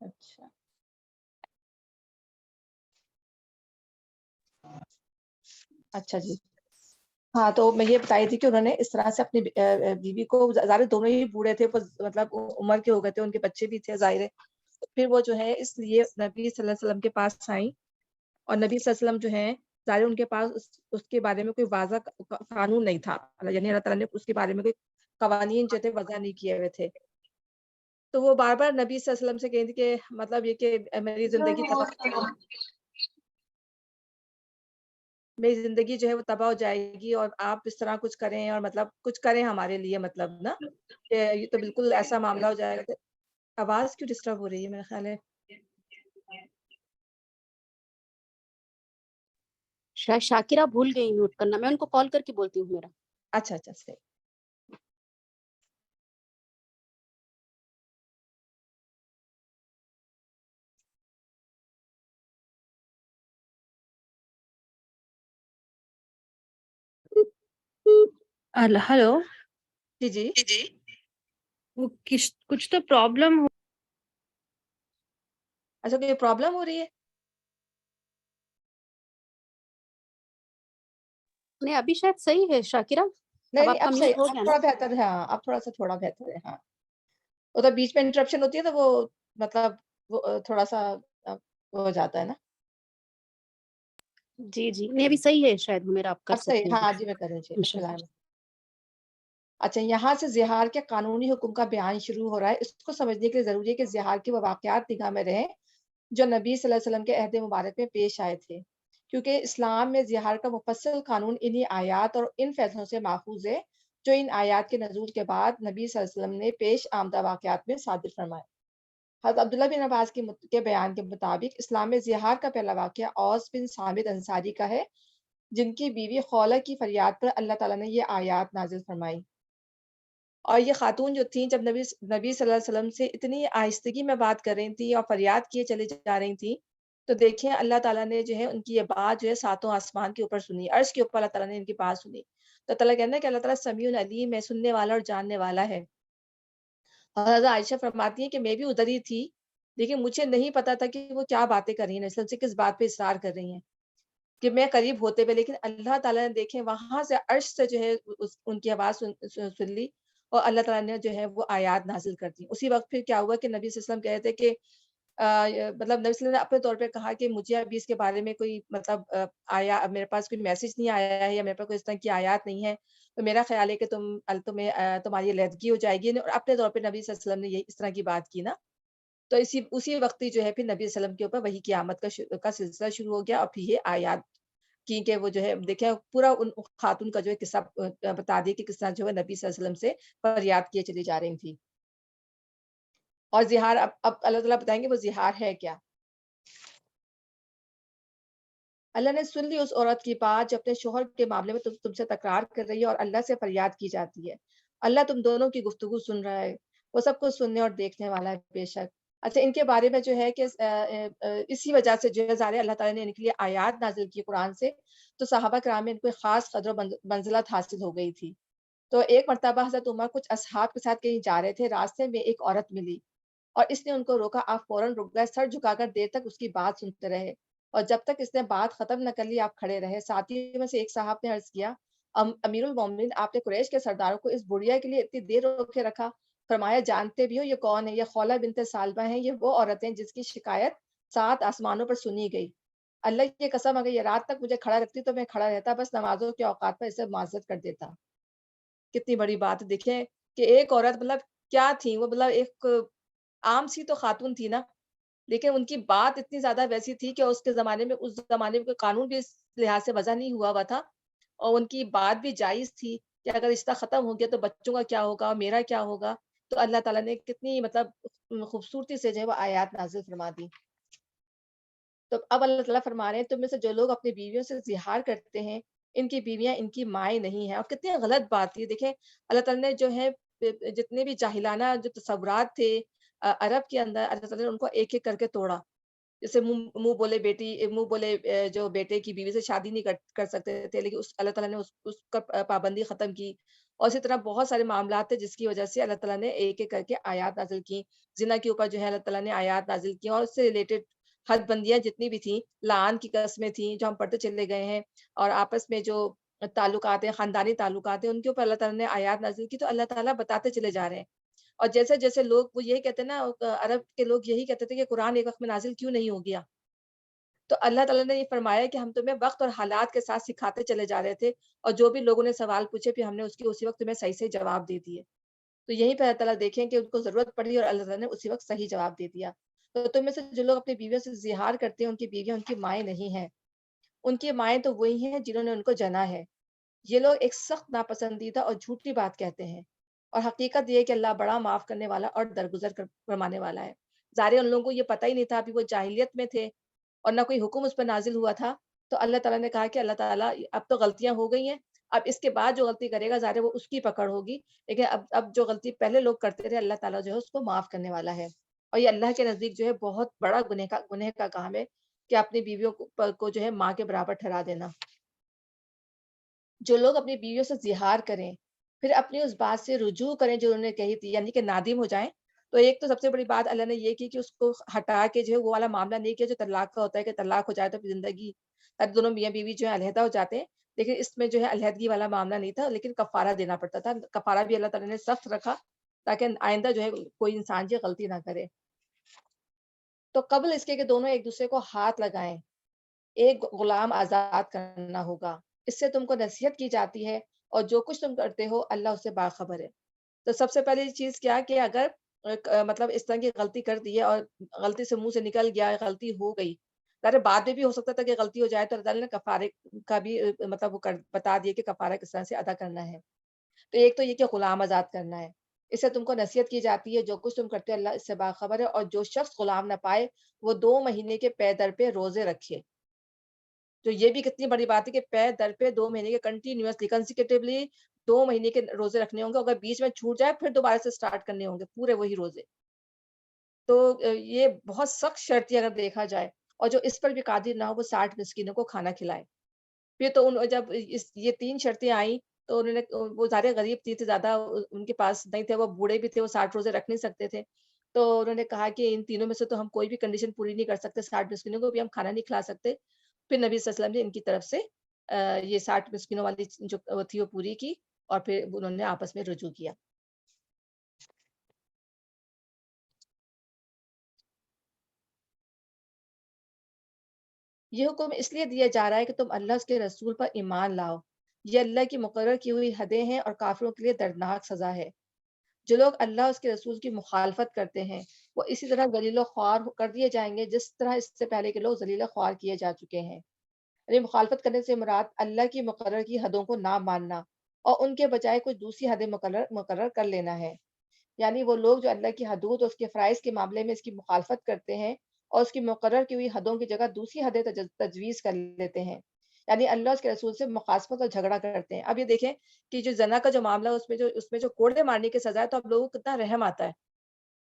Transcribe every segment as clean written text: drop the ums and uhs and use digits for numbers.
اچھا اچھا جی. ہاں تو میں یہ بتائی تھی کہ انہوں نے اس طرح سے اپنی بیوی کو، ظاہر دونوں ہی بوڑھے تھے، مطلب عمر کے ہو گئے تھے، ان کے بچے بھی تھے ظاہر ہے. پھر وہ جو ہے اس لیے نبی صلی اللہ علیہ وسلم کے پاس آئیں، اور نبی صلی اللہ علیہ وسلم جو ہے ظاہر ان کے پاس اس کے بارے میں کوئی واضح قانون نہیں تھا، یعنی اللہ تعالیٰ نے اس کے بارے میں کوئی قوانین جو تھے وضع نہیں کیے ہوئے تھے. تو وہ بار بار نبی صلی اللہ علیہ وسلم سے کہیں تھی کہ مطلب یہ کہ میری زندگی جو ہے وہ تباہ ہو جائے گی، اور آپ اس طرح کچھ کریں، اور مطلب کچھ کریں ہمارے لیے، مطلب نا کہ یہ تو بالکل ایسا معاملہ ہو جائے گا. آواز کیوں ڈسٹرب ہو رہی ہے؟ میرا خیال ہے شاید شاکرہ بھول گئی میوٹ کرنا، میں ان کو کال کر کے بولتی ہوں میرا. اچھا اچھا صحیح. ہلو جی جی وہ کچھ تو پرابلم ہو. اچھا کوئی پرابلم ہو رہی ہے؟ نہیں ابھی شاید صحیح ہے شاکرہ. نہیں آپ نہیں کا اب صحیح، میوٹ ہو اب گیا تھوڑا نا. بہتر ہے. ہاں اب تھوڑا بہتر ہے. ہاں ادھر بیچ میں انٹرپشن ہوتی ہے تو وہ مطلب وہ تھوڑا سا ہو جاتا ہے نا. جی جی نہیں ابھی صحیح ہے شاید میرا، آپ کر اب صحیح. سکتے ہیں. ہاں جی میں کروں جی. انشاء بسم اللہ. اللہ. اچھا یہاں سے زہار کے قانونی حکم کا بیان شروع ہو رہا ہے. اس کو سمجھنے کے لیے ضروری ہے کہ زہار کے وہ واقعات نگاہ میں رہیں جو نبی صلی اللہ علیہ وسلم کے عہد مبارک میں پیش آئے تھے، کیونکہ اسلام میں زہار کا مفصل قانون انہی آیات اور ان فیصلوں سے ماخوذ ہے جو ان آیات کے نزول کے بعد نبی صلی اللہ علیہ وسلم نے پیش آمدہ واقعات میں صادر فرمائے. حضرت عبداللہ بن عباس کے بیان کے مطابق اسلام میں زہار کا پہلا واقعہ اوس بن صامت انصاری کا ہے، جن کی بیوی خولہ کی فریاد پر اللہ تعالیٰ نے یہ آیات نازل فرمائی. اور یہ خاتون جو تھیں جب نبی صلی اللہ علیہ وسلم سے اتنی آہستگی میں بات کر رہی تھیں اور فریاد کیے چلے جا رہی تھیں، تو دیکھیں اللہ تعالیٰ نے جو ہے ان کی یہ بات جو ہے ساتوں آسمان کے اوپر سنی، عرش کے اوپر اللہ تعالیٰ نے ان کی بات سنی. تو تعالیٰ کہنا ہے کہ اللہ تعالیٰ سمیع علیم ہے، سننے والا اور جاننے والا ہے. اور حضرت عائشہ فرماتی ہیں کہ میں بھی ادھر ہی تھی، لیکن مجھے نہیں پتا تھا کہ وہ کیا باتیں کر رہی ہیں، اسلام سے کس بات پہ اصرار کر رہی ہیں، کہ میں قریب ہوتے ہوئے، لیکن اللہ تعالیٰ نے دیکھیں وہاں سے عرش سے جو ہے ان کی آواز سن لی، اور اللہ تعالیٰ نے جو ہے وہ آیات نازل کر دی. اسی وقت پھر کیا ہوا کہ نبی صلی اللہ علیہ وسلم کہہ رہے تھے کہ مطلب نبی صلی اللہ علیہ وسلم نے اپنے طور پہ کہا کہ مجھے ابھی اس کے بارے میں کوئی مطلب آیا، میرے پاس کوئی میسج نہیں آیا ہے، یا میرے پاس کوئی اس طرح کی آیات نہیں ہے، تو میرا خیال ہے کہ تمہاری علیحدگی ہو جائے گی. اور اپنے طور پہ نبی صلی اللہ علیہ وسلم نے یہ اس طرح کی بات کی نا، تو اسی وقت ہی جو ہے پھر نبی صلی اللہ علیہ وسلم کے اوپر وحی کی آمد کا سلسلہ شروع ہو گیا. اور پھر یہ آیات کی کہ وہ جو ہے دیکھیں پورا ان خاتون کا جو ہے قصہ بتا دی کہ کس طرح جو ہے نبی صلی اللہ علیہ وسلم سے فریاد کیے چلی جا رہی تھی. اور زہار اب اللہ تعالیٰ بتائیں گے وہ زہار ہے کیا. اللہ نے سن لی اس عورت کی بات جو اپنے شوہر کے معاملے میں تم سے تکرار کر رہی ہے اور اللہ سے فریاد کی جاتی ہے. اللہ تم دونوں کی گفتگو سن رہا ہے، وہ سب کچھ سننے اور دیکھنے والا ہے بے شک. اچھا ان کے بارے میں جو ہے کہ اسی وجہ سے جو ہے ظاہر اللہ تعالیٰ نے ان کے لیے آیات نازل کی قرآن سے، تو صحابہ کرام میں ان کو ایک خاص قدر و منزلت حاصل ہو گئی تھی. تو ایک مرتبہ حضرت عمر کچھ اصحاب کے ساتھ کہیں جا رہے تھے، راستے میں ایک عورت ملی اور اس نے ان کو روکا. آپ فوراً رک گئے، سر جھکا کر دیر تک اس کی بات سنتے رہے، اور جب تک اس نے بات ختم نہ کر لی آپ کھڑے رہے. ساتھیوں میں سے ایک صاحب نے عرض کیا امیر المومنین، آپ نے قریش کے سرداروں کو اس بڑھیا کے لیے اتنی دیر روکے رکھا؟ فرمایا جانتے بھی ہو یہ کون ہے؟ یہ خولہ بنت سالبہ ہیں، یہ وہ عورت ہیں جس کی شکایت 7 آسمانوں پر سنی گئی. اللہ کی قسم اگر یہ رات تک مجھے کھڑا رکھتی تو میں کھڑا رہتا، بس نمازوں کے اوقات پر اسے معذرت کر دیتا. کتنی بڑی بات. دیکھیں کہ ایک عورت مطلب کیا تھی وہ، مطلب ایک عام سی تو خاتون تھی نا، لیکن ان کی بات اتنی زیادہ ویسی تھی کہ اس زمانے میں کوئی قانون بھی اس لحاظ سے وضع نہیں ہوا تھا، اور ان کی بات بھی جائز تھی کہ اگر رشتہ ختم ہو گیا تو بچوں کا کیا ہوگا، میرا کیا ہوگا. تو اللہ تعالیٰ نے کتنی مطلب خوبصورتی سے جو ہے وہ آیات نازل فرما دی. تو اب اللہ تعالیٰ فرما رہے ہیں تم میں سے جو لوگ اپنی بیویوں سے زہار کرتے ہیں ان کی بیویاں ان کی مائیں نہیں ہیں. اور کتنی غلط بات تھی. دیکھیں اللہ تعالیٰ نے جو ہے جتنے بھی جاہلانہ جو تصورات تھے عرب کے اندر، اللہ تعالیٰ نے ان کو ایک ایک کر کے توڑا. جیسے منہ بولے جو بیٹے کی بیوی سے شادی نہیں کر سکتے تھے، لیکن اللہ تعالیٰ نے اس کا پابندی ختم کی. اور اسی طرح بہت سارے معاملات تھے جس کی وجہ سے اللہ تعالیٰ نے ایک ایک کر کے آیات نازل کی. زنا کے اوپر جو ہے اللہ تعالیٰ نے آیات نازل کی اور اس سے ریلیٹڈ حد بندیاں جتنی بھی تھیں، لعان کی قسمیں تھیں جو ہم پڑھتے چلے گئے ہیں، اور آپس میں جو تعلقات ہیں، خاندانی تعلقات ہیں، ان کے اوپر اللہ تعالیٰ نے آیات نازل کی. تو اللہ تعالیٰ بتاتے چلے جا رہے ہیں. اور جیسے جیسے لوگ وہ یہی کہتے ہیں نا، عرب کے لوگ یہی کہتے تھے کہ قرآن ایک وقت میں نازل کیوں نہیں ہو گیا. تو اللہ تعالیٰ نے یہ فرمایا کہ ہم تمہیں وقت اور حالات کے ساتھ سکھاتے چلے جا رہے تھے، اور جو بھی لوگوں نے سوال پوچھے پھر ہم نے اس کی اسی وقت تمہیں صحیح صحیح جواب دے دیے. تو یہیں پہ اللہ تعالیٰ دیکھیں کہ ان کو ضرورت پڑی اور اللہ تعالیٰ نے اسی وقت صحیح جواب دے دیا. تو تم میں سے جو لوگ اپنی بیویوں سے زہار کرتے ہیں، ان کی بیویاں ان کی مائیں نہیں ہیں. ان کی مائیں تو وہی ہیں جنہوں نے ان کو جنا ہے. یہ لوگ ایک سخت ناپسندیدہ اور جھوٹی بات کہتے ہیں، اور حقیقت یہ ہے کہ اللہ بڑا معاف کرنے والا اور درگزر فرمانے والا ہے. ظاہر ان لوگوں کو یہ پتہ ہی نہیں تھا، ابھی وہ جاہلیت میں تھے اور نہ کوئی حکم اس پر نازل ہوا تھا. تو اللہ تعالیٰ نے کہا کہ اللہ تعالیٰ اب تو غلطیاں ہو گئی ہیں، اب اس کے بعد جو غلطی کرے گا ظاہر ہے وہ اس کی پکڑ ہوگی، لیکن اب جو غلطی پہلے لوگ کرتے تھے اللہ تعالیٰ جو ہے اس کو معاف کرنے والا ہے. اور یہ اللہ کے نزدیک جو ہے بہت بڑا گنہ کا کام ہے کہ اپنی بیویوں کو جو ہے ماں کے برابر ٹھہرا دینا. جو لوگ اپنی بیویوں سے زہار کریں پھر اپنی اس بات سے رجوع کریں جو انہوں نے کہی تھی، یعنی کہ نادم ہو جائیں. تو ایک تو سب سے بڑی بات اللہ نے یہ کی کہ اس کو ہٹا کے جو ہے وہ والا معاملہ نہیں کیا جو طلاق کا ہوتا ہے کہ طلاق ہو جائے تو پھر زندگی دونوں میاں بیوی جو ہے علیحدہ ہو جاتے ہیں. لیکن اس میں جو ہے علیحدگی والا معاملہ نہیں تھا، لیکن کفارہ دینا پڑتا تھا. کفارہ بھی اللہ تعالیٰ نے سخت رکھا تاکہ آئندہ جو ہے کوئی انسان جو غلطی نہ کرے. تو قبل اس کے کہ دونوں ایک دوسرے کو ہاتھ لگائیں، ایک غلام آزاد کرنا ہوگا. اس سے تم کو نصیحت کی جاتی ہے، اور جو کچھ تم کرتے ہو اللہ اس سے باخبر ہے. تو سب سے پہلی چیز کیا کہ اگر مطلب اس طرح کی غلطی کر دی ہے اور غلطی سے منہ سے نکل گیا، غلطی ہو گئی، ظاہر ہے بعد میں بھی ہو سکتا تھا کہ غلطی ہو جائے، تو اللہ تعالیٰ نے کفارے کا بھی مطلب وہ بتا دیا کہ کفارہ کس طرح سے ادا کرنا ہے. تو ایک تو یہ کہ غلام آزاد کرنا ہے. اس سے تم کو نصیحت کی جاتی ہے، جو کچھ تم کرتے ہو اللہ اس سے باخبر ہے. اور جو شخص غلام نہ پائے وہ 2 مہینے کے پے در پہ روزے رکھے. تو یہ بھی کتنی بڑی بات ہے کہ پے در پہ 2 مہینے کے کنٹینیوسلی کنسیکیٹیولی 2 مہینے کے روزے رکھنے ہوں گے. اگر بیچ میں چھوٹ جائے پھر دوبارہ سے سٹارٹ کرنے ہوں گے پورے وہی روزے. تو یہ بہت سخت شرط ہے اگر دیکھا جائے. اور جو اس پر بھی قادر نہ ہو وہ 60 مسکینوں کو کھانا کھلائے. پھر تو جب یہ 3 شرطیں آئیں تو انہوں نے وہ زیادہ غریب تھے زیادہ ان کے پاس نہیں تھے، وہ بوڑھے بھی تھے، وہ 60 روزے رکھ نہیں سکتے تھے. تو انہوں نے کہا کہ ان تینوں میں سے تو ہم کوئی بھی کنڈیشن پوری نہیں کر سکتے، 60 مسکینوں کو بھی ہم کھانا نہیں کھلا سکتے. پھر نبی صلی اللہ علیہ وسلم نے ان کی طرف سے یہ 60 مسکینوں والی جو وہ تھی وہ پوری کی، اور پھر انہوں نے آپس میں رجوع کیا. یہ حکم اس لیے دیا جا رہا ہے کہ تم اللہ اس کے رسول پر ایمان لاؤ. یہ اللہ کی مقرر کی ہوئی حدیں ہیں اور کافروں کے لیے دردناک سزا ہے. جو لوگ اللہ اس کے رسول کی مخالفت کرتے ہیں وہ اسی طرح ذلیل و خوار کر دیے جائیں گے جس طرح اس سے پہلے کے لوگ ذلیل و خوار کیے جا چکے ہیں. یعنی مخالفت کرنے سے مراد اللہ کی مقرر کی حدوں کو نہ ماننا اور ان کے بجائے کوئی دوسری حدیں مقرر کر لینا ہے. یعنی وہ لوگ جو اللہ کی حدود اور اس کے فرائض کے معاملے میں اس کی مخالفت کرتے ہیں اور اس کی مقرر کی ہوئی حدوں کی جگہ دوسری حدیں تجویز کر لیتے ہیں، یعنی اللہ اس کے رسول سے مخالفت اور جھگڑا کرتے ہیں. اب یہ دیکھیں کہ جو زنا کا جو معاملہ اس میں جو کوڑے مارنے کی سزا ہے، تو اب لوگوں کو کتنا رحم آتا ہے.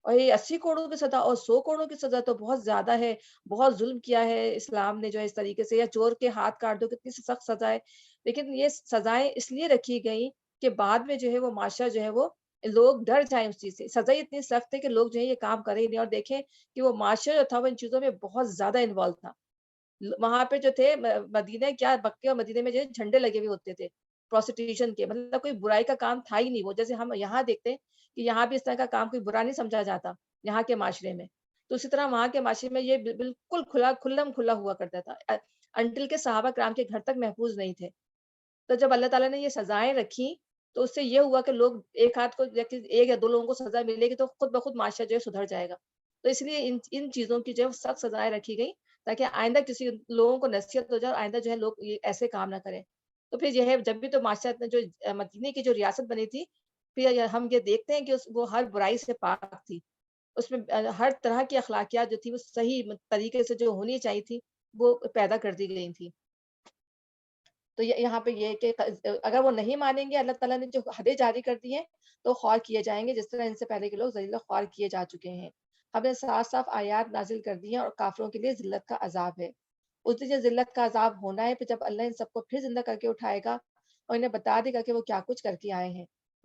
اور یہ 80 کروڑوں کی سزا اور 100 کروڑوں کی سزا تو بہت زیادہ ہے. بہت ظلم کیا ہے اسلام نے جو ہے اس طریقے سے، یا چور کے ہاتھ کاٹ دو، کتنی سخت سزا ہے. لیکن یہ سزائیں اس لیے رکھی گئیں کہ بعد میں جو ہے وہ معاشرہ جو ہے وہ لوگ ڈر جائیں اس چیز سے. سزا اتنی سخت ہے کہ لوگ جو ہے یہ کام کریں ہی نہیں. اور دیکھیں کہ وہ معاشرہ جو تھا وہ ان چیزوں میں بہت زیادہ انوالو تھا. وہاں پہ جو تھے مدینے کیا مکے اور مدینے میں جو ہے جھنڈے لگے ہوئے ہوتے تھے پروسٹیوشن کے، مطلب کوئی برائی کا کام تھا ہی نہیں. وہ جیسے ہم یہاں دیکھتے ہیں کہ یہاں بھی اس طرح کا کام کوئی برا نہیں سمجھا جاتا یہاں کے معاشرے میں، تو اسی طرح وہاں کے معاشرے میں یہ بالکل کھلا ہوا کرتا تھا انٹل کے صحابہ کرام کے گھر تک محفوظ نہیں تھے. تو جب اللہ تعالیٰ نے یہ سزائیں رکھی تو اس سے یہ ہوا کہ لوگ ایک ہاتھ کو ایک یا 2 لوگوں کو سزا ملے گی تو خود بخود معاشرہ جو ہے سدھر جائے گا. تو اس لیے ان چیزوں کی جو ہے سخت سزائیں رکھی گئی تاکہ آئندہ کسی لوگوں کو نصیحت ہو جائے اور آئندہ جو ہے لوگ یہ ایسے کام نہ کریں. تو پھر یہ ہے جب بھی تو معاشرہ نے جو مدینے کی جو ریاست بنی تھی، پھر ہم یہ دیکھتے ہیں کہ وہ ہر برائی سے پاک تھی. اس میں ہر طرح کی اخلاقیات جو تھی وہ صحیح طریقے سے جو ہونی چاہیے تھی وہ پیدا کر دی گئی تھی. تو یہاں پہ یہ کہ اگر وہ نہیں مانیں گے اللہ تعالیٰ نے جو حدیں جاری کر دی ہیں تو خوار کیے جائیں گے جس طرح ان سے پہلے کے لوگ ذلیل و خوار کیے جا چکے ہیں. ہم نے صاف صاف آیات نازل کر دی ہیں اور کافروں کے لیے ذلت کا عذاب ہے. اس دن ذلت کا عذاب ہونا ہے پھر جب اللہ ان سب کو پھر زندہ کر کے اٹھائے گا اور انہیں بتا دے گا کہ وہ کیا کچھ کر کے آئے ہیں.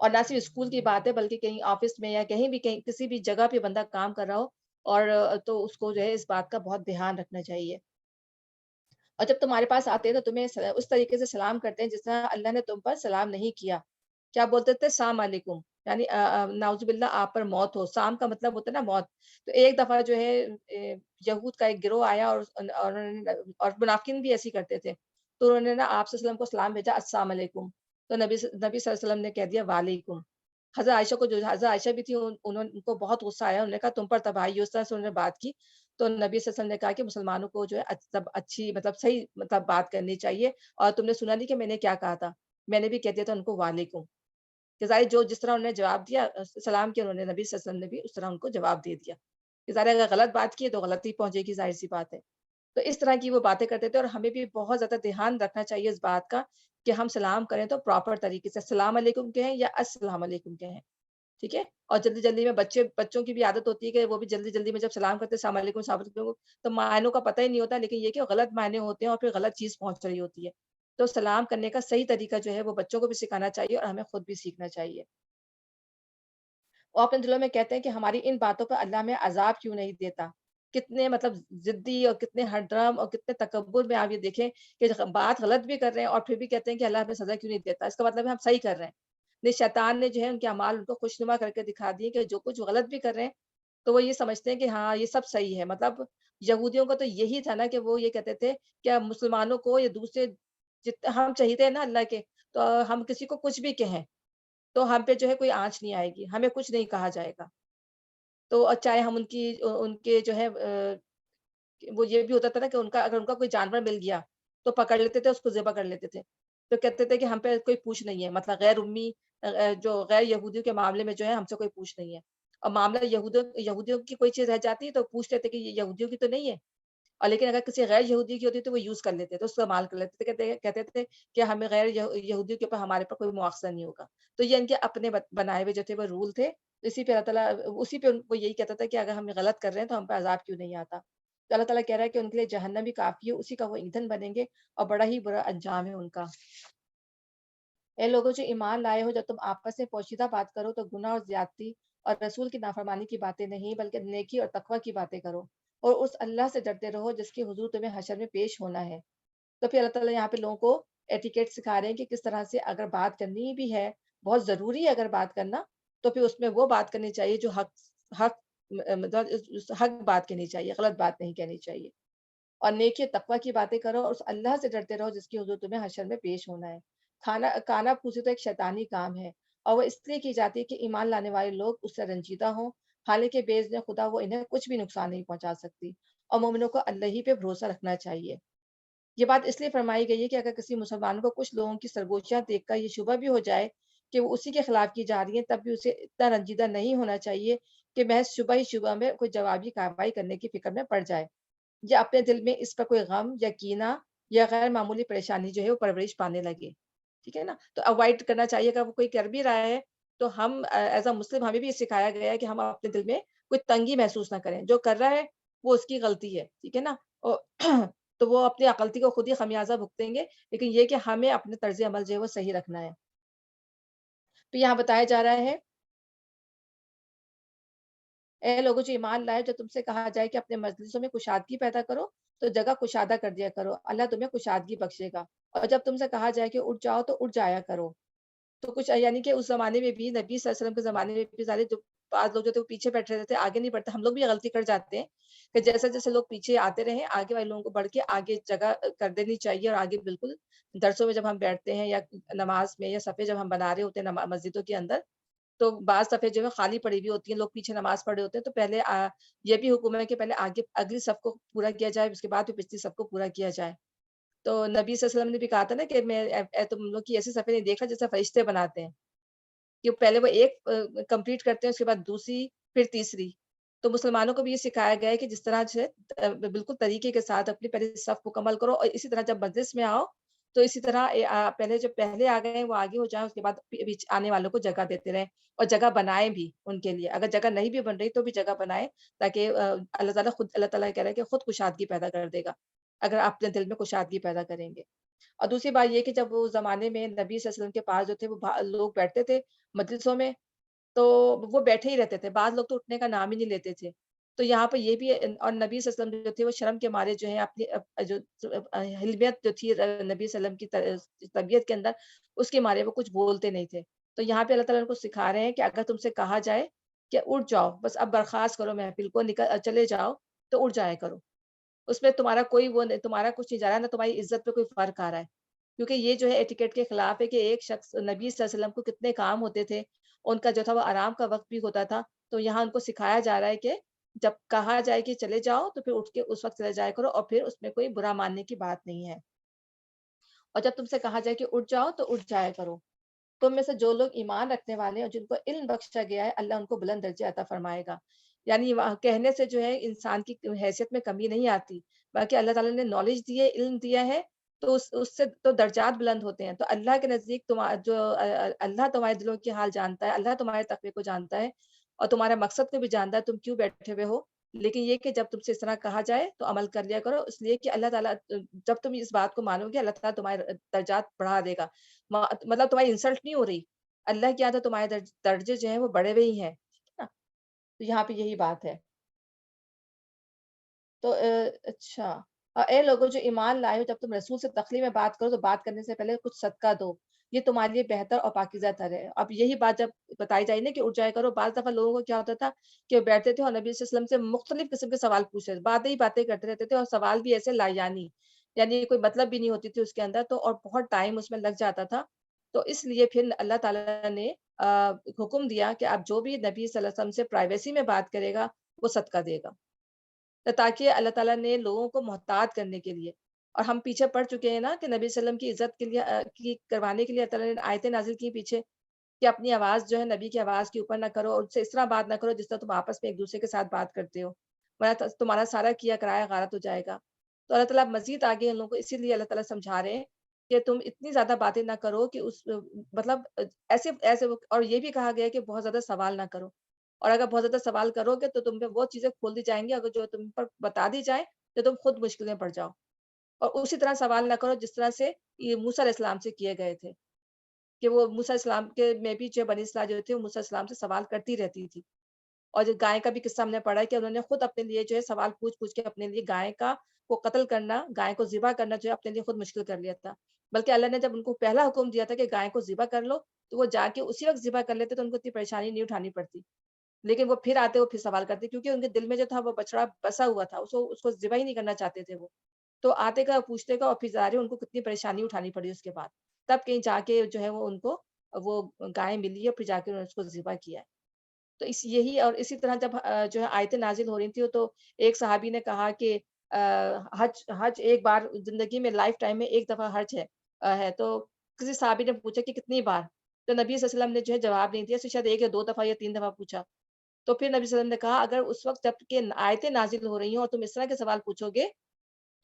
اور نہ صرف اسکول کی بات ہے بلکہ کہیں آفس میں یا کہیں بھی کہیں کسی بھی جگہ پہ بندہ کام کر رہا ہو اور تو اس کو جو ہے اس بات کا بہت دھیان رکھنا چاہیے. اور جب تمہارے پاس آتے ہیں تو تمہیں اس طریقے سے سلام کرتے ہیں جس طرح اللہ نے تم پر سلام نہیں کیا. کیا بولتے تھے؟ السلام علیکم، یعنی نعوذ باللہ آپ پر موت ہو. سام کا مطلب ہوتا ہے نا موت. تو ایک دفعہ جو ہے یہود کا ایک گروہ آیا اور منافقین بھی ایسی کرتے تھے. تو انہوں نے نا آپ صلی اللہ علیہ وسلم کو سلام بھیجا السلام علیکم. تو نبی صلی اللہ علیہ وسلم نے کہہ دیا وعلیکم. حضرت عائشہ کو جو حضرت عائشہ بھی تھی ان کو بہت غصہ آیا. انہوں نے کہا تم پر تباہی. اس طرح سے انہوں نے بات کی. تو نبی صلی اللہ علیہ وسلم نے کہا کہ مسلمانوں کو جو ہے اچھی مطلب صحیح مطلب بات کرنی چاہیے. اور تم نے سنا نہیں کہ میں نے کیا کہا تھا؟ میں نے بھی کہہ دیا تھا ان کو وعلیکم. کہ ظاہر جو جس طرح انہوں نے جواب دیا سلام کیا، انہوں نے نبی صلی اللہ علیہ وسلم نے بھی اس طرح ان کو جواب دے دیا. کہ ظاہر اگر غلط بات کی ہے تو غلطی پہنچے گی، ظاہر سی بات ہے. تو اس طرح کی وہ باتیں کرتے تھے. اور ہمیں بھی بہت زیادہ دھیان رکھنا چاہیے اس بات کا کہ ہم سلام کریں تو پراپر طریقے سے السلام علیکم کہیں یا السلام علیکم کہیں. ٹھیک ہے. اور جلدی جلدی میں بچوں کی بھی عادت ہوتی ہے کہ وہ بھی جلدی جلدی میں جب سلام کرتے ہیں السلام علیکم السلام علیکم، تو معنوں کا پتہ ہی نہیں ہوتا. لیکن یہ کہ غلط معنی ہوتے ہیں اور پھر غلط چیز پہنچ رہی ہوتی ہے. تو سلام کرنے کا صحیح طریقہ جو ہے وہ بچوں کو بھی سکھانا چاہیے اور ہمیں خود بھی سیکھنا چاہیے. وہ اپنے دلوں میں کہتے ہیں کہ ہماری ان باتوں پر اللہ میں عذاب کیوں نہیں دیتا. کتنے مطلب ضدی اور کتنے ہڈرم اور کتنے تکبر میں آپ یہ دیکھیں کہ بات غلط بھی کر رہے ہیں اور پھر بھی کہتے ہیں کہ اللہ ہمیں سزا کیوں نہیں دیتا. اس کا مطلب ہے ہم صحیح کر رہے ہیں. نہیں، شیطان نے جو ہے ان کے اعمال ان کو خوشنما کر کے دکھا دیے کہ جو کچھ غلط بھی کر رہے ہیں تو وہ یہ سمجھتے ہیں کہ ہاں یہ سب صحیح ہے. مطلب یہودیوں کا تو یہی تھا نا کہ وہ یہ کہتے تھے کہ مسلمانوں کو یا دوسرے ہم چاہیے ہیں نا اللہ کے، تو ہم کسی کو کچھ بھی کہیں تو ہم پہ جو ہے کوئی آنچ نہیں آئے گی، ہمیں کچھ نہیں کہا جائے گا. تو چاہے ہم ان کے جو ہے وہ یہ بھی ہوتا تھا نا کہ اگر ان کا کوئی جانور مل گیا تو پکڑ لیتے تھے، اس کو ذبح کر لیتے تھے. تو کہتے تھے کہ ہم پہ کوئی پوچھ نہیں ہے. مطلب غیر امی جو غیر یہودیوں کے معاملے میں جو ہے ہم سے کوئی پوچھ نہیں ہے. اور معاملہ یہودیوں کی کوئی چیز رہ جاتی ہے تو پوچھتے تھے کہ یہ یہودیوں کی تو نہیں ہے. اور لیکن اگر کسی غیر یہودی کی ہوتی تو وہ یوز کر لیتے تھے، استعمال کر لیتے تھے. کہتے تھے کہ ہمیں غیر یہودیوں کے اوپر ہمارے پر کوئی مواخذہ نہیں ہوگا. تو یہ ان کے اپنے بنائے ہوئے جو تھے وہ رول تھے. اسی پہ اللہ تعالیٰ اسی پہ ان کو یہی کہتا تھا کہ اگر ہم غلط کر رہے ہیں تو ہم پہ عذاب کیوں نہیں آتا. تو اللہ تعالیٰ کہہ رہا ہے کہ ان کے لیے جہنم بھی کافی ہے، اسی کا وہ ایندھن بنیں گے اور بڑا ہی برا انجام ہے ان کا. اے لوگوں جو ایمان لائے ہو، جب تم آپس میں پوشیدہ بات کرو تو گناہ اور زیادتی اور رسول کی نافرمانی کی باتیں نہیں بلکہ نیکی اور تقوی کی باتیں کرو. اور اس اللہ سے ڈرتے رہو جس کی حضور تمہیں حشر میں پیش ہونا ہے. تو پھر اللہ تعالیٰ یہاں پہ لوگوں کو ایٹیکیٹ سکھا رہے ہیں کہ کس طرح سے اگر بات کرنی بھی ہے، بہت ضروری ہے اگر بات کرنا، تو پھر اس میں وہ بات کرنی چاہیے جو حق مطلب حق بات کہنی چاہیے، غلط بات نہیں کہنی چاہیے. اور نیکی تقوی کی باتیں کرو اور اس اللہ سے ڈرتے رہو جس کی حضور تمہیں حشر میں پیش ہونا ہے. کانا پھوسی تو ایک شیطانی کام ہے اور وہ اس لیے کی جاتی ہے کہ ایمان لانے والے لوگ اس سے رنجیدہ ہوں. حالانکہ بے اذن خدا وہ انہیں کچھ بھی نقصان نہیں پہنچا سکتی. اور مومنوں کو اللہ ہی پہ بھروسہ رکھنا چاہیے. یہ بات اس لیے فرمائی گئی ہے کہ اگر کسی مسلمان کو کچھ لوگوں کی سرگوشیاں دیکھ کر یہ شبہ بھی ہو جائے کہ وہ اسی کے خلاف کی جا رہی ہیں، تب بھی اسے اتنا رنجیدہ نہیں ہونا چاہیے کہ محض شبہ ہی شبہ میں کوئی جوابی کارروائی کرنے کی فکر میں پڑ جائے یا اپنے دل میں اس پر کوئی غم یا کینہ یا غیر معمولی پریشانی جو ہے وہ پرورش پانے لگے. ٹھیک ہے نا. تو اوائڈ کرنا چاہیے. اگر وہ کوئی کر بھی رہا ہے تو ہم ایز اے مسلم ہمیں بھی یہ سکھایا گیا ہے کہ ہم اپنے دل میں کوئی تنگی محسوس نہ کریں. جو کر رہا ہے وہ اس کی غلطی ہے. ٹھیک ہے نا. تو وہ اپنی غلطی کو خود ہی خمیازہ بھگتیں گے. لیکن یہ کہ ہمیں اپنے طرز عمل جو ہے وہ صحیح رکھنا ہے. تو یہاں بتایا جا رہا ہے اے لوگوں جو ایمان لائے، جو تم سے کہا جائے کہ اپنے مجلسوں میں کشادگی پیدا کرو تو جگہ کشادہ کر دیا کرو، اللہ تمہیں کشادگی بخشے گا. اور جب تم سے کہا جائے کہ اٹھ جاؤ تو اٹھ جایا کرو. تو کچھ یعنی کہ اس زمانے میں بھی نبی صلی اللہ علیہ وسلم کے زمانے میں بھی سارے جو بعض لوگ جو تھے وہ پیچھے بیٹھ رہتے تھے، آگے نہیں بڑھتے. ہم لوگ بھی یہ غلطی کر جاتے ہیں کہ جیسے جیسے لوگ پیچھے آتے رہیں، آگے والے لوگوں کو بڑھ کے آگے جگہ کر دینی چاہیے. اور آگے بالکل درسوں میں جب ہم بیٹھتے ہیں یا نماز میں یا صفحے جب ہم بنا رہے ہوتے ہیں مسجدوں کے اندر، تو بعض صفحے جو ہے خالی پڑی ہوئی ہوتی ہیں، لوگ پیچھے نماز پڑھ رہے ہوتے ہیں. تو پہلے یہ بھی حکم ہے کہ پہلے آگے اگلی صف کو پورا کیا جائے، اس کے بعد پھر پچھلی صف کو پورا کیا جائے. تو نبی صلی اللہ علیہ وسلم نے بھی کہا تھا نا کہ میں تم لوگ کی ایسی صفحے نہیں دیکھا جیسے فرشتے بناتے ہیں کہ پہلے وہ ایک کمپلیٹ کرتے ہیں، اس کے بعد دوسری، پھر تیسری. تو مسلمانوں کو بھی یہ سکھایا گیا ہے کہ جس طرح سے بالکل طریقے کے ساتھ اپنی پہلے صف مکمل کرو. اور اسی طرح جب مجلس میں آؤ تو اسی طرح پہلے جو پہلے آ گئے ہیں وہ آگے ہو جائیں، اس کے بعد آنے والوں کو جگہ دیتے رہیں اور جگہ بنائیں بھی ان کے لیے. اگر جگہ نہیں بھی بن رہی تو بھی جگہ بنائیں تاکہ اللہ تعالیٰ کہہ رہا ہے کہ خود کشادگی پیدا کر دے گا. اگر آپ اپنے دل میں کشادگی پیدا کریں گے۔ اور دوسری بات یہ کہ جب وہ زمانے میں نبی صلی اللہ علیہ وسلم کے پاس جو تھے وہ لوگ بیٹھتے تھے مجلسوں میں، تو وہ بیٹھے ہی رہتے تھے، بعض لوگ تو اٹھنے کا نام ہی نہیں لیتے تھے۔ تو یہاں پہ یہ بھی اور نبی صلی اللہ علیہ وسلم جو تھے وہ شرم کے مارے جو ہے اپنی جو حلمیت جو تھی نبی صلی اللہ علیہ وسلم کی طبیعت کے اندر، اس کے مارے وہ کچھ بولتے نہیں تھے۔ تو یہاں پہ اللہ تعالیٰ ان کو سکھا رہے ہیں کہ اگر تم سے کہا جائے کہ اٹھ جاؤ، بس اب برخاست کرو محفل کو، چلے جاؤ، تو اٹھ جایا کرو۔ اس میں تمہارا کوئی وہ نہیں، تمہارا کچھ نہیں جا رہا ہے، نہ تمہاری عزت پہ کوئی فرق آ رہا ہے۔ کیونکہ یہ جو ہے ایٹیکیٹ کے خلاف ہے کہ ایک شخص نبی صلی اللہ علیہ وسلم کو کتنے کام ہوتے تھے، ان کا جو تھا وہ آرام کا وقت بھی ہوتا تھا، تو یہاں ان کو سکھایا جا رہا ہے کہ جب کہا جائے کہ چلے جاؤ تو پھر اٹھ کے اس وقت چلے جایا کرو، اور پھر اس میں کوئی برا ماننے کی بات نہیں ہے۔ اور جب تم سے کہا جائے کہ اٹھ جاؤ تو اٹھ جایا کرو۔ تم میں سے جو لوگ ایمان رکھنے والے ہیں اور جن کو علم بخشا گیا ہے، اللہ ان کو بلند درجے عطا فرمائے گا۔ یعنی کہنے سے جو ہے انسان کی حیثیت میں کمی نہیں آتی، بلکہ اللہ تعالیٰ نے نالج دی ہے، علم دیا ہے، تو اس سے تو درجات بلند ہوتے ہیں۔ تو اللہ کے نزدیک اللہ تمہارے دلوں کی حال جانتا ہے، اللہ تمہارے تقوی کو جانتا ہے اور تمہارے مقصد کو بھی جانتا ہے، تم کیوں بیٹھے ہوئے ہو۔ لیکن یہ کہ جب تم سے اس طرح کہا جائے تو عمل کر لیا کرو، اس لیے کہ اللہ تعالیٰ جب تم اس بات کو مانو گے، اللہ تعالیٰ تمہارے درجات بڑھا دے گا۔ مطلب تمہاری انسلٹ نہیں ہو رہی، اللہ کی یہاں تو تمہارے درجے جو ہیں وہ بڑے ہوئے ہی ہیں، ٹھیک ہے نا؟ تو یہاں پہ یہی بات ہے۔ تو اچھا، اے لوگوں جو ایمان لائے ہو، جب تم رسول سے تخلیہ میں بات کرو تو بات کرنے سے پہلے کچھ صدقہ دو، یہ تمہارے لیے بہتر اور پاکیزہ تر ہے۔ اب یہی بات جب بتائی جائے نا کہ اٹھ جایا کرو، بعض دفعہ لوگوں کو کیا ہوتا تھا کہ وہ بیٹھتے تھے اور نبی صلی اللہ علیہ وسلم سے مختلف قسم کے سوال پوچھ رہے تھے، باتیں ہی باتیں کرتے رہتے تھے، اور سوال بھی ایسے لایانی، یعنی کوئی مطلب بھی نہیں ہوتی تھی اس کے اندر، تو اور بہت ٹائم اس میں لگ جاتا تھا۔ تو اس لیے پھر اللہ تعالیٰ نے حکم دیا کہ آپ جو بھی نبی صلی اللہ علیہ وسلم سے پرائیویسی میں بات کرے گا وہ صدقہ دے گا، تو تاکہ اللہ تعالیٰ نے لوگوں کو محتاط کرنے کے لیے، اور ہم پیچھے پڑ چکے ہیں نا کہ نبی صلی اللہ علیہ وسلم کی عزت کے لیے کی کروانے کے لیے اللہ تعالیٰ نے آیتیں نازل کی پیچھے، کہ اپنی آواز جو ہے نبی کی آواز کے اوپر نہ کرو، اور ان سے اس طرح بات نہ کرو جس طرح تم آپس میں ایک دوسرے کے ساتھ بات کرتے ہو، ورنہ تمہارا سارا کیا کرایا غارت ہو جائے گا۔ تو اللہ تعالیٰ مزید آگے ان لوگوں کو اسی لیے اللہ تعالیٰ سمجھا رہے ہیں کہ تم اتنی زیادہ باتیں نہ کرو کہ اس مطلب ایسے ایسے، اور یہ بھی کہا گیا ہے کہ بہت زیادہ سوال نہ کرو، اور اگر بہت زیادہ سوال کرو گے تو تم پہ وہ چیزیں کھول دی جائیں گی اگر جو تم پر بتا دی جائیں تو تم خود مشکل میں پڑ جاؤ، اور اسی طرح سوال نہ کرو جس طرح سے یہ موسیٰ علیہ السلام سے کیے گئے تھے، کہ وہ موسیٰ علیہ السلام کے میں بھی جو بنی اسرائیل جو تھے وہ موسیٰ علیہ السلام سے سوال کرتی رہتی تھی، اور جو گائے کا بھی قصہ ہم نے پڑھا ہے کہ انہوں نے خود اپنے لیے جو ہے سوال پوچھ پوچھ کے اپنے لیے گائے کا کو قتل کرنا، گائے کو ذبح کرنا جو ہے اپنے لیے خود مشکل کر لیا تھا۔ بلکہ اللہ نے جب ان کو پہلا حکم دیا تھا کہ گائے کو ذبح کر لو، تو وہ جا کے اسی وقت ذبح کر لیتے، تو ان کو اتنی پریشانی نہیں اٹھانی پڑتی۔ لیکن وہ پھر آتے، وہ پھر سوال کرتے، کیونکہ ان کے دل میں جو تھا وہ بچڑا بسا ہوا تھا، اس کو ذبح ہی نہیں کرنا چاہتے تھے وہ۔ تو آتے کا پوچھتے کا، اور پھر ظاہر ہے ان کو کتنی پریشانی اٹھانی پڑی اس کے بعد، تب کہیں جا کے جو ہے وہ ان کو وہ گائے ملی ہے، پھر جا کے انہوں نے اس کو ذبح کیا ہے۔ تو یہی، اور اسی طرح جب جو ہے آیتیں نازل ہو رہی تھیں تو ایک صحابی نے کہا کہ حج ایک بار زندگی میں، لائف ٹائم میں ایک دفعہ حج ہے، تو کسی صحابی نے پوچھا کہ کتنی بار؟ تو نبی صلی اللہ علیہ وسلم نے جو ہے جواب نہیں دیا، اسے شاید 1 یا 2 دفعہ یا 3 دفعہ پوچھا۔ تو پھر نبی صلی اللہ علیہ وسلم نے کہا اگر اس وقت جب کہ آیتیں نازل ہو رہی ہیں اور تم اس طرح کے سوال پوچھو گے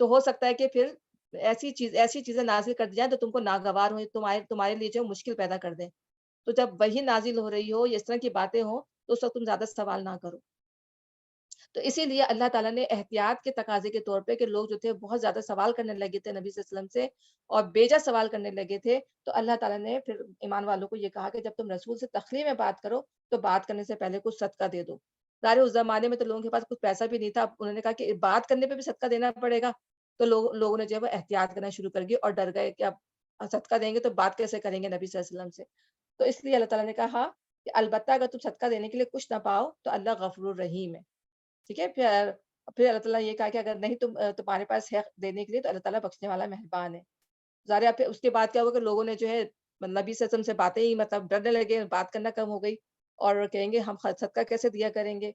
تو ہو سکتا ہے کہ پھر ایسی چیزیں نازل کر دی جائیں تو تم کو ناگوار ہو، تمہارے لیے جو ہے مشکل پیدا کر دیں۔ تو جب وہی نازل ہو رہی ہو یا اس طرح کی باتیں ہوں تو اس وقت تم زیادہ سوال نہ کرو۔ تو اسی لیے اللہ تعالیٰ نے احتیاط کے تقاضے کے طور پہ کہ لوگ جو تھے بہت زیادہ سوال کرنے لگے تھے نبی صلی اللہ علیہ وسلم سے، اور بیجا سوال کرنے لگے تھے، تو اللہ تعالیٰ نے پھر ایمان والوں کو یہ کہا کہ جب تم رسول سے تخلیہ میں بات کرو تو بات کرنے سے پہلے کچھ صدقہ دے دو۔ ظاہر ہے اس زمانے میں تو لوگوں کے پاس کچھ پیسہ بھی نہیں تھا، اب انہوں نے کہا کہ بات کرنے پہ بھی صدقہ دینا پڑے گا، تو لوگوں نے جو ہے وہ احتیاط کرنا شروع کر دی اور ڈر گئے کہ اب صدقہ دیں گے تو بات کیسے کریں گے نبی صلی اللہ علیہ وسلم سے۔ تو اس لیے اللہ تعالیٰ نے کہا کہ البتہ اگر تم صدقہ دینے کے لیے کچھ نہ پاؤ تو اللہ غفور الرحیم ہے، ٹھیک ہے؟ پھر اللہ تعالیٰ یہ کہا کہ اگر نہیں تمہارے پاس ہے دینے کے لیے تو اللہ تعالیٰ بخشنے والا مہربان ہے۔ ظاہر ہے پھر اس کے بعد کیا ہوا کہ لوگوں نے جو ہے نبی صلی اللہ علیہ وسلم سے باتیں ہی مطلب ڈرنے لگے، بات کرنا کم ہو گئی، اور کہیں گے ہم صدقہ کیسے دیا کریں گے؟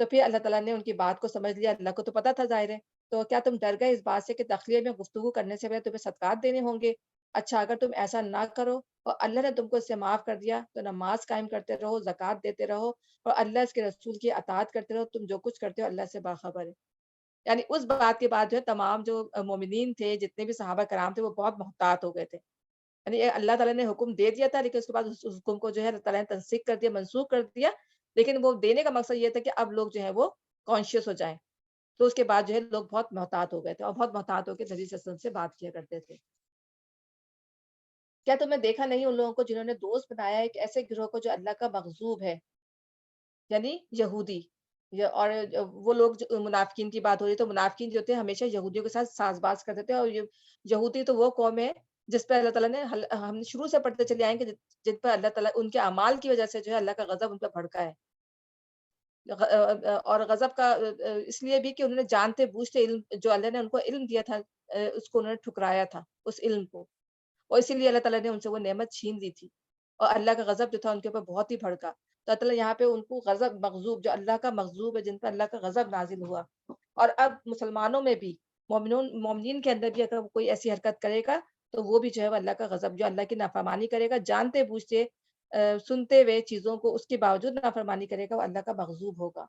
تو پھر اللہ تعالیٰ نے ان کی بات کو سمجھ لیا، اللہ کو تو پتہ تھا ظاہر ہے، تو کیا تم ڈر گئے اس بات سے کہ تخلیہ میں گفتگو کرنے سے پہلے تمہیں صدقات دینے ہوں گے؟ اچھا اگر تم ایسا نہ کرو اور اللہ نے تم کو اس سے معاف کر دیا تو نماز قائم کرتے رہو، زکوٰۃ دیتے رہو، اور اللہ اس کے رسول کی اطاعت کرتے رہو، تم جو کچھ کرتے ہو اللہ سے باخبر ہے۔ یعنی اس بات کے بعد جو ہے تمام جو مومنین تھے، جتنے بھی صحابہ کرام تھے، وہ بہت محتاط ہو گئے تھے۔ یعنی اللہ تعالیٰ نے حکم دے دیا تھا لیکن اس کے بعد اس حکم کو جو ہے اللہ تعالیٰ نے تنسیخ کر دیا، منسوخ کر دیا، لیکن وہ دینے کا مقصد یہ تھا کہ اب لوگ جو ہے وہ کانشیس ہو جائیں تو اس کے بعد جو ہے لوگ بہت محتاط ہو گئے تھے اور بہت محتاط ہو کے نبی صلی اللہ علیہ وسلم سے بات کیا کرتے تھے. کیا تم نے دیکھا نہیں ان لوگوں کو جنہوں نے دوست بنایا ایک ایسے گروہ کو جو اللہ کا مغضوب ہے، یعنی یہودی. اور وہ لوگ جو منافقین کی بات ہو رہی ہے، تو منافقین جو تھے ہمیشہ یہودیوں کے ساتھ ساز باز کرتے تھے. اور یہودی تو وہ قوم ہے جس پہ اللہ تعالیٰ نے ہم شروع سے پڑھتے چلے آئیں کہ جن پر اللہ تعالیٰ ان کے اعمال کی وجہ سے جو ہے اللہ کا غضب ان پہ بھڑکا ہے. اور غضب کا اس لیے بھی کہ انہوں نے جانتے بوجھتے علم جو اللہ نے ان کو علم دیا تھا اس کو انہوں نے ٹھکرایا تھا اس علم کو. اور اسی لیے اللہ تعالیٰ نے ان سے وہ نعمت چھین لی تھی اور اللہ کا غضب جو تھا ان کے اوپر بہت ہی بھڑکا. تو اللہ تعالیٰ یہاں پہ ان کو غضب مغضوب جو اللہ کا مغضوب ہے جن پر اللہ کا غضب نازل ہوا. اور اب مسلمانوں میں بھی مومنین کے اندر بھی اگر کوئی ایسی حرکت کرے گا تو وہ بھی جو ہے وہ اللہ کا غضب جو اللہ کی نافرمانی کرے گا جانتے بوجھتے سنتے ہوئے چیزوں کو اس کے باوجود نافرمانی کرے گا وہ اللہ کا مغضوب ہوگا.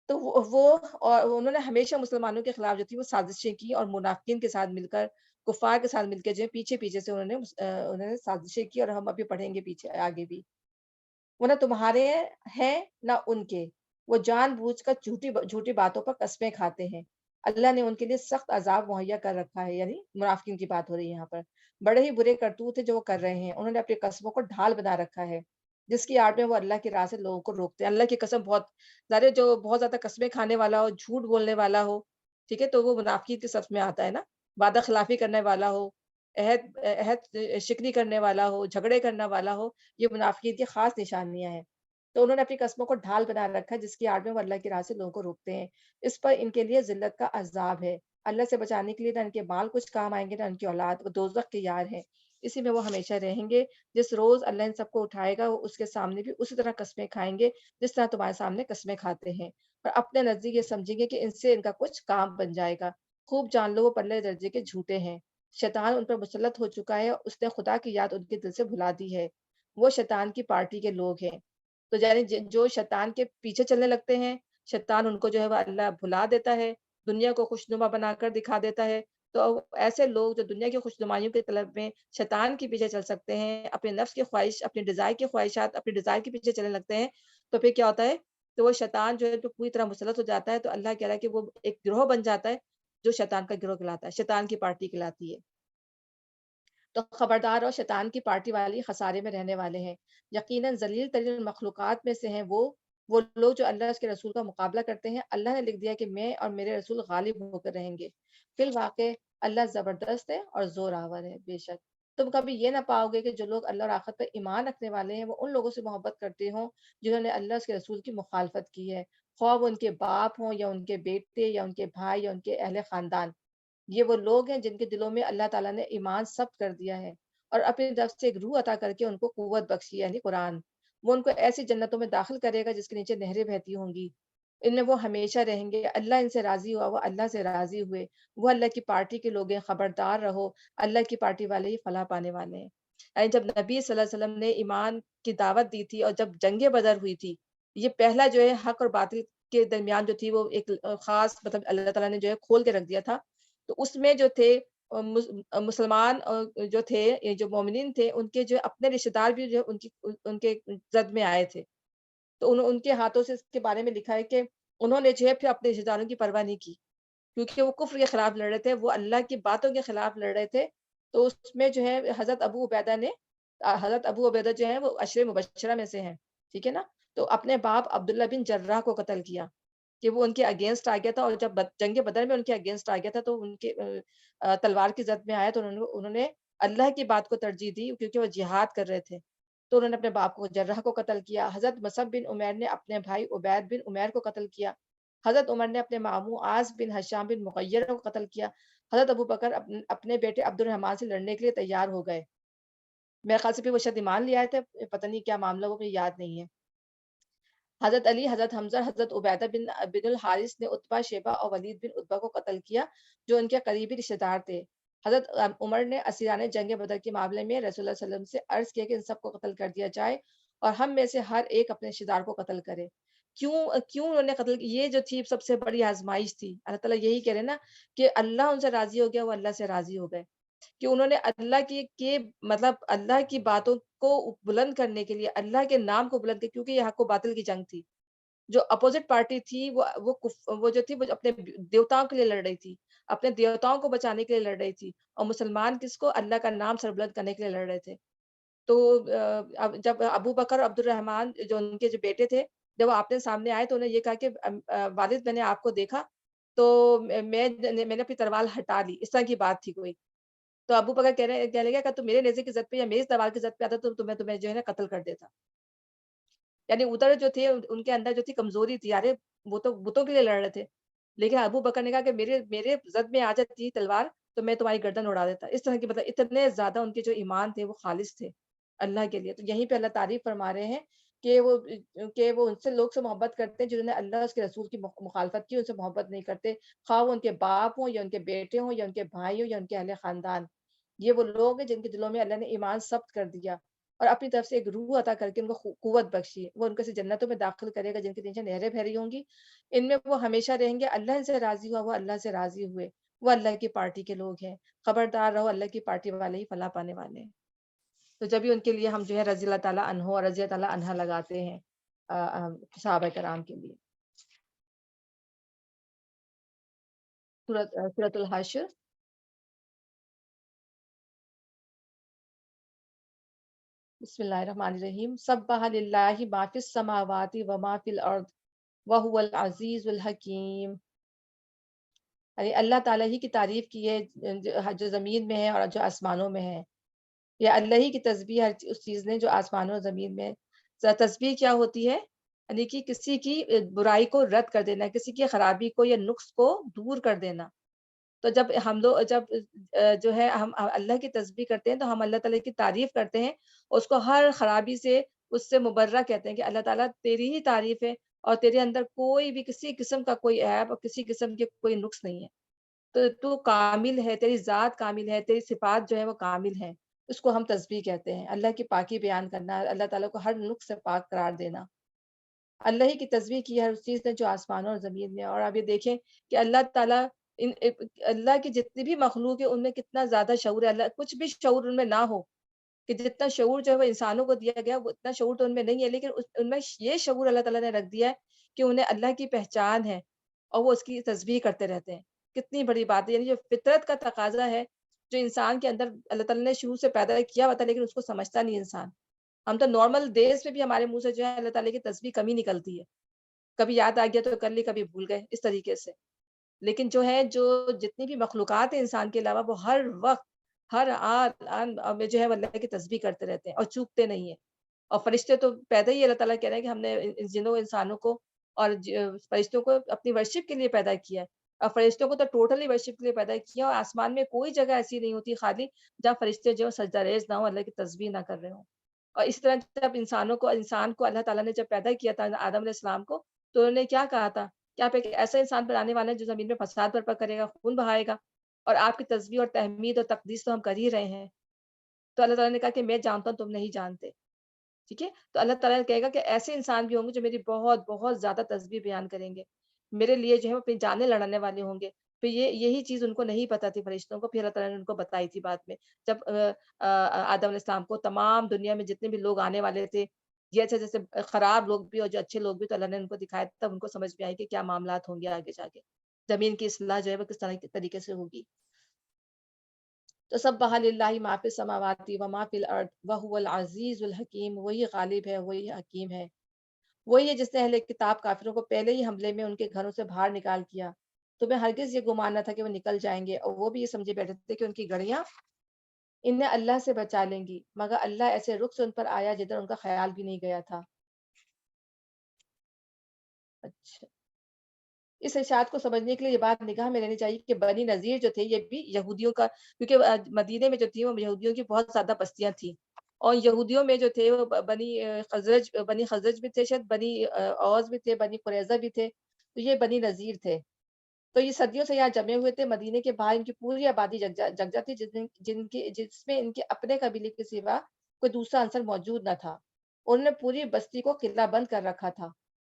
تو وہ اور انہوں نے ہمیشہ مسلمانوں کے خلاف جو تھی وہ سازشیں کی اور منافقین کے ساتھ مل کر کفار کے ساتھ مل کے جو ہے پیچھے پیچھے سے انہوں نے سازشیں کی. اور ہم ابھی پڑھیں گے پیچھے آگے بھی. وہ نہ تمہارے ہیں نہ ان کے، وہ جان بوجھ کر جھوٹی باتوں پر قسمیں کھاتے ہیں. اللہ نے ان کے لیے سخت عذاب مہیا کر رکھا ہے. یعنی منافقین کی بات ہو رہی ہے یہاں پر. بڑے ہی برے کرتوت ہیں جو وہ کر رہے ہیں. انہوں نے اپنی قسموں کو ڈھال بنا رکھا ہے جس کی آڑ میں وہ اللہ کی راہ سے لوگوں کو روکتے ہیں. اللہ کی قسم بہت زیادہ جو بہت زیادہ قسمیں کھانے والا ہو، جھوٹ بولنے والا ہو، ٹھیک ہے، تو وہ منافقین کی صف میں آتا ہے نا. وعدہ خلافی کرنے والا ہو، عہد شکنی کرنے والا ہو، جھگڑے کرنے والا ہو، یہ منافقین کی خاص نشانیاں ہیں. تو انہوں نے اپنی قسموں کو ڈھال بنا رکھا ہے جس کی آڑ میں وہ اللہ کی راہ سے لوگوں کو روکتے ہیں. اس پر ان کے لیے ذلت کا عذاب ہے. اللہ سے بچانے کے لیے نہ ان کے مال کچھ کام آئیں گے نہ ان کی اولاد. وہ دوزخ کے یار ہیں، اسی میں وہ ہمیشہ رہیں گے. جس روز اللہ ان سب کو اٹھائے گا وہ اس کے سامنے بھی اسی طرح قسمیں کھائیں گے جس طرح تمہارے سامنے قسمیں کھاتے ہیں. اور اپنے نزدیک یہ سمجھیں گے کہ ان سے ان کا کچھ کام بن جائے گا. خوب جان لو وہ پرلے درجے کے جھوٹے ہیں. شیطان ان پر مسلط ہو چکا ہے. اس نے خدا کی یاد ان کے دل سے بھلا دی ہے. وہ شیطان کی پارٹی کے لوگ ہیں. تو یعنی جو شیطان کے پیچھے چلنے لگتے ہیں، شیطان ان کو جو ہے وہ اللہ بھلا دیتا ہے، دنیا کو خوشنما بنا کر دکھا دیتا ہے. تو ایسے لوگ جو دنیا کی خوشنمائیوں کی طلب میں شیطان کے پیچھے چل سکتے ہیں، اپنے نفس کی خواہش، اپنے ڈیزائر کی خواہشات، اپنے ڈیزائر کے پیچھے چلنے لگتے ہیں، تو پھر کیا ہوتا ہے؟ تو وہ شیطان جو ہے تو پوری طرح مسلط ہو جاتا ہے. تو اللہ کہہ رہا ہے کہ وہ ایک گروہ بن جاتا ہے جو شیطان کا گروہ کہلاتا ہے، شیطان کی پارٹی کہلاتی ہے. تو خبردار اور شیطان کی پارٹی والی خسارے میں رہنے والے ہیں. یقیناً ذلیل ترین مخلوقات میں سے ہیں وہ لوگ جو اللہ اس کے رسول کا مقابلہ کرتے ہیں. اللہ نے لکھ دیا کہ میں اور میرے رسول غالب ہو کر رہیں گے. فی الواقع اللہ زبردست ہے اور زور آور ہے. بے شک تم کبھی یہ نہ پاؤ گے کہ جو لوگ اللہ اور آخرت پر ایمان رکھنے والے ہیں وہ ان لوگوں سے محبت کرتے ہوں جنہوں نے اللہ اس کے رسول کی مخالفت کی ہے، خواہ وہ ان کے باپ ہوں یا ان کے بیٹے یا ان کے بھائی یا ان کے اہل خاندان. یہ وہ لوگ ہیں جن کے دلوں میں اللہ تعالیٰ نے ایمان ثبت کر دیا ہے اور اپنی طرف سے ایک روح عطا کر کے ان کو قوت بخشی ہے، یعنی قرآن. وہ ان کو ایسی جنتوں میں داخل کرے گا جس کے نیچے نہریں بہتی ہوں گی. ان میں وہ ہمیشہ رہیں گے. اللہ ان سے راضی ہوا، وہ اللہ سے راضی ہوئے. وہ اللہ کی پارٹی کے لوگ ہیں. خبردار رہو، اللہ کی پارٹی والے ہی فلاح پانے والے ہیں. یعنی جب نبی صلی اللہ علیہ وسلم نے ایمان کی دعوت دی تھی اور جب جنگ بدر ہوئی تھی، یہ پہلا جو ہے حق اور باطل کے درمیان جو تھی وہ ایک خاص مطلب اللہ تعالیٰ نے جو ہے کھول کے رکھ دیا تھا. تو اس میں جو تھے مسلمان جو تھے، جو مومنین تھے، ان کے جو اپنے رشتے دار بھی جو ان کے زد میں آئے تھے. تو ان کے ہاتھوں سے اس کے بارے میں لکھا ہے کہ انہوں نے جو ہے پھر اپنے رشتے داروں کی پرواہ نہیں کی کیونکہ وہ کفر کے خلاف لڑ رہے تھے، وہ اللہ کی باتوں کے خلاف لڑ رہے تھے. تو اس میں جو ہے حضرت ابو عبیدہ جو ہے وہ عشر مبشرہ میں سے ہیں، ٹھیک ہے نا. تو اپنے باپ عبداللہ بن جراح کو قتل کیا کہ وہ ان کے اگینسٹ آ گیا تھا. اور جب جنگ بدر میں ان کے اگینسٹ آ گیا تھا تو ان کے تلوار کی زد میں آیا تو انہوں نے اللہ کی بات کو ترجیح دی کیونکہ وہ جہاد کر رہے تھے. تو انہوں نے اپنے باپ کو جرح کو قتل کیا. حضرت مصعب بن عمیر نے اپنے بھائی عبید بن عمیر کو قتل کیا. حضرت عمر نے اپنے ماموں عاص بن ہشام بن مغیر کو قتل کیا. حضرت ابو بکر اپنے بیٹے عبد الرحمن سے لڑنے کے لیے تیار ہو گئے. میرے خیال سے پھر وہ شاید ایمان لے آئے تھے، پتہ نہیں کیا معاملہ، وہ مجھے یاد نہیں ہے. حضرت علی، حضرت حمزہ، حضرت عبیدہ بن الحارث نے عتبہ، شیبہ اور ولید بن عتبہ کو قتل کیا جو ان کے قریبی رشتے دار تھے. حضرت عمر نے اسیران جنگ بدر کے معاملے میں رسول اللہ صلی اللہ علیہ وسلم سے عرض کیا کہ ان سب کو قتل کر دیا جائے اور ہم میں سے ہر ایک اپنے رشتے دار کو قتل کرے. کیوں انہوں نے قتل یہ جو تھی سب سے بڑی آزمائش تھی. اللہ تعالیٰ یہی کہہ رہے نا کہ اللہ ان سے راضی ہو گیا، وہ اللہ سے راضی ہو گئے کہ انہوں نے اللہ کی مطلب اللہ کی باتوں کو بلند کرنے کے لیے، اللہ کے نام کو بلند کیا، کیونکہ یہ حق و باطل کی جنگ تھی. جو اپوزٹ پارٹی تھی وہ جو تھی وہ اپنے دیوتاؤں کے لیے لڑ رہی تھی، اپنے دیوتاؤں کو بچانے کے لیے لڑ رہی تھی، اور مسلمان کس کو؟ اللہ کا نام سربلند کرنے کے لیے لڑ رہے تھے۔ تو اب جب ابو بکر عبد الرحمن جو ان کے جو بیٹے تھے، جب وہ آپنے سامنے آئے تو انہوں نے یہ کہا کہ والد میں نے آپ کو دیکھا تو میں نے اپنی تلوار ہٹا لی، اس طرح کی بات تھی کوئی۔ تو ابو بکر کہنے لگے کہ تم میرے نیزے کی ضد پہ یا میری تلوار کی ضد پہ آتا تو تمہیں جو ہے نا قتل کر دیتا۔ یعنی ادھر جو تھے ان کے اندر جو تھی کمزوری تھی، ارے وہ تو بتوں کے لیے لڑ رہے تھے، لیکن ابو بکر نے کہا کہ میرے زد میں آ جاتی تلوار تو میں تمہاری گردن اڑا دیتا۔ اس طرح کی مطلب اتنے زیادہ ان کے جو ایمان تھے وہ خالص تھے اللہ کے لیے۔ تو یہیں پہ اللہ تعریف فرما رہے ہیں کہ وہ ان سے لوگ سے محبت کرتے ہیں جنہوں نے اللہ اور اس کے رسول کی مخالفت کی، ان سے محبت نہیں کرتے، خواہ وہ ان کے باپ ہوں یا ان کے بیٹے ہوں یا ان کے بھائی ہوں یا ان کے اہل خاندان۔ یہ وہ لوگ ہیں جن کے دلوں میں اللہ نے ایمان ثبت کر دیا اور اپنی طرف سے ایک روح عطا کر کے ان کو قوت بخشی۔ وہ ان کو سے جنتوں میں داخل کرے گا جن کے نیچے نہریں بہہ رہی ہوں گی، ان میں وہ ہمیشہ رہیں گے۔ اللہ ان سے راضی ہوا، وہ اللہ سے راضی ہوئے، وہ اللہ کی پارٹی کے لوگ ہیں۔ خبردار رہو، اللہ کی پارٹی والے ہی فلاح پانے والے ہیں۔ تو جب بھی ان کے لیے ہم جو ہے رضی اللہ تعالیٰ عنہ اور رضی اللہ تعالیٰ عنہا لگاتے ہیں صحابہ کرام کے لیے۔ سورۃ الحشر۔ بسم اللہ الرحمن الرحیم۔ سبح للہ ما فی السماوات و ما فی الارض وهو العزیز الحکیم۔ یعنی اللہ تعالیٰ ہی کی تعریف کی ہے جو زمین میں ہے اور جو آسمانوں میں ہے۔ یا اللہ ہی کی تسبیح ہر اس چیز نے جو آسمانوں اور زمین میں ہے۔ تسبیح کیا ہوتی ہے؟ یعنی کہ کسی کی برائی کو رد کر دینا، کسی کی خرابی کو یا نقص کو دور کر دینا۔ تو جب ہم لوگ جو ہے ہم اللہ کی تسبیح کرتے ہیں تو ہم اللہ تعالیٰ کی تعریف کرتے ہیں، اس کو ہر خرابی سے اس سے مبرہ کہتے ہیں کہ اللہ تعالیٰ تیری ہی تعریف ہے اور تیرے اندر کوئی بھی کسی قسم کا کوئی عیب اور کسی قسم کے کوئی نقص نہیں ہے۔ تو کامل ہے، تیری ذات کامل ہے، تیری صفات جو ہے وہ کامل ہے، اس کو ہم تسبیح کہتے ہیں۔ اللہ کی پاکی بیان کرنا، اللہ تعالیٰ کو ہر نقص سے پاک قرار دینا۔ اللہ ہی کی تسبیح کی ہے ہر اس چیز نے جو آسمانوں اور زمین میں۔ اور اب یہ دیکھیں کہ اللہ تعالیٰ اللہ کی جتنی بھی مخلوق ہے ان میں کتنا زیادہ شعور ہے۔ اللہ کچھ بھی شعور ان میں نہ ہو کہ جتنا شعور جو ہے وہ انسانوں کو دیا گیا وہ اتنا شعور تو ان میں نہیں ہے، لیکن ان میں یہ شعور اللہ تعالیٰ نے رکھ دیا ہے کہ انہیں اللہ کی پہچان ہے اور وہ اس کی تسبیح کرتے رہتے ہیں۔ کتنی بڑی بات ہے، یعنی جو فطرت کا تقاضا ہے جو انسان کے اندر اللہ تعالیٰ نے شروع سے پیدا کیا ہوا تھا لیکن اس کو سمجھتا نہیں انسان۔ ہم تو نارمل ڈیز میں بھی ہمارے منہ سے جو ہے اللہ تعالیٰ کی تسبیح کمی نکلتی ہے، کبھی یاد آ گیا تو کر لی، کبھی بھول گئے، اس طریقے سے۔ لیکن جو ہے جو جتنی بھی مخلوقات ہیں انسان کے علاوہ وہ ہر وقت ہر آن میں جو ہے وہ اللہ کی تسبیح کرتے رہتے ہیں اور چوکتے نہیں ہیں۔ اور فرشتے تو پیدا ہی اللہ تعالیٰ کہہ رہے ہیں کہ ہم نے ان جنوں انسانوں کو اور فرشتوں کو اپنی ورشپ کے لیے پیدا کیا ہے، اور فرشتوں کو تو ٹوٹلی ورشپ کے لیے پیدا کیا، اور آسمان میں کوئی جگہ ایسی نہیں ہوتی خالی جہاں فرشتے جو سجدہ ریز نہ ہو، اللہ کی تسبیح نہ کر رہے ہوں۔ اور اس طرح جب انسان کو اللہ تعالیٰ نے جب پیدا کیا تھا آدم علیہ السلام کو، تو انہوں نے کیا کہا تھا کہ آپ ایک ایسا انسان بنانے والے ہیں جو زمین میں فساد برپا کرے گا، خون بہائے گا، اور آپ کی تسبیح اور تحمید اور تقدیس تو ہم کر ہی رہے ہیں۔ تو اللہ تعالیٰ نے کہا کہ میں جانتا ہوں تم نہیں جانتے، ٹھیک ہے؟ تو اللہ تعالیٰ کہے گا کہ ایسے انسان بھی ہوں گے جو میری بہت بہت زیادہ تسبیح بیان کریں گے، میرے لیے جو ہے وہ اپنی جانیں لڑانے والے ہوں گے۔ پھر یہی چیز ان کو نہیں پتہ تھی فرشتوں کو، پھر اللہ تعالیٰ نے ان کو بتائی تھی بعد میں، جب آدم علیہ السلام کو تمام دنیا میں جتنے بھی لوگ آنے والے تھے، جیسے خراب لوگ بھی اور جو اچھے لوگ بھی، تو اللہ نے ان کو دکھایا، تب ان کو سمجھ میں آئی کہ کیا معاملات ہوں گے آگے جا کے، زمین کی اصلاح جو ہے وہ کس طریقے سے ہوگی۔ تو سبح للہ ما فی السماوات و ما فی الارض وهو العزیز الحکیم۔ وہی غالب ہے، وہی حکیم ہے، وہی ہے جس نے اہل کتاب کافروں کو پہلے ہی حملے میں ان کے گھروں سے باہر نکال کیا۔ تمہیں ہرگز یہ گمان نہ تھا کہ وہ نکل جائیں گے، اور وہ بھی یہ سمجھے بیٹھے تھے کہ ان کی گڑیاں انہیں اللہ سے بچا لیں گی، مگر اللہ ایسے رخ سے ان پر آیا جدھر ان کا خیال بھی نہیں گیا تھا۔ اچھا، اس ارشاد کو سمجھنے کے لیے یہ بات نگاہ میں رہنی چاہیے کہ بنی نذیر جو تھے یہ بھی یہودیوں کا، کیونکہ مدینے میں جو تھی وہ یہودیوں کی بہت زیادہ بستیاں تھیں، اور یہودیوں میں جو تھے وہ بنی خزرج بھی تھے، شاید بنی اوس بھی تھے، بنی قریظہ بھی تھے، تو یہ بنی نذیر تھے۔ تو یہ صدیوں سے یہاں جمے ہوئے تھے، مدینے کے باہر ان کی پوری آبادی جگ جاتی جس میں ان کے اپنے قبیلے کے سوا کوئی دوسرا عنصر موجود نہ تھا۔ انہوں نے پوری بستی کو قلعہ بند کر رکھا تھا،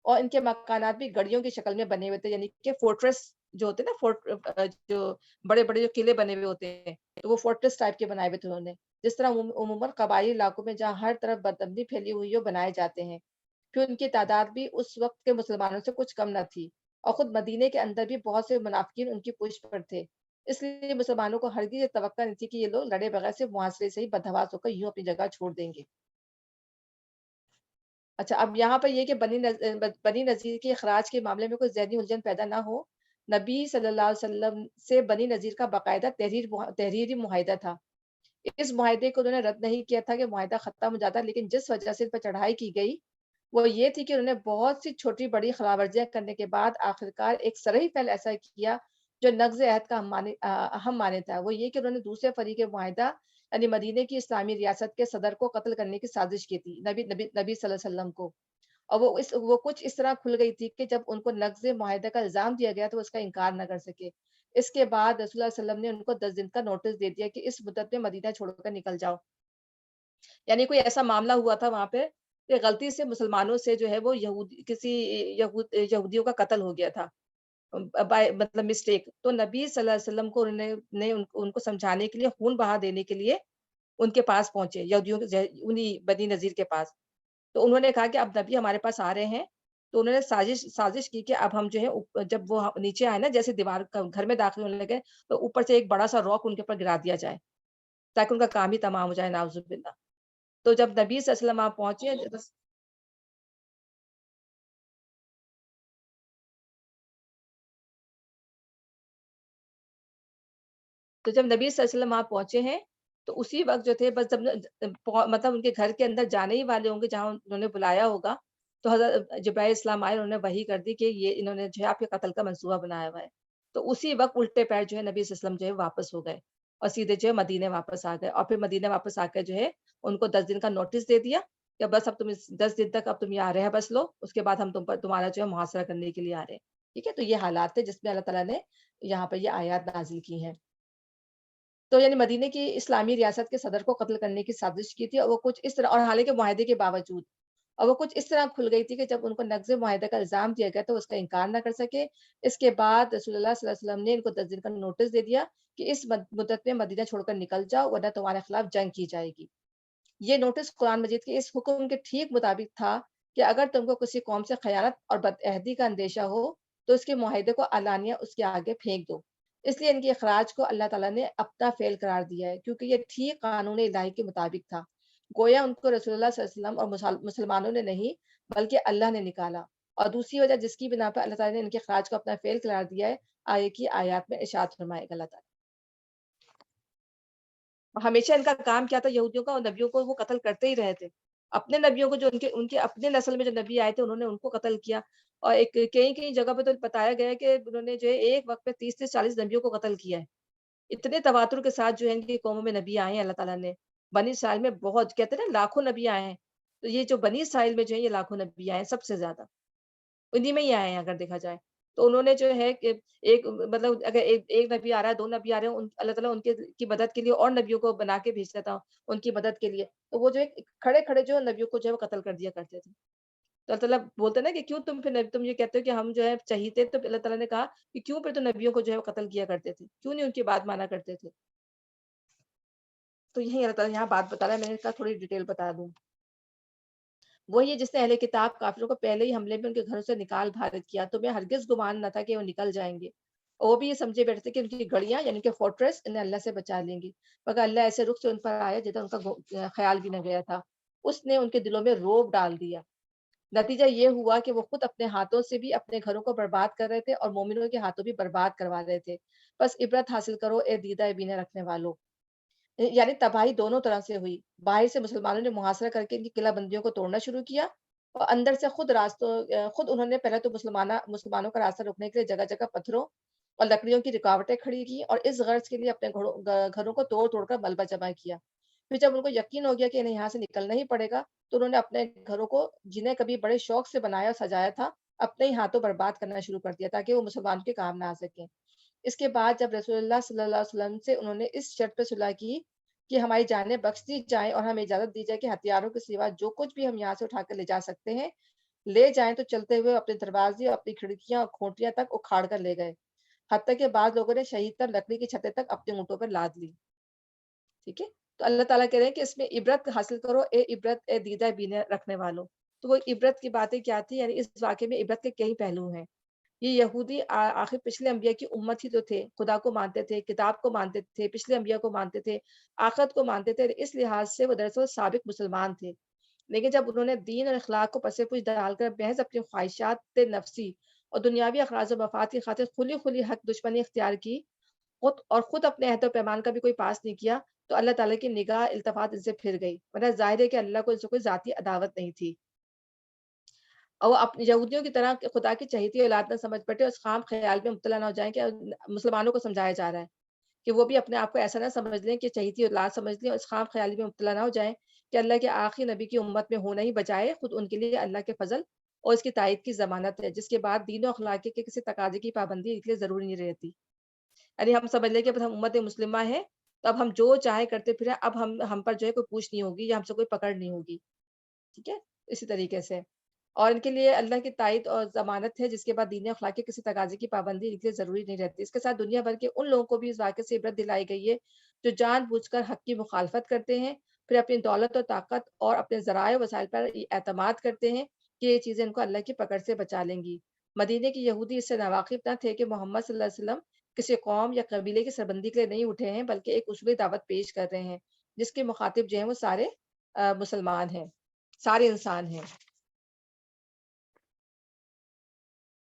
اور ان کے مکانات بھی گڑیوں کی شکل میں بنے ہوئے تھے، یعنی کہ فورٹریس جو ہوتے ہیں نا، جو بڑے بڑے جو قلعے بنے ہوئے ہوتے ہیں، تو وہ فورٹریس ٹائپ کے بنائے ہوئے تھے انہوں نے، جس طرح عموماً قبائلی علاقوں میں جہاں ہر طرف بدامنی پھیلی ہوئی ہو بنائے جاتے ہیں۔ پھر ان کی تعداد بھی اس وقت کے مسلمانوں سے کچھ کم نہ تھی، اور خود مدینے کے اندر بھی بہت سے منافقین ان کی پشت پر تھے۔ اس لیے مسلمانوں کو ہرگز یہ توقع نہیں تھی کہ یہ لوگ لڑے بغیر سے معاشرے سے ہی بدحواس ہو کر یوں اپنی جگہ چھوڑ دیں گے۔ اچھا، اب یہاں پر یہ کہ بنی نذیر کے اخراج کے معاملے میں کوئی ذہنی الجھن پیدا نہ ہو، نبی صلی اللہ علیہ وسلم سے بنی نذیر کا باقاعدہ تحریری معاہدہ تھا۔ اس معاہدے کو انہوں نے رد نہیں کیا تھا کہ معاہدہ ختم ہو جاتا، لیکن جس وجہ سے ان پر چڑھائی کی گئی وہ یہ تھی کہ انہوں نے بہت سی چھوٹی بڑی خلاف ورزیاں کرنے کے بعد آخرکار ایک صریح فعل ایسا کیا جو نقض عہد کا اہم معنی تھا۔ وہ یہ کہ انہوں نے دوسرے فریق معاہدہ یعنی مدینے کی اسلامی ریاست کے صدر کو قتل کرنے کی سازش کی تھی، نبی صلی اللہ علیہ وسلم کو، اور وہ کچھ اس طرح کھل گئی تھی کہ جب ان کو نقض معاہدہ کا الزام دیا گیا تو وہ اس کا انکار نہ کر سکے۔ اس کے بعد رسول اللہ صلی اللہ علیہ وسلم نے ان کو 10 دن کا نوٹس دے دیا کہ اس مدت میں مدینہ چھوڑ کر نکل جاؤ۔ یعنی کوئی ایسا معاملہ ہوا تھا وہاں پہ کہ غلطی سے مسلمانوں سے جو ہے وہ یہودیوں کا قتل ہو گیا تھا، مطلب مسٹیک، تو نبی صلی اللہ علیہ وسلم کو نے ان کو سمجھانے کے لیے، خون بہا دینے کے لیے ان کے پاس پہنچے، یہودیوں کے انہی بنی نذیر کے پاس۔ تو انہوں نے کہا کہ اب نبی ہمارے پاس آ رہے ہیں، تو انہوں نے سازش کی کہ اب ہم جو ہے جب وہ نیچے آئے نا، جیسے دیوار گھر میں داخل ہونے لگے تو اوپر سے ایک بڑا سا راک ان کے اوپر گرا دیا جائے تاکہ ان کا کام ہی تمام ہو جائے، نعوذ باللہ۔ تو جب نبی صلی اللہ علیہ وسلم آپ پہنچے، تو جب نبی صلی اللہ علیہ وسلم وہاں پہنچے ہیں تو اسی وقت جو تھے بس جب مطلب ان کے گھر کے اندر جانے ہی والے ہوں گے جہاں انہوں نے بلایا ہوگا، تو حضرت جبرائیل السلام آئے، انہوں نے وحی کر دی کہ یہ انہوں نے جو ہے آپ کے قتل کا منصوبہ بنایا ہوا ہے۔ تو اسی وقت الٹے پیر جو ہے نبی صلی اللہ علیہ وسلم جو ہے واپس ہو گئے اور سیدھے جو ہے مدینے واپس آ گئے، اور پھر مدینے واپس آ کے جو ہے ان کو 10 دن کا نوٹس دے دیا کہ بس اب تم 10 دن تک اب تم یہاں رہ بس لو، اس کے بعد ہم تمہارا جو ہے محاصرہ کرنے کے لیے آ رہے ہیں۔ ٹھیک ہے، تو یہ حالات تھے جس میں اللہ تعالیٰ نے یہاں پر یہ آیات نازل کی ہیں۔ تو یعنی مدینے کی اسلامی ریاست کے صدر کو قتل کرنے کی سازش کی تھی، اور وہ کچھ اس طرح، اور حالانکہ معاہدے کے باوجود، اور وہ کچھ اس طرح کھل گئی تھی کہ جب ان کو نقض معاہدہ کا الزام دیا گیا تو اس کا انکار نہ کر سکے۔ اس کے بعد رسول اللہ صلی اللہ علیہ وسلم نے ان کو 10 دن کا نوٹس دے دیا کہ اس مدت میں مدینہ چھوڑ کر نکل جاؤ ورنہ تمہارے خلاف جنگ کی جائے گی۔ یہ نوٹس قرآن مجید کے اس حکم کے ٹھیک مطابق تھا کہ اگر تم کو کسی قوم سے خیانت اور بدعہدی کا اندیشہ ہو تو اس کے معاہدے کو علانیہ اس کے آگے پھینک دو۔ اس لیے ان کے اخراج کو اللہ تعالیٰ نے اپنا فعل قرار دیا ہے، کیونکہ یہ ٹھیک قانون الہی کے مطابق تھا۔ گویا ان کو رسول اللہ صلی اللہ علیہ وسلم اور مسلمانوں نے نہیں بلکہ اللہ نے نکالا، اور دوسری وجہ جس کی بنا پر اللہ تعالیٰ نے ان کے اخراج کو اپنا فعل قرار دیا ہے، آگے کی آیات میں ارشاد فرمائے گا اللہ تعالیٰ۔ ہمیشہ ان کا کام کیا تھا، یہودیوں کا اور نبیوں کو وہ قتل کرتے ہی رہے تھے۔ اپنے نبیوں کو جو ان کے اپنے نسل میں جو نبی آئے تھے انہوں نے ان کو قتل کیا، اور ایک کئی جگہ پہ تو بتایا گیا ہے کہ انہوں نے جو ہے ایک وقت پہ 30 سے 40 نبیوں کو قتل کیا ہے۔ اتنے تواتر کے ساتھ جو ہے ان کی قوموں میں نبی آئے ہیں اللہ تعالیٰ نے۔ بنی اسرائیل میں بہت، کہتے ہیں نا لاکھوں نبی آئے ہیں، تو یہ جو بنی اسرائیل میں جو ہے یہ لاکھوں نبی آئے ہیں سب سے زیادہ، انہی میں ہی آئے ہیں اگر دیکھا جائے۔ تو انہوں نے جو ہے کہ ایک مطلب اگر ایک نبی آ رہا ہے، 2 نبی آ رہے ہیں، اللہ تعالیٰ ان کی مدد کے لیے اور نبیوں کو بنا کے بھیجتا تھا ان کی مدد کے لیے، تو وہ جو ہے کھڑے کھڑے جو نبیوں کو جو ہے وہ قتل کر دیا کرتے تھے۔ تو اللہ تعالیٰ بولتے ہیں نا کہ کیوں تم یہ کہتے ہو کہ ہم جو ہے چہیتے، تو اللہ تعالیٰ نے کہا کہ کیوں پھر تو نبیوں کو جو ہے وہ قتل کیا کرتے تھے، کیوں نہیں ان کی بات مانا کرتے تھے۔ تو یہی اللہ تعالیٰ یہاں بات بتا رہا ہے، میں نے کہا تھوڑی ڈیٹیل بتا دوں۔ وہی ہے جس نے اہل کتاب کافروں کو پہلے ہی حملے میں ان کے گھروں سے نکال بھارت کیا، تو میں ہرگز گمان نہ تھا کہ وہ نکل جائیں گے، اور وہ بھی یہ سمجھے بیٹھے تھے کہ ان کی گڑیاں یعنی کہ فورٹریس انہیں اللہ سے بچا لیں گی، مگر اللہ ایسے رخ سے ان پر آیا جدھر ان کا خیال بھی نہ گیا تھا، اس نے ان کے دلوں میں رعب ڈال دیا۔ نتیجہ یہ ہوا کہ وہ خود اپنے ہاتھوں سے بھی اپنے گھروں کو برباد کر رہے تھے اور مومنوں کے ہاتھوں بھی برباد کروا رہے تھے۔ بس عبرت حاصل کرو اے دیدہ بینے رکھنے والوں، یعنی تباہی دونوں طرح سے ہوئی۔ باہر سے مسلمانوں نے محاصرہ کر کے ان کی قلعہ بندیوں کو توڑنا شروع کیا، اور اندر سے خود انہوں نے پہلے تو مسلمانوں کا راستہ روکنے کے لیے جگہ جگہ پتھروں اور لکڑیوں کی رکاوٹیں کھڑی کی، اور اس غرض کے لیے اپنے گھروں کو توڑ توڑ کر ملبہ جمع کیا۔ پھر جب ان کو یقین ہو گیا کہ انہیں یہاں سے نکلنا ہی پڑے گا، تو انہوں نے اپنے گھروں کو جنہیں کبھی بڑے شوق سے بنایا اور سجایا تھا، اپنے ہی ہاتھوں برباد کرنا شروع کر دیا تاکہ وہ مسلمانوں کے کام نہ آ سکیں۔ اس کے بعد جب رسول اللہ صلی اللہ علیہ وسلم سے انہوں نے اس شرط پہ صلح کی کہ ہماری جانیں بخش دی جائیں اور ہمیں اجازت دی جائے کہ ہتھیاروں کے سوا جو کچھ بھی ہم یہاں سے اٹھا کر لے جا سکتے ہیں لے جائیں، تو چلتے ہوئے اپنے دروازے اور اپنی کھڑکیاں اور کھوٹیاں تک اکھاڑ کر لے گئے، حتیٰ کہ بعض لوگوں نے شہید تر لکڑی کی چھتیں تک اپنے اونٹوں پر لاد لی۔ ٹھیک ہے، تو اللہ تعالیٰ کہہ رہے ہیں کہ اس میں عبرت حاصل کرو اے عبرت اے دیدہ بینے رکھنے والوں، تو وہ عبرت کی باتیں کیا تھی؟ یعنی اس واقعے میں عبرت کے کئی پہلو ہیں۔ یہ یہودی آخر پچھلے انبیاء کی امت ہی تو تھے، خدا کو مانتے تھے، کتاب کو مانتے تھے، پچھلے انبیاء کو مانتے تھے، آخرت کو مانتے تھے، اس لحاظ سے وہ دراصل سابق مسلمان تھے۔ لیکن جب انہوں نے دین اور اخلاق کو پس پوچھ ڈال کر محض اپنی خواہشات نفسی اور دنیاوی اغراض و مفاد کی خاطر کھلی کھلی حق دشمنی اختیار کی، خود اپنے عہد و پیمان کا بھی کوئی پاس نہیں کیا، تو اللہ تعالیٰ کی نگاہ التفات ان سے پھر گئی، ورنہ ظاہر ہے کہ اللہ کو ان سے کوئی ذاتی عداوت نہیں تھی، اور وہ اپنی یہودیوں کی طرح خدا کی چہیتی اولاد نہ سمجھ بیٹھے اور اس خام خیال میں مبتلا نہ ہو جائیں کہ مسلمانوں کو سمجھایا جا رہا ہے کہ وہ بھی اپنے آپ کو ایسا نہ سمجھ لیں کہ چہیتی اولاد سمجھ لیں اور اس خام خیالی میں مبتلا نہ ہو جائیں کہ اللہ کے آخری نبی کی امت میں ہونا ہی بجائے خود ان کے لیے اللہ کے فضل اور اس کی تائید کی ضمانت ہے، جس کے بعد دین و اخلاق کے کسی تقاضے کی پابندی کے لیے ضروری نہیں رہتی۔ یعنی ہم سمجھ لیں کہ اب ہم امت مسلمہ ہیں تو اب ہم جو چاہے کرتے پھریں، اب ہم پر جو ہے کوئی پوچھ نہیں ہوگی یا ہم سے کوئی پکڑ نہیں ہوگی، ٹھیک ہے، اسی طریقے سے۔ اور ان کے لیے اللہ کی تائید اور ضمانت ہے، جس کے بعد دین اخلاق کے کسی تقاضے کی پابندی ان کے لیے ضروری نہیں رہتی۔ اس کے ساتھ دنیا بھر کے ان لوگوں کو بھی اس واقعے سے عبرت دلائی گئی ہے جو جان بوجھ کر حق کی مخالفت کرتے ہیں، پھر اپنی دولت اور طاقت اور اپنے ذرائع و وسائل پر اعتماد کرتے ہیں کہ یہ چیزیں ان کو اللہ کی پکڑ سے بچا لیں گی۔ مدینے کے یہودی اس سے ناواقف نہ تھے کہ محمد صلی اللہ علیہ وسلم کسی قوم یا قبیلے کی سربندی کے لیے نہیں اٹھے ہیں، بلکہ ایک اصولی دعوت پیش کر رہے ہیں جس کے مخاطب جو ہیں وہ سارے مسلمان ہیں، سارے انسان ہیں۔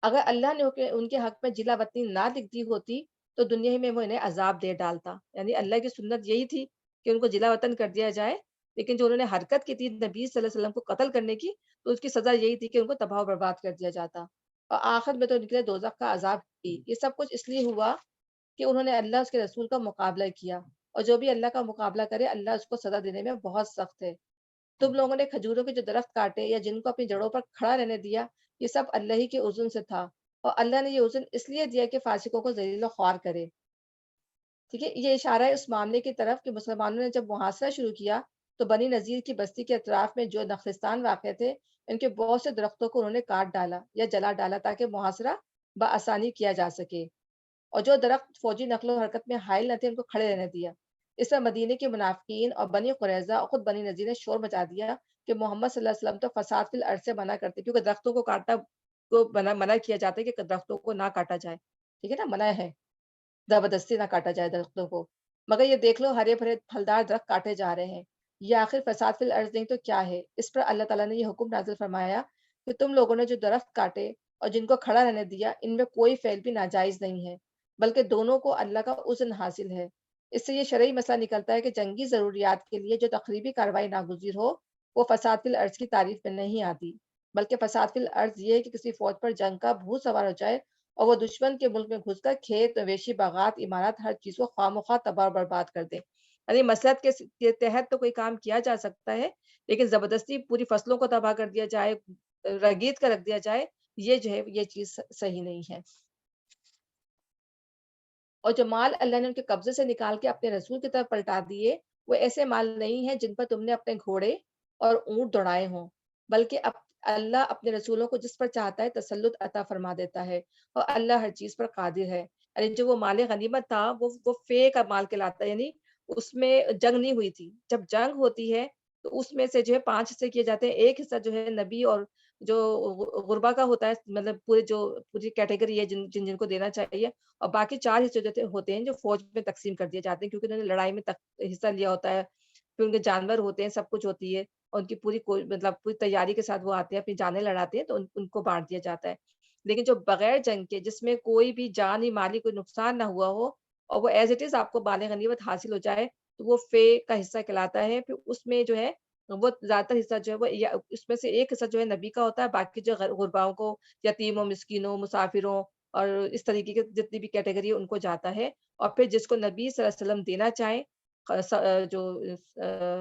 اگر اللہ نے ان کے حق میں جلا وطنی نہ لکھ دی ہوتی تو دنیا ہی میں وہ انہیں عذاب دے ڈالتا، یعنی اللہ کی سنت یہی تھی کہ ان کو جلا وطن کر دیا جائے، لیکن جو انہوں نے حرکت کی تھی نبی صلی اللہ علیہ وسلم کو قتل کرنے کی، تو اس کی سزا یہی تھی کہ ان کو تباہ و برباد کر دیا جاتا، اور آخر میں تو ان کے لیے دوزخ کا عذاب کی۔ یہ سب کچھ اس لیے ہوا کہ انہوں نے اللہ اس کے رسول کا مقابلہ کیا، اور جو بھی اللہ کا مقابلہ کرے اللہ اس کو سزا دینے میں بہت سخت ہے۔ تم لوگوں نے کھجوروں کے جو درخت کاٹے یا جن کو اپنی جڑوں پر کھڑا رہنے دیا، یہ سب اللہ ہی کے اذن سے تھا، اور اللہ نے یہ اذن اس لیے دیا کہ فاسقوں کو ذلیل و خوار کرے، ٹھیک ہے۔ یہ اشارہ ہے اس معاملے کی طرف کہ مسلمانوں نے جب محاصرہ شروع کیا تو بنی نذیر کی بستی کے اطراف میں جو نخلستان واقع تھے ان کے بہت سے درختوں کو انہوں نے کاٹ ڈالا یا جلا ڈالا تاکہ محاصرہ بآسانی کیا جا سکے، اور جو درخت فوجی نقل و حرکت میں حائل نہ تھے ان کو کھڑے رہنے دیا۔ اس میں مدینے کے منافقین اور بنی قریظہ اور خود بنی نذیر نے شور مچا دیا کہ محمد صلی اللہ علیہ وسلم تو فساد فی الارض سے منع کرتے، کیونکہ درختوں کو کاٹنا کو منع کیا جاتا ہے کہ درختوں کو نہ کاٹا جائے، ٹھیک ہے نا، منع ہے زبردستی نہ کاٹا جائے درختوں کو، مگر یہ دیکھ لو ہرے بھرے پھلدار درخت کاٹے جا رہے ہیں، یہ آخر فساد فی الارض نہیں تو کیا ہے؟ اس پر اللہ تعالیٰ نے یہ حکم نازل فرمایا کہ تم لوگوں نے جو درخت کاٹے اور جن کو کھڑا رہنے دیا ان میں کوئی فعل بھی ناجائز نہیں ہے، بلکہ دونوں کو اللہ کا اذن حاصل ہے۔ اس سے یہ شرعی مسئلہ نکلتا ہے کہ جنگی ضروریات کے لیے جو تقریبی کارروائی ناگزیر ہو وہ فساد فی الارض کی تعریف میں نہیں آتی، بلکہ فساد فی الارض یہ ہے کہ کسی فوج پر جنگ کا بھوت سوار ہو جائے اور وہ دشمن کے ملک میں گھس کر کھیت مویشی باغات عمارات ہر چیز کو خواہ مخواہ تباہ و برباد کر دے۔ یعنی مصلحت کے تحت تو کوئی کام کیا جا سکتا ہے، لیکن زبردستی پوری فصلوں کو تباہ کر دیا جائے، رگید کر رکھ دیا جائے، یہ جو ہے یہ چیز صحیح نہیں ہے۔ اور جو مال اللہ نے ان کے قبضے سے نکال کے اپنے رسول کی طرف پلٹا دیے وہ ایسے مال نہیں ہیں جن پر تم نے اپنے گھوڑے اور اونٹ دوڑائے ہوں، بلکہ اللہ اپنے رسولوں کو جس پر چاہتا ہے تسلط عطا فرما دیتا ہے، اور اللہ ہر چیز پر قادر ہے۔ یعنی جو وہ مال غنیمت تھا وہ فے کا مال کہلاتا ہے، یعنی اس میں جنگ نہیں ہوئی تھی۔ جب جنگ ہوتی ہے تو اس میں سے جو ہے 5 حصے کیے جاتے ہیں، ایک حصہ جو ہے نبی اور جو غربا کا ہوتا ہے، مطلب پوری کیٹیگری ہے جن کو دینا چاہیے، اور باقی 4 حصے جو ہوتے ہیں جو فوج میں تقسیم کر دیے جاتے ہیں، کیونکہ انہوں نے لڑائی میں حصہ لیا ہوتا ہے، پھر ان کے جانور ہوتے ہیں، سب کچھ ہوتی ہے، اور ان کی پوری تیاری کے ساتھ وہ آتے ہیں، اپنی جانیں لڑاتے ہیں، تو ان کو بانٹ دیا جاتا ہے۔ لیکن جو بغیر جنگ کے جس میں کوئی بھی جانی مالی کوئی نقصان نہ ہوا ہو اور وہ ایز اٹ از آپ کو مال غنیمت حاصل ہو جائے تو وہ فے کا حصہ کہلاتا ہے۔ پھر اس میں جو ہے وہ زیادہ تر حصہ جو ہے وہ اس میں سے ایک حصہ جو ہے نبی کا ہوتا ہے، باقی جو غرباؤں کو، یتیموں، مسکینوں، مسافروں اور اس طریقے کی جتنی بھی کیٹیگری ہے ان کو جاتا ہے، اور پھر جس کو نبی صلی اللہ علیہ وسلم دینا چاہیں جو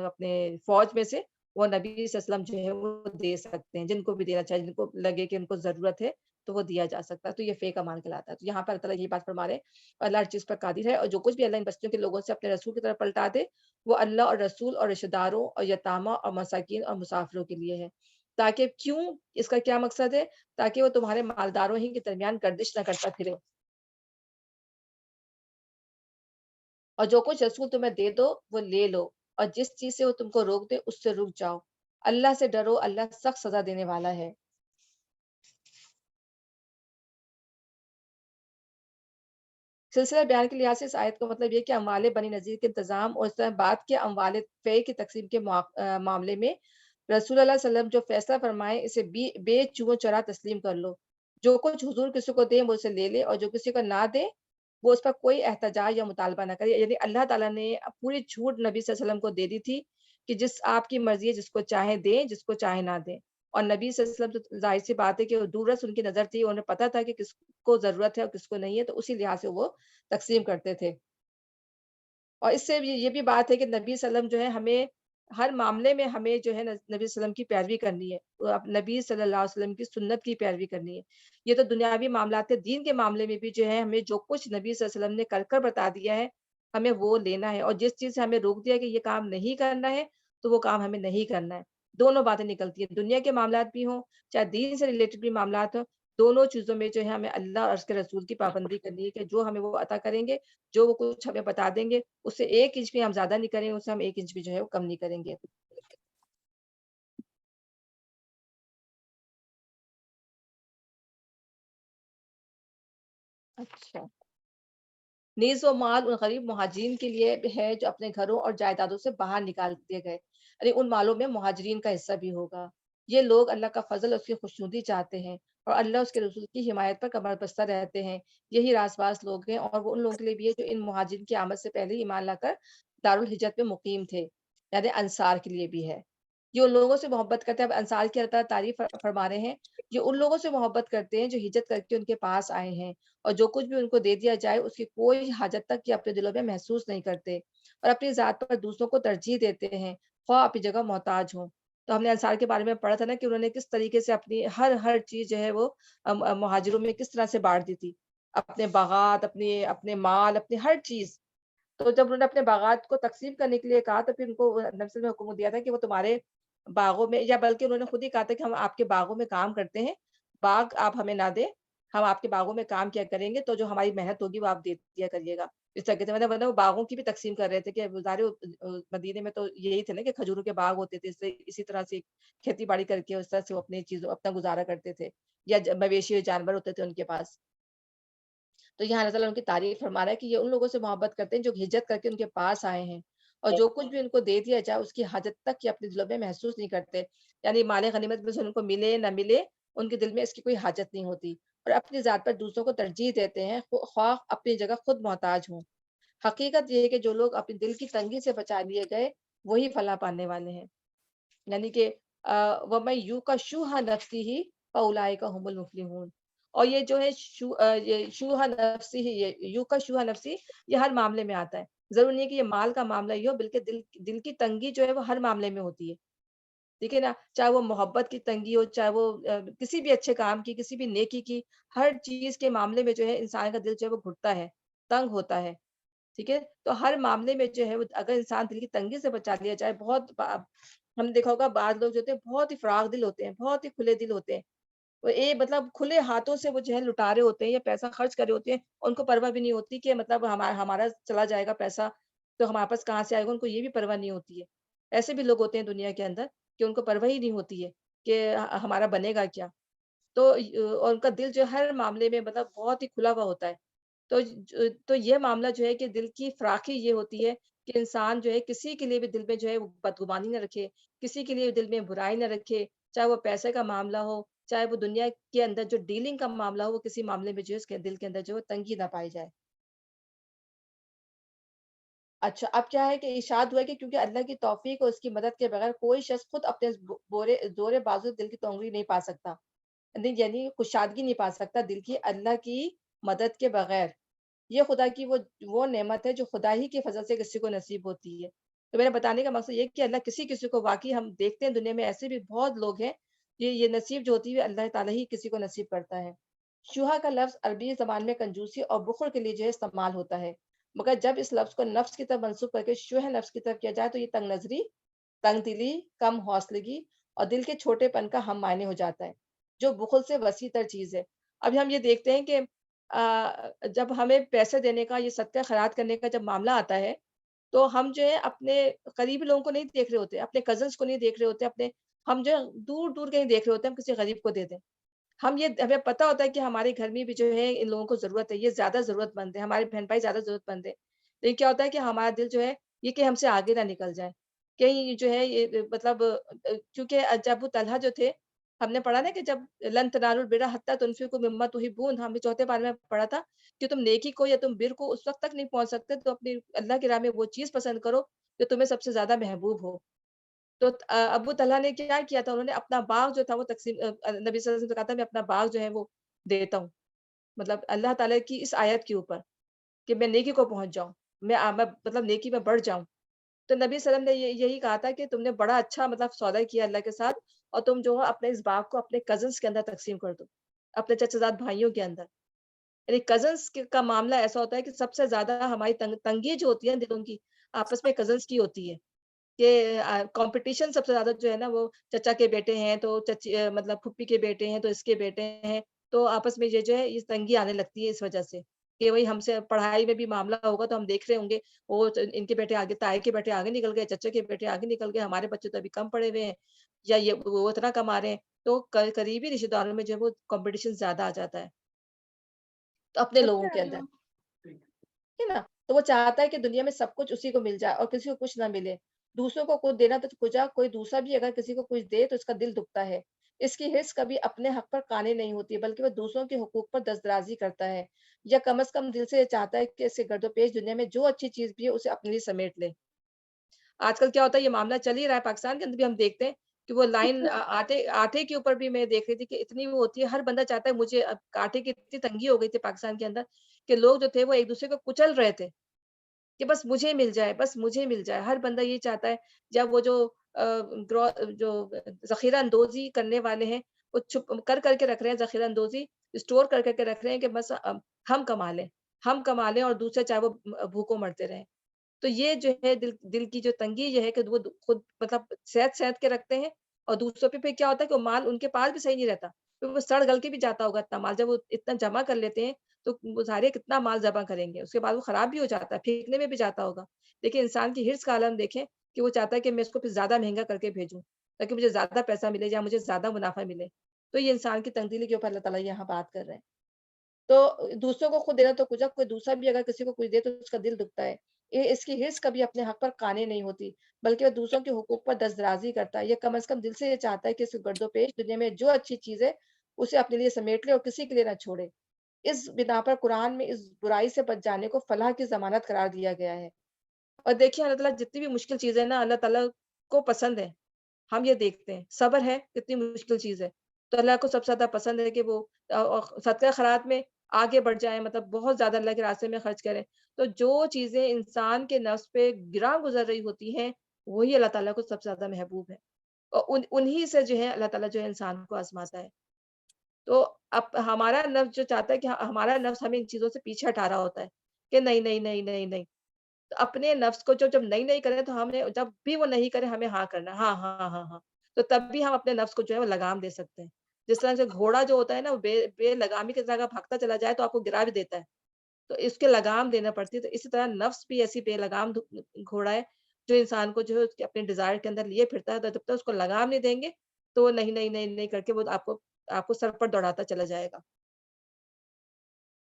اپنے فوج میں سے، وہ نبی صلی اللہ علیہ وسلم جو ہے وہ دے سکتے ہیں، جن کو بھی دینا چاہے، جن کو لگے کہ ان کو ضرورت ہے تو وہ دیا جا سکتا ہے، تو یہ فے کا مال کہلاتا ہے۔ تو یہاں پر اللہ تعالیٰ یہ بات فرما رہے ہیں اور اللہ ہر چیز پر قادر ہے، اور جو کچھ بھی اللہ ان بستیوں کے لوگوں سے اپنے رسول کی طرف پلٹا دے وہ اللہ اور رسول اور رشتہ داروں اور یتامہ اور مساکین اور مسافروں کے لیے ہے، تاکہ کیوں، اس کا کیا مقصد ہے؟ تاکہ وہ تمہارے مالداروں ہی کے درمیان گردش نہ کرتا پھرے، اور جو کچھ رسول تمہیں دے دو وہ لے لو، اور جس چیز سے وہ تم کو روک دے اس سے رک جاؤ، اللہ سے ڈرو، اللہ سخت سزا دینے والا ہے۔ سلسلہ بیان کے لحاظ سے اس آیت کا مطلب یہ کہ اموال بنی نذیر کے انتظام اور اس طرح بعد کے اموال فے کی تقسیم کے معاملے میں رسول اللہ صلی اللہ علیہ وسلم جو فیصلہ فرمائے اسے بے چو چرا تسلیم کر لو۔ جو کچھ حضور کسی کو دیں وہ اسے لے لے، اور جو کسی کو نہ دے وہ اس پر کوئی احتجاج یا مطالبہ نہ کرے۔ یعنی اللہ تعالیٰ نے پوری چھوٹ نبی صلی اللہ علیہ وسلم کو دے دی تھی کہ جس آپ کی مرضی ہے، جس کو چاہے دیں، جس کو چاہے نہ دیں۔ اور نبی صلی اللہ علیہ وسلم تو ظاہر سی بات ہے کہ دورس ان کی نظر تھی، انہیں پتہ تھا کہ کس کو ضرورت ہے اور کس کو نہیں ہے، تو اسی لحاظ سے وہ تقسیم کرتے تھے۔ اور اس سے یہ بھی بات ہے کہ نبی صلی اللہ علیہ وسلم جو ہے ہمیں ہر معاملے میں ہمیں جو ہے نبی صلی اللہ علیہ وسلم کی پیروی کرنی ہے، نبی صلی اللہ علیہ وسلم کی سنت کی پیروی کرنی ہے۔ یہ تو دنیاوی معاملات ہے، دین کے معاملے میں بھی جو ہے ہمیں جو کچھ نبی صلی اللہ علیہ وسلم نے کر کر بتا دیا ہے ہمیں وہ لینا ہے، اور جس چیز سے ہمیں روک دیا کہ یہ کام نہیں کرنا ہے تو وہ کام ہمیں نہیں کرنا ہے۔ دونوں باتیں نکلتی ہیں، دنیا کے معاملات بھی ہوں چاہے دین سے ریلیٹڈ بھی معاملات ہوں، دونوں چیزوں میں جو ہے ہمیں اللہ اور اس کے رسول کی پابندی کرنی ہے کہ جو ہمیں وہ عطا کریں گے، جو وہ کچھ ہمیں بتا دیں گے، اس سے 1 انچ بھی ہم زیادہ نہیں کریں گے، اس سے ہم 1 انچ بھی جو ہے وہ کم نہیں کریں گے۔ اچھا، نیز و مال ان غریب مہاجرین کے لیے ہے جو اپنے گھروں اور جائیدادوں سے باہر نکال دیے گئے، یعنی ان مالوں میں مہاجرین کا حصہ بھی ہوگا۔ یہ لوگ اللہ کا فضل اور اس کی خوشنودی چاہتے ہیں اور اللہ اس کے رسول کی حمایت پر کمر بستہ رہتے ہیں، یہی راز باز لوگ ہیں، اور وہ ان لوگوں کے لیے بھی ہے جو ان مہاجرین کی آمد سے پہلے ایمان لا کر دارالہجرت میں مقیم تھے، یعنی انصار کے لیے بھی ہے۔ یہ ان لوگوں سے محبت کرتے ہیں، اب انصار کی اللہ تعالیٰ تعریف فرما رہے ہیں، یہ ان لوگوں سے محبت کرتے ہیں جو ہجرت کر کے ان کے پاس آئے ہیں، اور جو کچھ بھی ان کو دے دیا جائے اس کی کوئی حاجت تک یہ اپنے دلوں میں محسوس نہیں کرتے، اور اپنی ذات پر دوسروں کو ترجیح دیتے ہیں خواہ اپنی جگہ محتاج ہوں۔ تو ہم نے انصار کے بارے میں پڑھا تھا نا کہ انہوں نے کس طریقے سے اپنی ہر چیز جو ہے وہ مہاجروں میں کس طرح سے بانٹ دی تھی، اپنے باغات، اپنے مال، اپنی ہر چیز۔ تو جب انہوں نے اپنے باغات کو تقسیم کرنے کے لیے کہا تو پھر ان کو نبی صلی اللہ علیہ وسلم نے حکم دیا تھا کہ وہ تمہارے باغوں میں، یا بلکہ انہوں نے خود ہی کہا تھا کہ ہم آپ کے باغوں میں کام کرتے ہیں، باغ آپ ہمیں نہ دیں، ہم آپ کے باغوں میں کام کیا کریں گے، تو جو ہماری محنت ہوگی وہ آپ دے دیا کریے گا۔ اس طرح کے ورنہ وہ باغوں کی بھی تقسیم کر رہے تھے کہ مدینے میں تو یہی تھے نا کہ کھجوروں کے باغ ہوتے تھے، اسی طرح سے کھیتی باڑی کر کے اس طرح سے وہ اپنی چیزوں اپنا گزارا کرتے تھے، یا مویشی جانور ہوتے تھے ان کے پاس۔ تو یہاں اللہ تعالیٰ ان کی تعریف فرما رہا ہے کہ یہ ان لوگوں سے محبت کرتے ہیں جو ہجرت کر کے ان کے پاس آئے ہیں، اور جو کچھ بھی ان کو دے دیا جائے اس کی حاجت تک یہ اپنے دلوں میں محسوس نہیں کرتے، یعنی مال غنیمت میں سے ان کو ملے نہ ملے ان کے دل میں اس کی کوئی حاجت نہیں ہوتی، اور اپنی ذات پر دوسروں کو ترجیح دیتے ہیں خواہ اپنی جگہ خود محتاج ہوں۔ حقیقت یہ ہے کہ جو لوگ اپنے دل کی تنگی سے بچا لیے گئے وہی فلاح پانے والے ہیں، یعنی کہ وَمَن یُوقَ شُحَّ نَفْسِهِ فَأُولَٰئِکَ هُمُ الْمُفْلِحُونَ۔ اور یہ جو ہے یہ شوہ نفسی ہی، یہ یو کا شوہ نفسی یہ ہر معاملے میں آتا ہے، ضرور نہیں ہے کہ یہ مال کا معاملہ ہی ہو، بلکہ دل کی تنگی جو ہے وہ ہر معاملے میں ہوتی ہے، ٹھیک ہے نا، چاہے وہ محبت کی تنگی ہو، چاہے وہ کسی بھی اچھے کام کی، کسی بھی نیکی کی، ہر چیز کے معاملے میں جو ہے انسان کا دل جو ہے وہ گھٹتا ہے، تنگ ہوتا ہے، ٹھیک ہے۔ تو ہر معاملے میں جو ہے وہ اگر انسان دل کی تنگی سے بچا لیا جائے، ہم نے دیکھا ہوگا بعض لوگ جو ہوتے ہیں بہت ہی فراغ دل ہوتے ہیں، بہت ہی کھلے دل ہوتے ہیں، وہ مطلب کھلے ہاتھوں سے وہ جو ہے لٹارے ہوتے ہیں یا پیسہ خرچ کرے ہوتے ہیں، ان کو پرواہ بھی نہیں ہوتی کہ مطلب ہمارا چلا جائے گا پیسہ تو ہمارے پاس کہاں سے آئے گا، ان کو یہ بھی پرواہ نہیں ہوتی ہے۔ ایسے بھی لوگ ہوتے ہیں دنیا کے اندر کہ ان کو پرواہ ہی نہیں ہوتی ہے کہ ہمارا بنے گا کیا، تو اور ان کا دل جو ہے ہر معاملے میں مطلب بہت ہی کھلا ہوا ہوتا ہے۔ تو یہ معاملہ جو ہے کہ دل کی فراخی یہ ہوتی ہے کہ انسان جو ہے کسی کے لیے بھی دل میں جو ہے وہ بدگمانی نہ رکھے، کسی کے لیے دل میں برائی نہ رکھے، چاہے وہ پیسے کا معاملہ ہو، چاہے وہ دنیا کے اندر جو ڈیلنگ کا معاملہ ہو، وہ کسی معاملے میں جو ہے اس کے دل کے اندر جو ہے تنگی نہ پائی جائے۔ اچھا، اب کیا ہے کہ ارشاد ہوا ہے کہ کیونکہ اللہ کی توفیق اور اس کی مدد کے بغیر کوئی شخص خود اپنے زور بازو دل کی تنگی نہیں پا سکتا، یعنی کشادگی نہیں پا سکتا دل کی اللہ کی مدد کے بغیر۔ یہ خدا کی وہ نعمت ہے جو خدا ہی کے فضل سے کسی کو نصیب ہوتی ہے۔ تو میرے بتانے کا مقصد یہ ہے کہ اللہ کسی کو واقعی ہم دیکھتے ہیں دنیا میں ایسے بھی بہت لوگ ہیں، یہ نصیب جو ہوتی ہے اللہ تعالیٰ ہی کسی کو نصیب کرتا ہے۔ شوہا کا لفظ عربی زبان میں کنجوسی اور بخل کے لیے جو ہے استعمال ہوتا ہے، مگر جب اس لفظ کو نفس کی طرف منسوب کر کے شوہ نفس کی طرف کیا جائے تو یہ تنگ نظری، تنگ دلی، کم حوصلگی اور دل کے چھوٹے پن کا ہم معنی ہو جاتا ہے، جو بخل سے وسیع تر چیز ہے۔ اب ہم یہ دیکھتے ہیں کہ جب ہمیں پیسے دینے کا، یہ صدقہ خیرات کرنے کا جب معاملہ آتا ہے تو ہم جو ہے اپنے قریبی لوگوں کو نہیں دیکھ رہے ہوتے، اپنے کزنس کو نہیں دیکھ رہے ہوتے، اپنے ہم جو ہے دور دور کہیں دیکھ رہے ہوتے ہیں ہم کسی غریب کو دے دیں. ہمیں پتا ہوتا ہے کہ ہمارے گھر میں بھی جو ہے ان لوگوں کو ضرورت ہے, یہ زیادہ ضرورت مند ہے, ہمارے بہن بھائی زیادہ ضرورت مند ہے. لیکن کیا ہوتا ہے کہ ہمارا دل جو ہے یہ کہ ہم سے آگے نہ نکل جائے, کہیں جو ہے یہ مطلب کیونکہ جب ابو طلحہ جو تھے, ہم نے پڑھا نا کہ جب لن تنالوا البر حتی تنفقوا مما تحبون, ہم نے چوتھے بار میں پڑھا تھا کہ تم نیکی کو یا تم بر کو اس وقت تک نہیں پہنچ سکتے تو اپنی اللہ کی راہ میں وہ چیز پسند کرو جو تمہیں سب سے زیادہ محبوب ہو. تو ابو طلحہ نے کیا کیا تھا, انہوں نے اپنا باغ جو تھا وہ تقسیم, نبی صلی اللہ علیہ وسلم نے کہا تھا میں اپنا باغ جو ہے وہ دیتا ہوں, مطلب اللہ تعالیٰ کی اس آیت کے اوپر کہ میں نیکی کو پہنچ جاؤں, میں مطلب نیکی میں بڑھ جاؤں. تو نبی صلی اللہ علیہ وسلم نے یہی کہا تھا کہ تم نے بڑا اچھا مطلب سودا کیا اللہ کے ساتھ, اور تم جو ہے اپنے اس باغ کو اپنے کزنس کے اندر تقسیم کر دو, اپنے چچا زاد بھائیوں کے اندر. یعنی کزنس کا معاملہ ایسا ہوتا ہے کہ سب سے زیادہ ہماری تنگی جو ہوتی ہے دلوں کی آپس میں کزنس کی ہوتی ہے, کہ کمپٹیشن سب سے زیادہ جو ہے نا وہ چچا کے بیٹے ہیں تو چچی مطلب پھپھی کے بیٹے ہیں تو اس کے بیٹے ہیں, تو آپس میں یہ جو ہے یہ تنگی آنے لگتی ہے اس وجہ سے کہ وہی ہم سے پڑھائی میں بھی معاملہ ہوگا تو ہم دیکھ رہے ہوں گے وہ ان کے بیٹے آگے, تائی کے بیٹے آگے نکل گئے, چچے کے بیٹے آگے نکل گئے, ہمارے بچے تو ابھی کم پڑے ہوئے ہیں, یا یہ وہ اتنا کما رہے ہیں, تو قریبی رشتے داروں میں جو ہے وہ کمپٹیشن زیادہ آ جاتا ہے تو اپنے لوگوں کے اندر, ہے نا. تو وہ چاہتا ہے کہ دنیا میں سب کچھ اسی کو مل جائے اور کسی کو کچھ نہ ملے. دوسروں کو کچھ دینا تو کجا, کوئی دوسرا بھی اگر کسی کو کچھ دے تو اس کا دل دکھتا ہے. اس کی حرص کبھی اپنے حق پر قانے نہیں ہوتی بلکہ وہ دوسروں کے حقوق پر دستدرازی کرتا ہے, یا کم از کم دل سے یہ چاہتا ہے کہ اس کے گرد و پیش دنیا میں جو اچھی چیز بھی ہے اسے اپنے لیے سمیٹ لے. آج کل کیا ہوتا ہے یہ معاملہ چل ہی رہا ہے پاکستان کے اندر بھی, ہم دیکھتے ہیں کہ وہ لائن آٹے کے اوپر بھی میں دیکھ رہی تھی کہ اتنی وہ ہوتی ہے, ہر بندہ چاہتا ہے مجھے, اب آٹے کی اتنی تنگی ہو گئی تھی پاکستان کے اندر کہ لوگ جو تھے وہ ایک دوسرے کو کچل رہے تھے کہ بس مجھے مل جائے, بس مجھے مل جائے. ہر بندہ یہ چاہتا ہے. جب وہ جو ذخیرہ اندوزی کرنے والے ہیں وہ چھپ کر کے رکھ رہے ہیں, ذخیرہ اندوزی اسٹور کر کے رکھ رہے ہیں کہ بس ہم کما لیں اور دوسرے چاہے وہ بھوکوں مرتے رہیں. تو یہ جو ہے دل کی جو تنگی یہ ہے کہ وہ خود مطلب صحت کے رکھتے ہیں, اور دوسروں پہ کیا ہوتا ہے کہ وہ مال ان کے پاس بھی صحیح نہیں رہتا, پھر وہ سڑ گل کے بھی جاتا ہوگا اتنا مال, جب وہ اتنا جمع کر لیتے ہیں تو وہ ظاہر کتنا مال جمع کریں گے, اس کے بعد وہ خراب بھی ہو جاتا ہے, پھینکنے میں بھی جاتا ہوگا. لیکن انسان کی حرص کا عالم دیکھیں کہ وہ چاہتا ہے کہ میں اس کو پھر زیادہ مہنگا کر کے بھیجوں تاکہ مجھے زیادہ پیسہ ملے یا مجھے زیادہ منافع ملے. تو یہ انسان کی تنگدلی کے اوپر اللہ تعالیٰ یہاں بات کر رہے ہیں. تو دوسروں کو خود دینا تو کچھ, کوئی دوسرا بھی اگر کسی کو کچھ دے تو اس کا دل دکھتا ہے. اس کی حرص کبھی اپنے حق پر قانے نہیں ہوتی بلکہ وہ دوسروں کے حقوق پر دستدرازی کرتا ہے. یہ کم از کم دل سے یہ چاہتا ہے کہ اس گرد و پیش دنیا میں جو اچھی چیز ہے اسے اپنے لیے سمیٹ لے اور کسی کے لیے نہ چھوڑے. اس بنا پر قرآن میں اس برائی سے بچ جانے کو فلاح کی ضمانت قرار دیا گیا ہے. اور دیکھیے اللہ تعالیٰ جتنی بھی مشکل چیزیں نا اللہ تعالیٰ کو پسند ہے. ہم یہ دیکھتے ہیں صبر ہے کتنی مشکل چیز ہے, تو اللہ کو سب سے زیادہ پسند ہے کہ وہ صدقہ خیرات میں آگے بڑھ جائیں, مطلب بہت زیادہ اللہ کے راستے میں خرچ کریں. تو جو چیزیں انسان کے نفس پہ گراں گزر رہی ہوتی ہیں وہی اللہ تعالیٰ کو سب سے زیادہ محبوب ہے, اور انہی سے جو ہے اللہ تعالیٰ جو ہے انسان کو آزماتا ہے. تو اب ہمارا نفس جو چاہتا ہے کہ ہمارا نفس ہمیں ان چیزوں سے پیچھے ہٹا رہا ہوتا ہے کہ نہیں نہیں نہیں نہیں نہیں, تو اپنے نفس کو جب نہیں کرے تو ہم نے جب بھی وہ نہیں کرے ہمیں ہاں کرنا, ہاں ہاں ہاں ہاں, تو تب بھی ہم اپنے نفس کو جو ہے وہ لگام دے سکتے ہیں. جس طرح سے گھوڑا جو ہوتا ہے نا وہ بے لگامی کی طرح بھاگتا چلا جائے تو آپ کو گرا بھی دیتا ہے, تو اس کے لگام دینا پڑتی ہے. تو اسی طرح نفس بھی ایسی بے لگام گھوڑا ہے جو انسان کو جو ہے اس کے اپنے ڈیزائر کے اندر لیے پھرتا ہے, تو جب تک اس کو لگام نہیں دیں گے تو وہ نہیں نہیں نہیں نہیں کر کے وہ آپ کو سر پر دوڑاتا چلا جائے گا.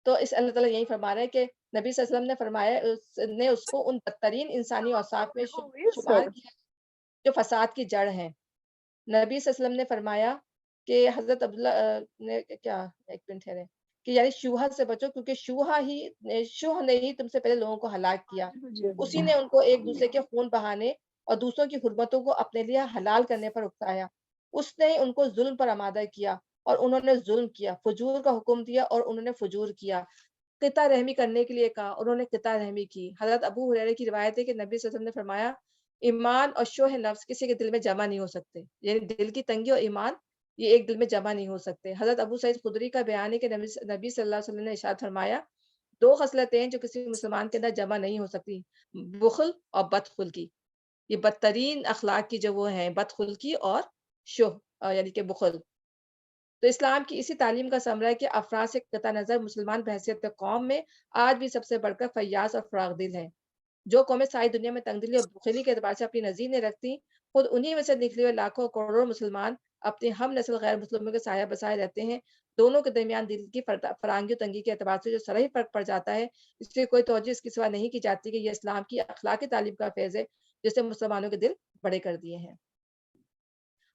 تو اس اللہ تعالیٰ یہی فرما رہا ہے کہ نبی صلی اللہ علیہ وسلم نے فرمایا نے اس کو ان بدترین انسانی اوصاف میں شمار کیا جو فساد کی جڑ ہیں. نبی صلی اللہ علیہ وسلم نے فرمایا کہ حضرت عبداللہ نے کیا ایک منٹ ٹھہرے کہ یعنی شوہر سے بچو کیونکہ شوہ نے ہی تم سے پہلے لوگوں کو ہلاک کیا. اسی نے ان کو ایک دوسرے کے خون بہانے اور دوسروں کی حرمتوں کو اپنے لیے حلال کرنے پر اکسایا. اس نے ان کو ظلم پر آمادہ کیا اور انہوں نے ظلم کیا, فجور کا حکم دیا اور انہوں نے فجور کیا. قطع رحمی کرنے کے لیے کہا, انہوں نے قطع رحمی کی. حضرت ابو ہریرہ کی روایت ہے کہ نبی صلی اللہ علیہ وسلم نے فرمایا ایمان اور شوہ نفس کسی کے دل میں جمع نہیں ہو سکتے, یعنی دل کی تنگی اور ایمان یہ ایک دل میں جمع نہیں ہو سکتے. حضرت ابو سعید خدری کا بیان ہے کہ نبی صلی اللہ علیہ وسلم نے ارشاد فرمایا دو خصلتیں ہیں جو کسی مسلمان کے اندر جمع نہیں ہو سکتی, بخل اور بدخلقی. یہ بدترین اخلاق کی جو وہ ہیں بدخلقی اور شوہ یعنی کہ بخل. تو اسلام کی اسی تعلیم کا ثمرہ ہے کہ افراد سے قطع نظر مسلمان بحیثیت قوم میں آج بھی سب سے بڑھ کر فیاض اور فراغ دل ہیں. جو قومیں ساری دنیا میں تنگدلی اور بخلی کے اعتبار سے اپنی نظیر نہیں رکھتی خود انہی میں سے نکلے ہوئے لاکھوں کروڑوں مسلمان اپنے ہم نسل غیر مسلموں کے سایہ بسائے رہتے ہیں. دونوں کے درمیان دل کی فرانگی و تنگی کے اعتبار سے جو صحیح فرق پڑ جاتا ہے، اس سے کوئی توجہ اس کی سوا نہیں کی جاتی کہ یہ اسلام کی اخلاقی تعلیم کا فیض ہے جس نے مسلمانوں کے دل بڑے کر دیے ہیں.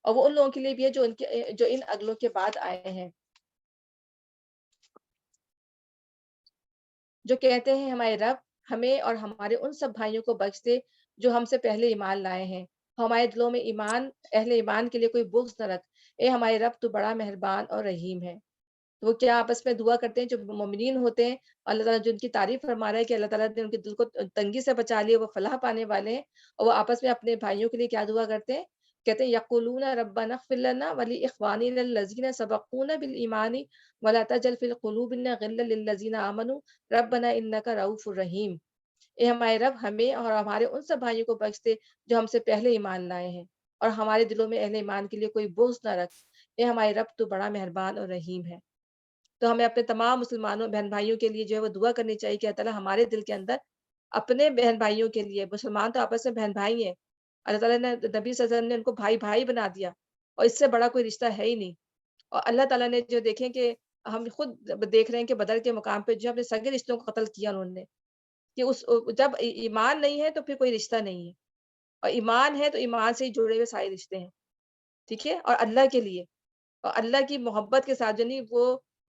اور وہ ان لوگوں کے لیے بھی ہے جو ان اگلوں کے بعد آئے ہیں، جو کہتے ہیں ہمارے رب ہمیں اور ہمارے ان سب بھائیوں کو بخش دے جو ہم سے پہلے ایمان لائے ہیں. ہمارے دلوں میں اہل ایمان کے لیے کوئی بغض نہ رکھ. اے ہمارے رب تو بڑا مہربان اور رحیم ہے. تو وہ کیا آپس میں دعا کرتے ہیں جو مومنین ہوتے ہیں. اللہ تعالیٰ جو ان کی تعریف فرما رہا ہے کہ اللہ تعالیٰ نے ان کے دل کو تنگی سے بچا لیا، وہ فلاح پانے والے ہیں. اور وہ آپس میں اپنے بھائیوں کے لیے کیا دعا کرتے ہیں؟ کہتے ہیں یقولون ربنا اغفر لنا ولاخواننا الذین سبقونا بالایمان ولا تجعل فی قلوبنا غلا للذین آمنوا ربنا انک رؤوف رحیم. اے ہمارے رب ہمیں اور ہمارے ان سب بھائیوں کو بخش دے جو ہم سے پہلے ایمان لائے ہیں، اور ہمارے دلوں میں اہل ایمان کے لیے کوئی بغض نہ رکھ. اے ہمارے رب تو بڑا مہربان اور رحیم ہے. تو ہمیں اپنے تمام مسلمانوں بہن بھائیوں کے لیے جو ہے وہ دعا کرنی چاہیے کہ اللہ تعالیٰ ہمارے دل کے اندر اپنے بہن بھائیوں کے لیے، مسلمان تو آپس میں بہن بھائی ہیں، اللہ تعالیٰ نے نبی صلی اللہ علیہ وسلم نے ان کو بھائی بھائی بنا دیا، اور اس سے بڑا کوئی رشتہ ہے ہی نہیں. اور اللہ تعالیٰ نے جو دیکھیں کہ ہم خود دیکھ رہے ہیں کہ بدر کے مقام پہ جو اپنے سگے رشتوں کو قتل کیا انہوں نے، کہ اس جب ایمان نہیں ہے تو پھر کوئی رشتہ نہیں ہے، اور ایمان ہے تو ایمان سے ہی جڑے ہوئے سارے رشتے ہیں. ٹھیک ہے، اور اللہ کے لیے اور اللہ کی محبت کے ساتھ، یعنی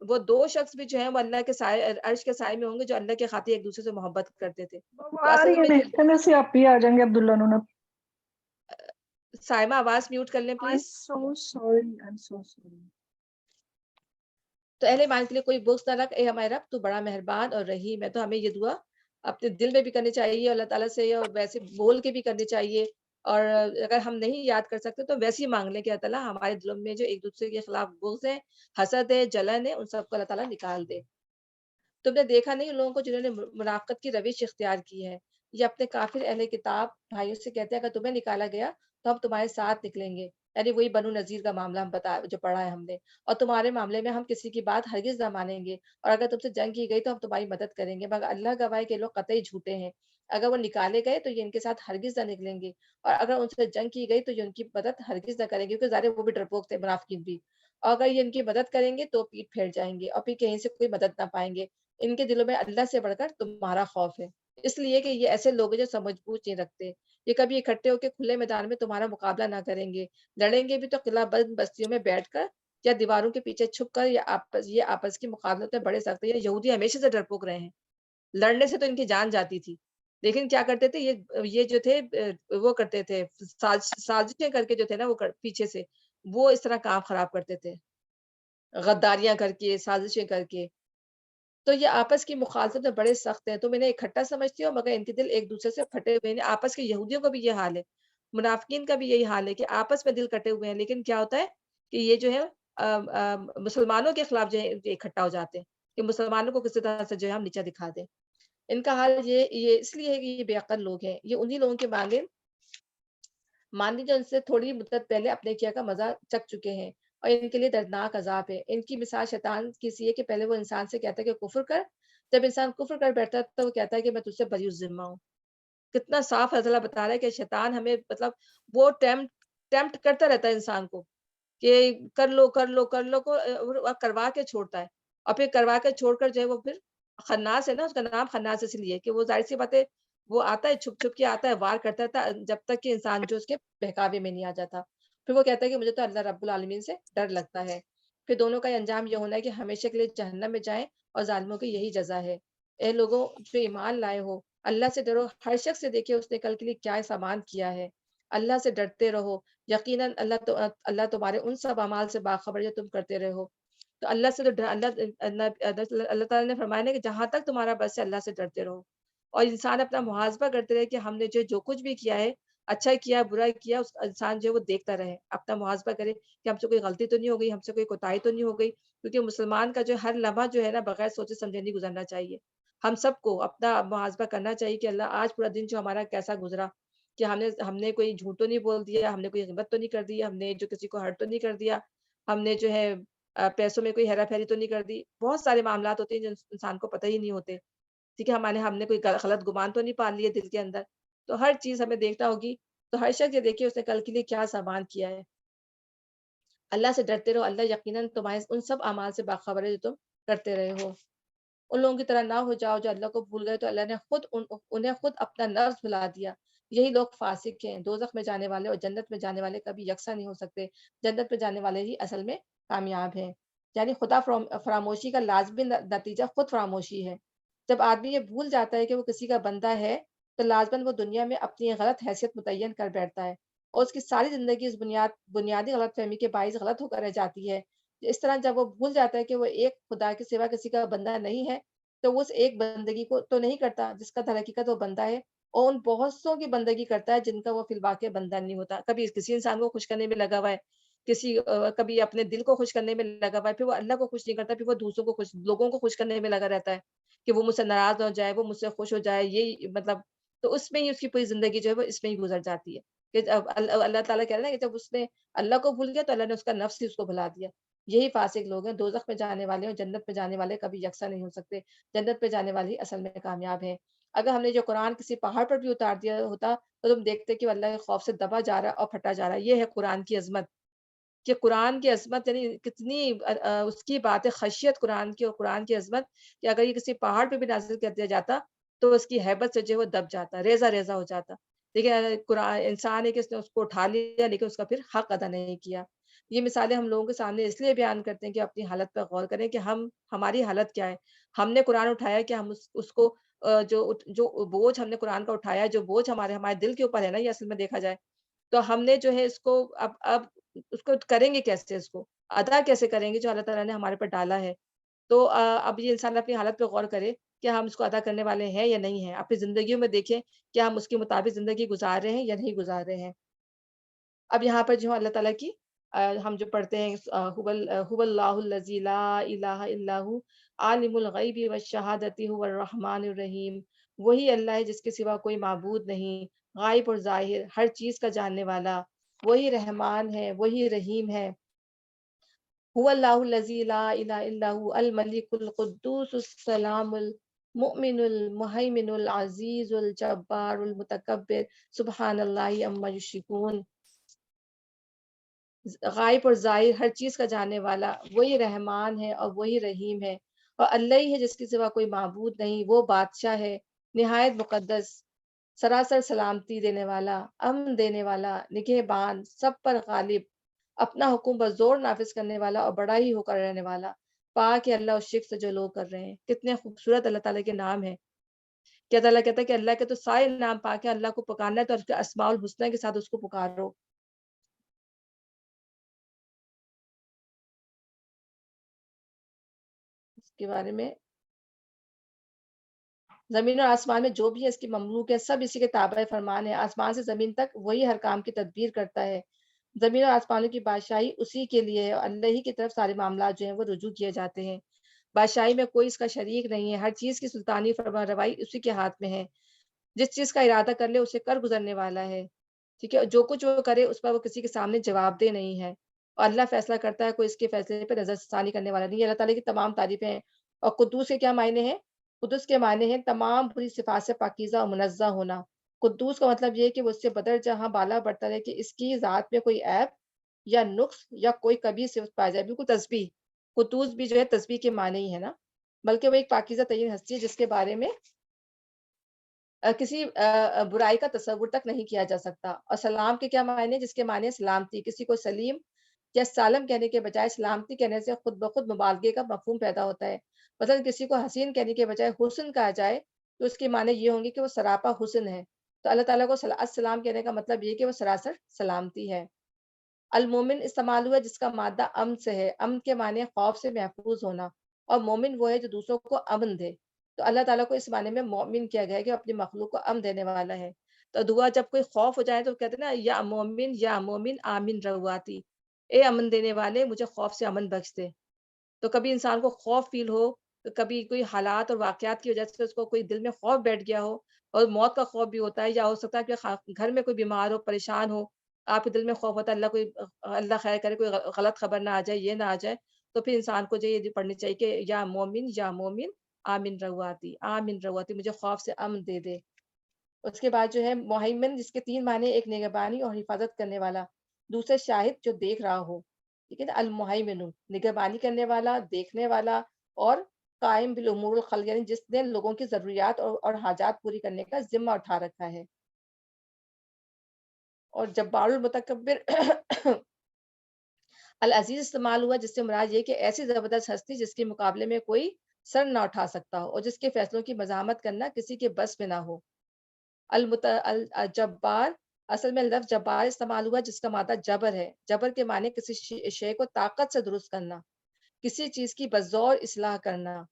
وہ دو شخص بھی جو ہیں وہ اللہ کے سائے عرش کے سائے میں ہوں گے جو اللہ کے خاطر ایک دوسرے سے محبت کرتے تھے. تو آ رہی اصل ہے میں جو محکمے سے، آپ بھی آ جائیں گے عبداللہ نونب. سائمہ آواز میوٹ کر لیں I'm please. so sorry. I'm so sorry. تو اہل ایمان کے لیے کوئی بغض نہ رکھ. اے ہمارے رب تو بڑا مہربان اور رحیم ہے. تو ہمیں یہ دعا اپنے دل میں بھی کرنی چاہیے اللہ تعالیٰ سے، اور ویسے بول کے بھی کرنی چاہیے. اور اگر ہم نہیں یاد کر سکتے تو ویسے ہی مانگ لیں کہ اللہ تعالیٰ ہمارے دلوں میں جو ایک دوسرے کے خلاف بغض ہے، حسد ہے، جلن ہے، ان سب کو اللہ تعالیٰ نکال دے. تم نے دیکھا نہیں ان لوگوں کو جنہوں نے منافقت کی روش اختیار کی ہے، یہ اپنے کافر اہل کتاب بھائیوں سے کہتے ہیں اگر تمہیں نکالا گیا تو ہم تمہارے ساتھ نکلیں گے. یعنی وہی بنو نذیر کا معاملہ ہم جو پڑھا ہے ہم نے. اور تمہارے معاملے میں ہم کسی کی بات ہرگز نہ مانیں گے، اور اگر تم سے جنگ کی گئی تو ہم تمہاری مدد کریں گے. مگر اللہ گواہ کہ لوگ قطعی جھوٹے ہیں. اگر وہ نکالے گئے تو یہ ان کے ساتھ ہرگز نہ نکلیں گے، اور اگر ان سے جنگ کی گئی تو یہ ان کی مدد ہرگز نہ کریں گے، کیونکہ ظاہر وہ بھی ڈرپوک تھے منافقین بھی. اور اگر یہ ان کی مدد کریں گے تو پیٹ پھیر جائیں گے اور پھر کہیں سے کوئی مدد نہ پائیں گے. ان کے دلوں میں اللہ سے بڑھ کر تمہارا خوف ہے، اس لیے کہ یہ ایسے لوگ ہیں جو سمجھ بوجھ نہیں رکھتے. یہ کبھی اکٹھے ہو کے کھلے میدان میں تمہارا مقابلہ نہ کریں گے. لڑیں گے بھی تو قلعہ بند بستیوں میں بیٹھ کر یا دیواروں کے پیچھے چھپ کر. یہ آپس کی مقابلت میں بڑے سخت ہیں. یہودی ہمیشہ سے ڈرپوک رہے ہیں، لڑنے سے تو ان کی جان جاتی تھی، لیکن کیا کرتے تھے یہ جو تھے وہ کرتے تھے سازشیں کر کے جو تھے نا وہ پیچھے سے وہ اس طرح کام خراب کرتے تھے، غداریاں کر کے، سازشیں کر کے. تو یہ آپس کی مخالفت میں بڑے سخت ہیں. تم انہیں اکٹھا سمجھتی ہو مگر ان کے دل ایک دوسرے سے پھٹے ہوئے ہیں. آپس کے یہودیوں کا بھی یہ حال ہے، منافقین کا بھی یہی حال ہے کہ آپس میں دل کٹے ہوئے ہیں. لیکن کیا ہوتا ہے کہ یہ جو ہے مسلمانوں کے خلاف جو ہے اکٹھا ہو جاتے ہیں کہ مسلمانوں کو کسی طرح سے جو ہے ہم نیچا دکھا دیں. ان کا حال یہ اس لیے ہے کہ یہ بے عقل لوگ ہیں. یہ انہی لوگوں کے ماننے جو ان سے تھوڑی مدت پہلے اپنے کیا کا مزہ چک چکے ہیں، اور ان کے لیے دردناک عذاب ہے. ان کی مثال شیطان کی سی ہے کہ پہلے وہ انسان سے کہتا ہے کہ کفر کر. جب انسان کفر کر بیٹھتا ہے تو وہ کہتا ہے کہ میں تجھ سے بری الذمہ ہوں. کتنا صاف اللہ بتا رہا ہے کہ شیطان ہمیں مطلب وہ ٹیمپٹ کرتا رہتا ہے انسان کو کہ کر لو کر لو کر لو کو کروا کے چھوڑتا ہے. اور پھر کروا کے چھوڑ کر جو ہے وہ پھر خناس ہے نا، اس کا نام خناس اس لیے کہ وہ ظاہر سی بات ہے وہ آتا ہے چھپ چھپ کے آتا ہے، وار کرتا تھا جب تک کہ انسان جو اس کے بہکاوے میں نہیں آ جاتا. پھر وہ کہتا ہے کہ مجھے تو اللہ رب العالمین سے ڈر لگتا ہے. پھر دونوں کا انجام یہ ہونا ہے کہ ہمیشہ کے لیے جہنم میں جائیں، اور ظالموں کی یہی جزا ہے. اے لوگوں جو ایمان لائے ہو، اللہ سے ڈرو. ہر شخص سے دیکھے اس نے کل کے لیے کیا سامان کیا ہے. اللہ سے ڈرتے رہو، یقیناً اللہ تمہارے ان سب اعمال سے باخبر جو تم کرتے رہے ہو. تو اللہ سے اللہ تعالیٰ نے فرمایا ہے کہ جہاں تک تمہارا بس ہے اللہ سے ڈرتے رہو. اور انسان اپنا محاسبہ کرتے رہے کہ ہم نے جو کچھ بھی کیا ہے، اچھا کیا برا کیا، اس انسان جو ہے وہ دیکھتا رہے، اپنا محاسبہ کرے کہ ہم سے کوئی غلطی تو نہیں ہو گئی، ہم سے کوئی کوتاہی تو نہیں ہو گئی. کیونکہ مسلمان کا جو ہر لمحہ جو ہے نا بغیر سوچے سمجھے نہیں گزرنا چاہیے. ہم سب کو اپنا محاسبہ کرنا چاہیے کہ اللہ آج پورا دن جو ہمارا کیسا گزرا، کہ ہم نے کوئی جھوٹ تو نہیں بول دیا، ہم نے کوئی غیبت تو نہیں کر دی، ہم نے جو کسی کو ہرٹ تو نہیں کر دیا، ہم نے جو ہے پیسوں میں کوئی ہیرا پھیری تو نہیں کر دی. بہت سارے معاملات ہوتے ہیں جو انسان کو پتہ ہی نہیں ہوتے. ٹھیک ہے، ہم نے کوئی غلط گمان تو نہیں پال لیے دل کے اندر. تو ہر چیز ہمیں دیکھنا ہوگی تو ہر شخص یہ دیکھیے اس نے کل کے لیے کیا سامان کیا ہے. اللہ سے ڈرتے رہو، اللہ یقیناً تمہارے ان سب اعمال سے باخبر ہے جو تم کرتے رہے ہو. ان لوگوں کی طرح نہ ہو جاؤ جو اللہ کو بھول گئے تو اللہ نے انہیں خود اپنا لفظ بھلا دیا. یہی لوگ فاسق ہیں. دوزخ میں جانے والے اور جنت میں جانے والے کبھی یکساں نہیں ہو سکتے. جنت میں جانے والے ہی اصل میں کامیاب ہیں. یعنی خدا فراموشی کا لازمی نتیجہ خود فراموشی ہے. جب آدمی یہ بھول جاتا ہے کہ وہ کسی کا بندہ ہے تو لازماً وہ دنیا میں اپنی غلط حیثیت متعین کر بیٹھتا ہے اور اس کی ساری زندگی اس بنیادی غلط فہمی کے باعث غلط ہو کر رہ جاتی ہے. اس طرح جب وہ بھول جاتا ہے کہ وہ ایک خدا کے سوا کسی کا بندہ نہیں ہے تو وہ اس ایک بندگی کو تو نہیں کرتا جس کا در حقیقت وہ بندہ ہے، اور ان بہت سوں کی بندگی کرتا ہے جن کا وہ فی الواقع بندہ نہیں ہوتا. کبھی کسی انسان کو خوش کرنے میں لگا ہوا ہے، کبھی اپنے دل کو خوش کرنے میں لگا ہوا ہے، پھر وہ اللہ کو خوش نہیں کرتا، پھر وہ دوسروں کو لوگوں کو خوش کرنے میں لگا رہتا ہے کہ وہ مجھ سے ناراض ہو جائے، وہ مجھ سے خوش ہو جائے. یہی مطلب تو اس میں ہی اس کی پوری زندگی جو ہے وہ اس میں ہی گزر جاتی ہے کہ جب اللہ تعالیٰ کہہ رہے ہیں کہ جب اس نے اللہ کو بھول گیا تو اللہ نے اس کا نفس ہی اس کو بھلا دیا. یہی فاسق لوگ ہیں. دوزخ میں جانے والے اور جنت میں جانے والے کبھی یکساں نہیں ہو سکتے. جنت پہ جانے والی اصل میں کامیاب ہے. اگر ہم نے جو قرآن کسی پہاڑ پر بھی اتار دیا ہوتا تو تم دیکھتے کہ وہ اللہ کے خوف سے دبا جا رہا ہے اور پھٹا جا رہا ہے. یہ ہے قرآن کی عظمت کہ قرآن کی عظمت یعنی کتنی اس کی بات ہے خشیت قرآن کی اور قرآن کی عظمت کہ اگر یہ کسی پہاڑ پہ بھی نازل کر دیا جاتا تو اس کی ہیبت سے جو ہے وہ دب جاتا، ریزہ ریزہ ہو جاتا. لیکن قرآن انسان ہے کہ اس نے اس کو اٹھا لیا لیکن اس کا پھر حق ادا نہیں کیا. یہ مثالیں ہم لوگوں کے سامنے اس لیے بیان کرتے ہیں کہ اپنی حالت پر غور کریں کہ ہماری حالت کیا ہے. ہم نے قرآن اٹھایا کہ ہم اس کو جو بوجھ ہم نے قرآن کا اٹھایا، جو بوجھ ہمارے دل کے اوپر ہے نا، یہ اصل میں دیکھا جائے تو ہم نے جو ہے اس کو اب اس کو کریں گے کیسے، اس کو ادا کیسے کریں گے جو اللہ تعالیٰ نے ہمارے پر ڈالا ہے. تو اب یہ انسان اپنی حالت پہ غور کرے کہ ہم اس کو ادا کرنے والے ہیں یا نہیں ہیں. اپنی زندگیوں میں دیکھیں کہ ہم اس کے مطابق زندگی گزار رہے ہیں یا نہیں گزار رہے ہیں. اب یہاں پر جو اللہ تعالیٰ کی ہم جو پڑھتے ہیں هو اللہ الذی لا الہ الا هو عالم الغیب والشہادۃ هو الرحمن الرحیم. وہی اللہ ہے جس کے سوا کوئی معبود نہیں، غائب اور ظاہر ہر چیز کا جاننے والا. وہی رحمان ہے، وہی رحیم ہے. هو اللہ الذی لا الہ الا هو الملک القدوس السلام المؤمن المہیمن العزیز الجبار المتکبر سبحان اللہ عما یشرکون. غائب اور ظاہر ہر چیز کا جاننے والا وہی رحمان ہے اور وہی رحیم ہے، اور اللہ ہی ہے جس کے سوا کوئی معبود نہیں. وہ بادشاہ ہے نہایت مقدس، سراسر سلامتی دینے والا، امن دینے والا، نگہبان، سب پر غالب، اپنا حکم بزور نافذ کرنے والا اور بڑا ہی ہو کر رہنے والا. پاک ہے اللہ اس شرک سے جو لوگ کر رہے ہیں. کتنے خوبصورت اللہ تعالیٰ کے نام ہیں کہ اللہ کہتا ہے کہ اللہ کے تو سارے نام پاک ہے. اللہ کو پکارنا ہے تو اس کے اسماء الحسنی کے ساتھ اس کو پکارو. اس کے بارے میں زمین اور آسمان میں جو بھی ہے اس کی مملوک ہے، سب اسی کے تابع فرمان ہے. آسمان سے زمین تک وہی ہر کام کی تدبیر کرتا ہے. زمین اور آسمانوں کی بادشاہی اسی کے لیے ہے اور اللہ ہی کی طرف سارے معاملات جو ہیں وہ رجوع کیے جاتے ہیں. بادشاہی میں کوئی اس کا شریک نہیں ہے. ہر چیز کی سلطانی فرما روائی اسی کے ہاتھ میں ہے. جس چیز کا ارادہ کر لے اسے کر گزرنے والا ہے. ٹھیک ہے، جو کچھ وہ کرے اس پر وہ کسی کے سامنے جواب دہ نہیں ہے، اور اللہ فیصلہ کرتا ہے، کوئی اس کے فیصلے پہ نظر ثانی کرنے والا نہیں ہے. اللہ تعالیٰ کی تمام تعریفیں ہیں. اور قدوس کے کیا معنی ہیں؟ قدس کے معنی ہیں تمام بری صفات سے پاکیزہ اور منزہ ہونا. قدوس کا مطلب یہ ہے کہ وہ اس سے بدر جہاں بالا بڑھتا رہے کہ اس کی ذات میں کوئی عیب یا نقص یا کوئی کبھی صفت پائی جائے. بالکل تسبیح، قدوس بھی جو ہے تسبیح کے معنی ہی ہے نا، بلکہ وہ ایک پاکیزہ ترین ہستی ہے جس کے بارے میں کسی برائی کا تصور تک نہیں کیا جا سکتا. اور سلام کے کیا معنی ہیں؟ جس کے معنی ہے سلامتی. کسی کو سلیم یا سالم کہنے کے بجائے سلامتی کہنے سے خود بخود مبالغے کا مفہوم پیدا ہوتا ہے. مثلا کسی کو حسین کہنے کے بجائے حسن کہا جائے تو اس کے معنی یہ ہوں گے کہ وہ سراپا حسن ہے. تو اللہ تعالیٰ کو السلام کہنے کا مطلب یہ کہ وہ سراسر سلامتی ہے. المومن استعمال ہوا جس کا مادہ امن سے ہے. امن کے معنی خوف سے محفوظ ہونا، اور مومن وہ ہے جو دوسروں کو امن دے. تو اللہ تعالیٰ کو اس معنی میں مومن کیا گیا ہے کہ اپنی مخلوق کو امن دینے والا ہے. تو دعا جب کوئی خوف ہو جائے تو کہتے ہیں نا یا مومن آمین رواتی، اے امن دینے والے مجھے خوف سے امن بخش دے. تو کبھی انسان کو خوف فیل ہو، کبھی کوئی حالات اور واقعات کی وجہ سے اس کو کوئی دل میں خوف بیٹھ گیا ہو، اور موت کا خوف بھی ہوتا ہے، یا ہو سکتا ہے کہ گھر میں کوئی بیمار ہو، پریشان ہو، آپ کے دل میں خوف ہوتا ہے اللہ خیر کرے کوئی غلط خبر نہ آ جائے، یہ نہ آ جائے. تو پھر انسان کو جو یہ پڑھنی چاہیے کہ یا مومن آمین رواتی، آمین رواتی، مجھے خوف سے امن دے دے. اس کے بعد جو ہے مہیمن، جس کے 3 معنی، ایک نگہبانی اور حفاظت کرنے والا، دوسرے شاہد جو دیکھ رہا ہو، ٹھیک ہے نا، المہیمن نگہبانی کرنے والا، دیکھنے والا، اور قائم بالامور الخلق یعنی جس نے لوگوں کی ضروریات اور حاجات پوری کرنے کا ذمہ اٹھا رکھا ہے. اور جبار المتکبر العزیز استعمال ہوا، جس سے مراد یہ کہ ایسی زبردست ہستی جس کے مقابلے میں کوئی سر نہ اٹھا سکتا ہو اور جس کے فیصلوں کی مزاحمت کرنا کسی کے بس میں نہ ہو. الجبار اصل میں لفظ جبار استعمال ہوا جس کا مادہ جبر ہے. جبر کے معنی کسی شے کو طاقت سے درست کرنا، کسی چیز کی بزور اصلاح کرنا.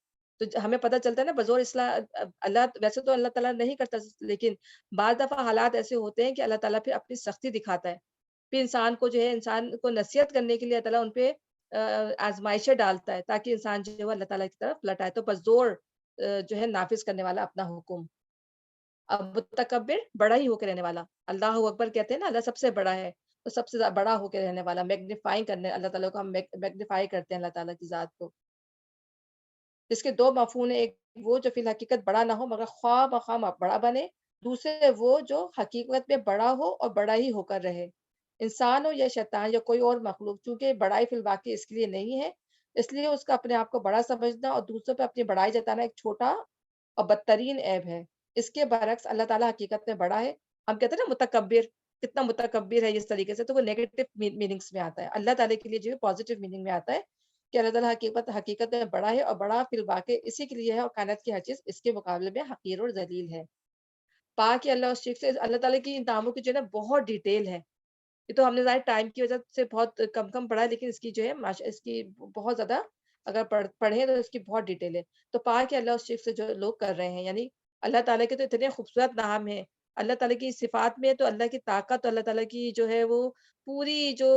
تو ہمیں پتہ چلتا ہے نا بزور اصلاح اللہ، ویسے تو اللہ تعالیٰ نہیں کرتا، لیکن بعض دفعہ حالات ایسے ہوتے ہیں کہ اللہ تعالیٰ پھر اپنی سختی دکھاتا ہے، پھر انسان کو جو ہے، انسان کو نصیحت کرنے کے لیے اللہ تعالیٰ ان پہ آزمائشیں ڈالتا ہے تاکہ انسان جو ہے وہ اللہ تعالیٰ کی طرف لٹائے. تو بزور جو ہے نافذ کرنے والا اپنا حکم. اب متکبر بڑا ہی ہو کے رہنے والا، اللہ اکبر کہتے ہیں نا، اللہ سب سے بڑا ہے، تو سب سے بڑا ہو کے رہنے والا، میگنیفائی کرنے، اللہ تعالیٰ کو ہم میگنیفائی کرتے ہیں اللہ تعالیٰ کی ذات کو. اس کے 2 مفہوم ہیں، ایک وہ جو فی الحقیقت بڑا نہ ہو مگر خواہ مخواہ بڑا بنے، دوسرے وہ جو حقیقت میں بڑا ہو اور بڑا ہی ہو کر رہے. انسان ہو یا شیطان یا کوئی اور مخلوق، چونکہ بڑائی فی الواقع اس کے لیے نہیں ہے، اس لیے اس کا اپنے آپ کو بڑا سمجھنا اور دوسروں پہ اپنی بڑائی جتانا ایک چھوٹا اور بدترین عیب ہے. اس کے برعکس اللہ تعالیٰ حقیقت میں بڑا ہے. ہم کہتے ہیں نا متکبر، کتنا متکبر ہے، اس طریقے سے تو وہ نیگیٹو میننگز میں آتا ہے. اللہ تعالیٰ کے لیے جو ہے پازیٹیو میننگ میں آتا ہے کہ اللہ تعالیٰ حقیقت میں بڑا ہے، اور بڑا فی الواقع اسی کے لیے ہے، اور کائنات کی ہر چیز اس کے مقابلے میں حقیر اور ذلیل ہے. پاک ہے اللہ اس چیز سے. اللہ تعالیٰ کی ان ناموں کی جو ہے نا بہت ڈیٹیل ہے. یہ تو ہم نے ظاہر ٹائم کی وجہ سے بہت کم پڑھا ہے، لیکن اس کی جو ہے اس کی بہت زیادہ اگر پڑھیں تو اس کی بہت ڈیٹیل ہے. تو پاک ہے اللہ اس چیز سے جو لوگ کر رہے ہیں، یعنی اللہ تعالیٰ کے تو اتنے خوبصورت نام ہیں. اللہ تعالیٰ کی صفات میں تو اللہ کی طاقت، اللہ تعالیٰ کی جو ہے وہ پوری جو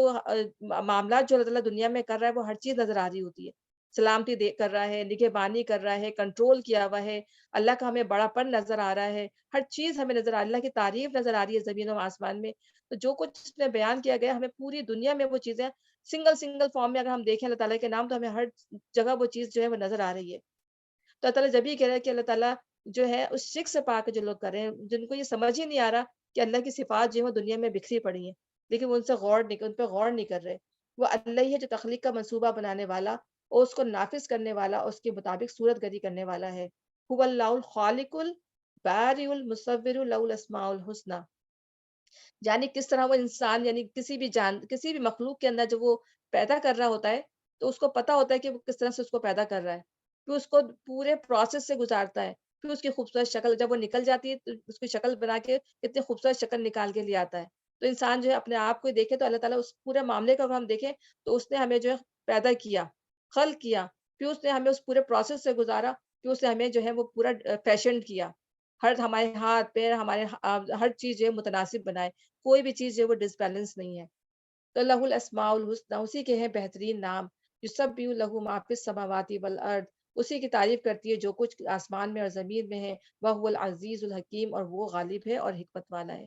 معاملات جو اللہ تعالیٰ دنیا میں کر رہا ہے وہ ہر چیز نظر آ رہی ہوتی ہے. سلامتی کر رہا ہے، نگہبانی کر رہا ہے، کنٹرول کیا ہوا ہے. اللہ کا ہمیں بڑا پن نظر آ رہا ہے، ہر چیز ہمیں نظر آ رہی ہے، اللہ کی تعریف نظر آ رہی ہے زمین و آسمان میں. تو جو کچھ اس میں بیان کیا گیا، ہمیں پوری دنیا میں وہ چیزیں سنگل فارم میں اگر ہم دیکھیں اللہ تعالیٰ کے نام، تو ہمیں ہر جگہ وہ چیز جو ہے وہ نظر آ رہی ہے. تو اللہ تعالیٰ جب یہ کہہ رہا ہے کہ اللہ تعالیٰ جو ہے اس شرک سے پاک جو لوگ کر رہے ہیں، جن کو یہ سمجھ ہی نہیں آ رہا کہ اللہ کی صفات جو ہے وہ دنیا میں بکھری پڑی ہیں، لیکن وہ ان پہ غور نہیں کر رہے. وہ اللہ ہی ہے جو تخلیق کا منصوبہ بنانے والا اور اس کو نافذ کرنے والا اور اس کے مطابق صورت گری کرنے والا ہے. هو اللہ الخالق البارئ المصور له الاسماء الحسنى. یعنی کس طرح وہ انسان، یعنی کسی بھی مخلوق کے اندر جب وہ پیدا کر رہا ہوتا ہے تو اس کو پتا ہوتا ہے کہ وہ کس طرح سے اس کو پیدا کر رہا ہے، پھر اس کو پورے پروسیس سے گزارتا ہے، پھر اس کی خوبصورت شکل جب وہ نکل جاتی ہے تو اس کی شکل بنا کے اتنی خوبصورت شکل نکال کے لے آتا ہے. تو انسان جو ہے اپنے آپ کو دیکھے تو اللہ تعالیٰ اس پورے معاملے کا اگر ہم دیکھیں تو اس نے ہمیں جو ہے پیدا کیا، خلق کیا، پھر اس نے ہمیں اس پورے پروسیس سے گزارا، پھر اس نے ہمیں جو ہے وہ پورا فیشن کیا، ہمارے ہاتھ پیر، ہمارے ہر چیز جو ہے متناسب بنائے، کوئی بھی چیز جو ہے وہ ڈس بیلنس نہیں ہے. تو لہ الاسماء الحسنی، اسی کے ہیں بہترین نام. یسبح لہ ما فی السماوات والارض، اسی کی تعریف کرتی ہے جو کچھ آسمان میں اور زمین میں ہے. وہو العزیز الحکیم، اور وہ غالب ہے اور حکمت والا ہے.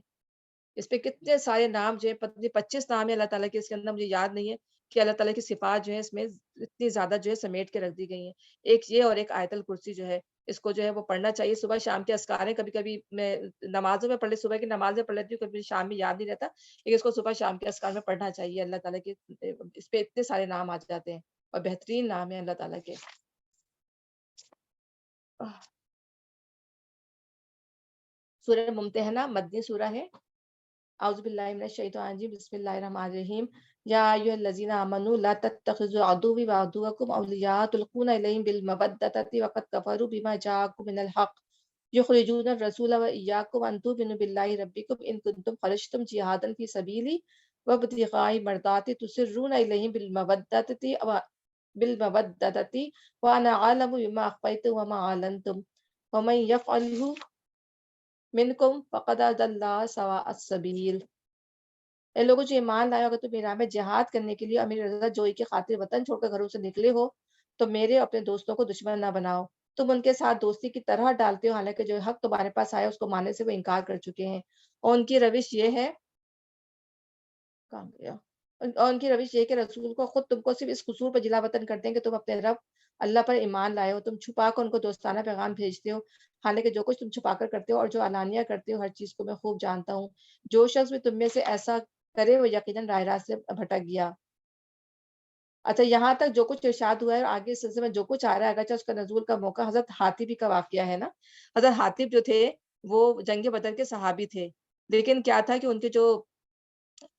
اس پہ کتنے سارے نام جو ہے، 25 نام ہے اللہ تعالیٰ کے. اس کے اندر مجھے یاد نہیں ہے کہ اللہ تعالیٰ کی صفات جو ہے اس میں اتنی زیادہ جو ہے سمیٹ کے رکھ دی گئی ہیں. ایک یہ اور ایک آیت الکرسی جو ہے، اس کو جو ہے وہ پڑھنا چاہیے. صبح شام کے اذکار ہیں، کبھی کبھی میں نمازوں میں صبح کی نماز میں پڑھ لیتی ہوں، کبھی شام میں یاد نہیں رہتا، لیکن اس کو صبح شام کے اذکار میں پڑھنا چاہیے. اللہ تعالیٰ کے اس پہ اتنے سارے نام آ جاتے ہیں اور بہترین نام ہے اللہ تعالیٰ کے. سورہ ممتحنہ مدنی سورہ ہے. اعوذ باللہ من الشیطان الرجیم، بسم اللہ الرحمن الرحیم. یا ایھا الذین آمنوا لا تتخذوا عدوی وعدوکم اولیاء تلقون الیہم بالمودۃ وقد کفروا بما جاءکم من الحق یخرجون الرسول وایاکم ان تؤمنوا باللہ ربکم ان کنتم خرجتم جہادا فی سبیلی وابتغاء مرضاتی تسرون الیہم بالمودۃ وانا اعلم بما اخفیتم وما اعلنتم ومن یفعلہ منکم فقد ضل سواء السبیل. اے لوگوں جو ایمان لائے، اگر تم میرا میں جہاد کرنے کے لیے اور میری رضا جوئی کی خاطر وطن چھوڑ کر گھروں سے نکلے ہو تو میرے اپنے دوستوں کو دشمن نہ بناؤ. تم ان کے ساتھ دوستی کی طرح ڈالتے ہو، حالانکہ جو حق تمہارے پاس آیا اس کو ماننے سے وہ انکار کر چکے ہیں. اور ان کی روش یہ ہے کہ رسول کو خود تم کو صرف اس قصور پر جلا وطن کرتے ہیں کہ تم اپنے رب اللہ پر ایمان لائے ہو، تم چھپا کر ان کو دوستانہ پیغام بھیجتے ہو، حالانکہ جو کچھ تم چھپا کر کرتے ہو اور جو علانیہ کرتے ہو ہر چیز کو میں خوب جانتا ہوں۔ جو شخص بھی تم میں سے ایسا کرے وہ یقیناً راہ راست سے بھٹک گیا۔ اچھا، یہاں تک جو کچھ ارشاد ہوا ہے اور آگے اس سلسلے میں جو کچھ آ رہا ہے، اگرچہ اس کا نزول کا موقع حضرت حاتب ہی کا واقعہ ہے نا۔ حضرت حاتب جو تھے وہ جنگ بدر کے صحابی تھے، لیکن کیا تھا کہ ان کی جو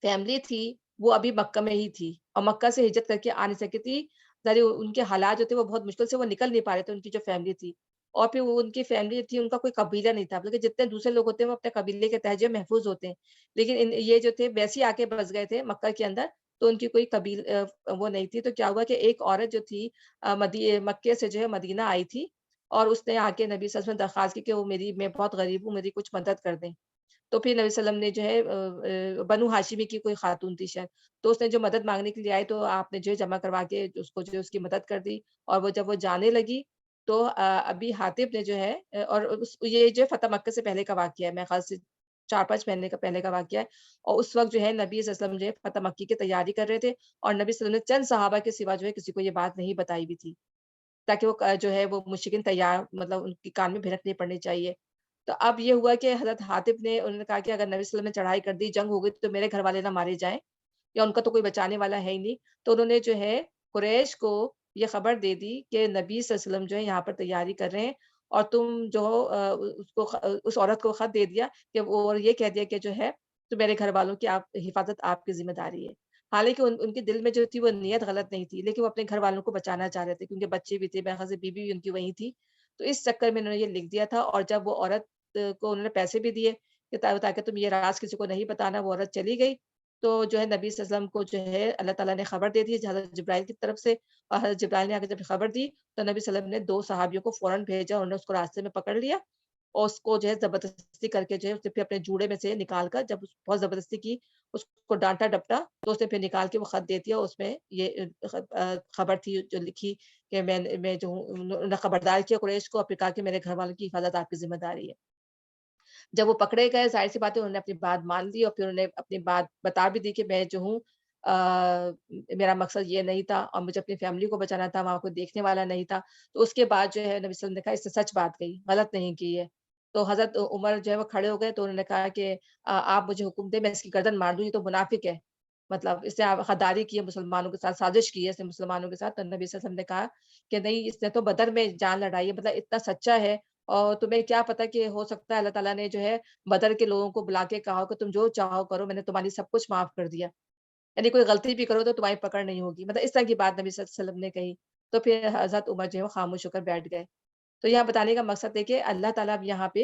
فیملی تھی وہ ابھی مکہ میں ہی تھی اور مکہ سے ہجرت کر کے آ نہیں سکی تھی۔ ذرا ان کے حالات جو تھے وہ بہت مشکل سے وہ نکل نہیں پا رہے تھے، ان کی جو فیملی تھی، اور پھر وہ ان کی فیملی تھی، ان کا کوئی قبیلہ نہیں تھا، بلکہ جتنے دوسرے لوگ ہوتے ہیں وہ اپنے قبیلے کے تحت جو محفوظ ہوتے ہیں، لیکن یہ جو تھے ویسے ہی آ کے بس گئے تھے مکہ کے اندر، تو ان کی کوئی وہ نہیں تھی۔ تو کیا ہوا کہ ایک عورت جو تھی مکے سے جو ہے مدینہ آئی تھی، اور اس نے آ کے نبی صلی اللہ علیہ وسلم درخواست کی کہ وہ میں بہت غریب ہوں، میری کچھ مدد کر دیں۔ تو پھر نبی صلی اللہ علیہ وسلم نے جو ہے بنو ہاشمی کی کوئی خاتون تھی شاید، تو اس نے جو مدد مانگنے کے لیے آئی تو آپ نے جو ہے جمع کروا کے اس کو جو ہے اس کی مدد کر دی، اور وہ جب وہ جانے لگی تو ابی حاتب نے جو ہے اور یہ جو ہے فتح مکہ سے پہلے کا واقعہ ہے، میرے خیال سے 4-5 مہینے کا پہلے کا واقعہ ہے، اور اس وقت جو ہے نبی صلی اللہ علیہ وسلم جو ہے فتح مکی کی تیاری کر رہے تھے، اور نبی صلی اللہ علیہ وسلم نے چند صحابہ کے سوا جو ہے کسی کو یہ بات نہیں بتائی بھی تھی، تاکہ وہ جو ہے وہ مشرکین تیار مطلب ان کی کان میں بھنک نہیں پڑنی چاہیے۔ تو اب یہ ہوا کہ حضرت حاتب نے انہوں نے کہا کہ اگر نبی صلی اللہ علیہ وسلم نے چڑھائی کر دی، جنگ ہو گئی تو میرے گھر والے نہ مارے جائیں، یا ان کا تو کوئی بچانے والا ہے ہی نہیں۔ تو انہوں نے جو ہے قریش کو یہ خبر دے دی کہ نبی صلی اللہ علیہ وسلم جو ہے یہاں پر تیاری کر رہے ہیں، اور تم جو اس عورت کو خط دے دیا کہ وہ، اور یہ کہہ دیا کہ جو ہے تو میرے گھر والوں کی حفاظت آپ کی ذمہ داری ہے۔ حالانکہ ان کے دل میں جو تھی وہ نیت غلط نہیں تھی، لیکن وہ اپنے گھر والوں کو بچانا چاہ رہے تھے، کیونکہ بچے بھی تھے، میرے خیال سے بیوی بھی ان کی وہی تھی۔ تو اس چکر میں انہوں نے یہ لکھ دیا تھا، اور جب وہ عورت کو انہوں نے پیسے بھی دیے کہ تاکہ تم یہ راز کسی کو نہیں بتانا، وہ عورت چلی گئی۔ تو جو ہے نبی صلی اللہ علیہ وسلم کو جو ہے اللہ تعالیٰ نے خبر دے دی حضرت جبرائیل کی طرف سے، اور حضرت جبرائیل نے آگے جب خبر دی تو نبی صلی اللہ علیہ وسلم نے 2 صحابیوں کو فوراً بھیجا، انہوں نے اس کو راستے میں پکڑ لیا، اور اس کو جو ہے زبردستی کر کے جو ہے اسے پھر اپنے جوڑے میں سے نکال کر، جب بہت زبردستی کی، اس کو ڈانٹا ڈپٹا، تو اس نے پھر نکال کے وہ خط دے دیا، اس میں یہ خبر تھی جو لکھی کہ میں جو ہوں، انہوں نے خبردار کیا قریش کو، اور پھر کہا کہ میرے گھر والوں کی حفاظت آپ کی ذمہ داری ہے۔ جب وہ پکڑے گئے، ظاہر سی بات ہے انہوں نے اپنی بات مان لی، اور پھر انہوں نے اپنی بات بتا بھی دی کہ میں جو ہوں میرا مقصد یہ نہیں تھا، اور مجھے اپنی فیملی کو بچانا تھا، وہاں کوئی دیکھنے والا نہیں تھا۔ تو اس کے بعد جو ہے نبی صلی اللہ علیہ وسلم نے کہا اس نے سچ بات کہی، غلط نہیں کی ہے۔ تو حضرت عمر جو ہے وہ کھڑے ہو گئے، تو انہوں نے کہا کہ آپ مجھے حکم دیں میں اس کی گردن مار دوں، یہ تو منافق ہے، مطلب اس نے غداری کی ہے مسلمانوں کے ساتھ، سازش کی ہے اس نے مسلمانوں کے ساتھ۔ تو نبی صلی اللہ علیہ وسلم نے کہا کہ نہیں، اس نے تو بدر میں جان لڑائی ہے، مطلب اتنا سچا ہے، اور تمہیں کیا پتا کہ ہو سکتا ہے اللہ تعالیٰ نے جو ہے بدر کے لوگوں کو بلا کے کہا ہو کہ تم جو چاہو کرو، میں نے تمہاری سب کچھ معاف کر دیا، یعنی کوئی غلطی بھی کرو تو تمہاری پکڑ نہیں ہوگی، مطلب اس طرح کی بات نبی صلی اللہ علیہ وسلم نے کہی۔ تو پھر حضرت عمر جو ہے وہ خاموش ہو کر بیٹھ گئے۔ تو یہاں بتانے کا مقصد ہے کہ اللہ تعالیٰ اب یہاں پہ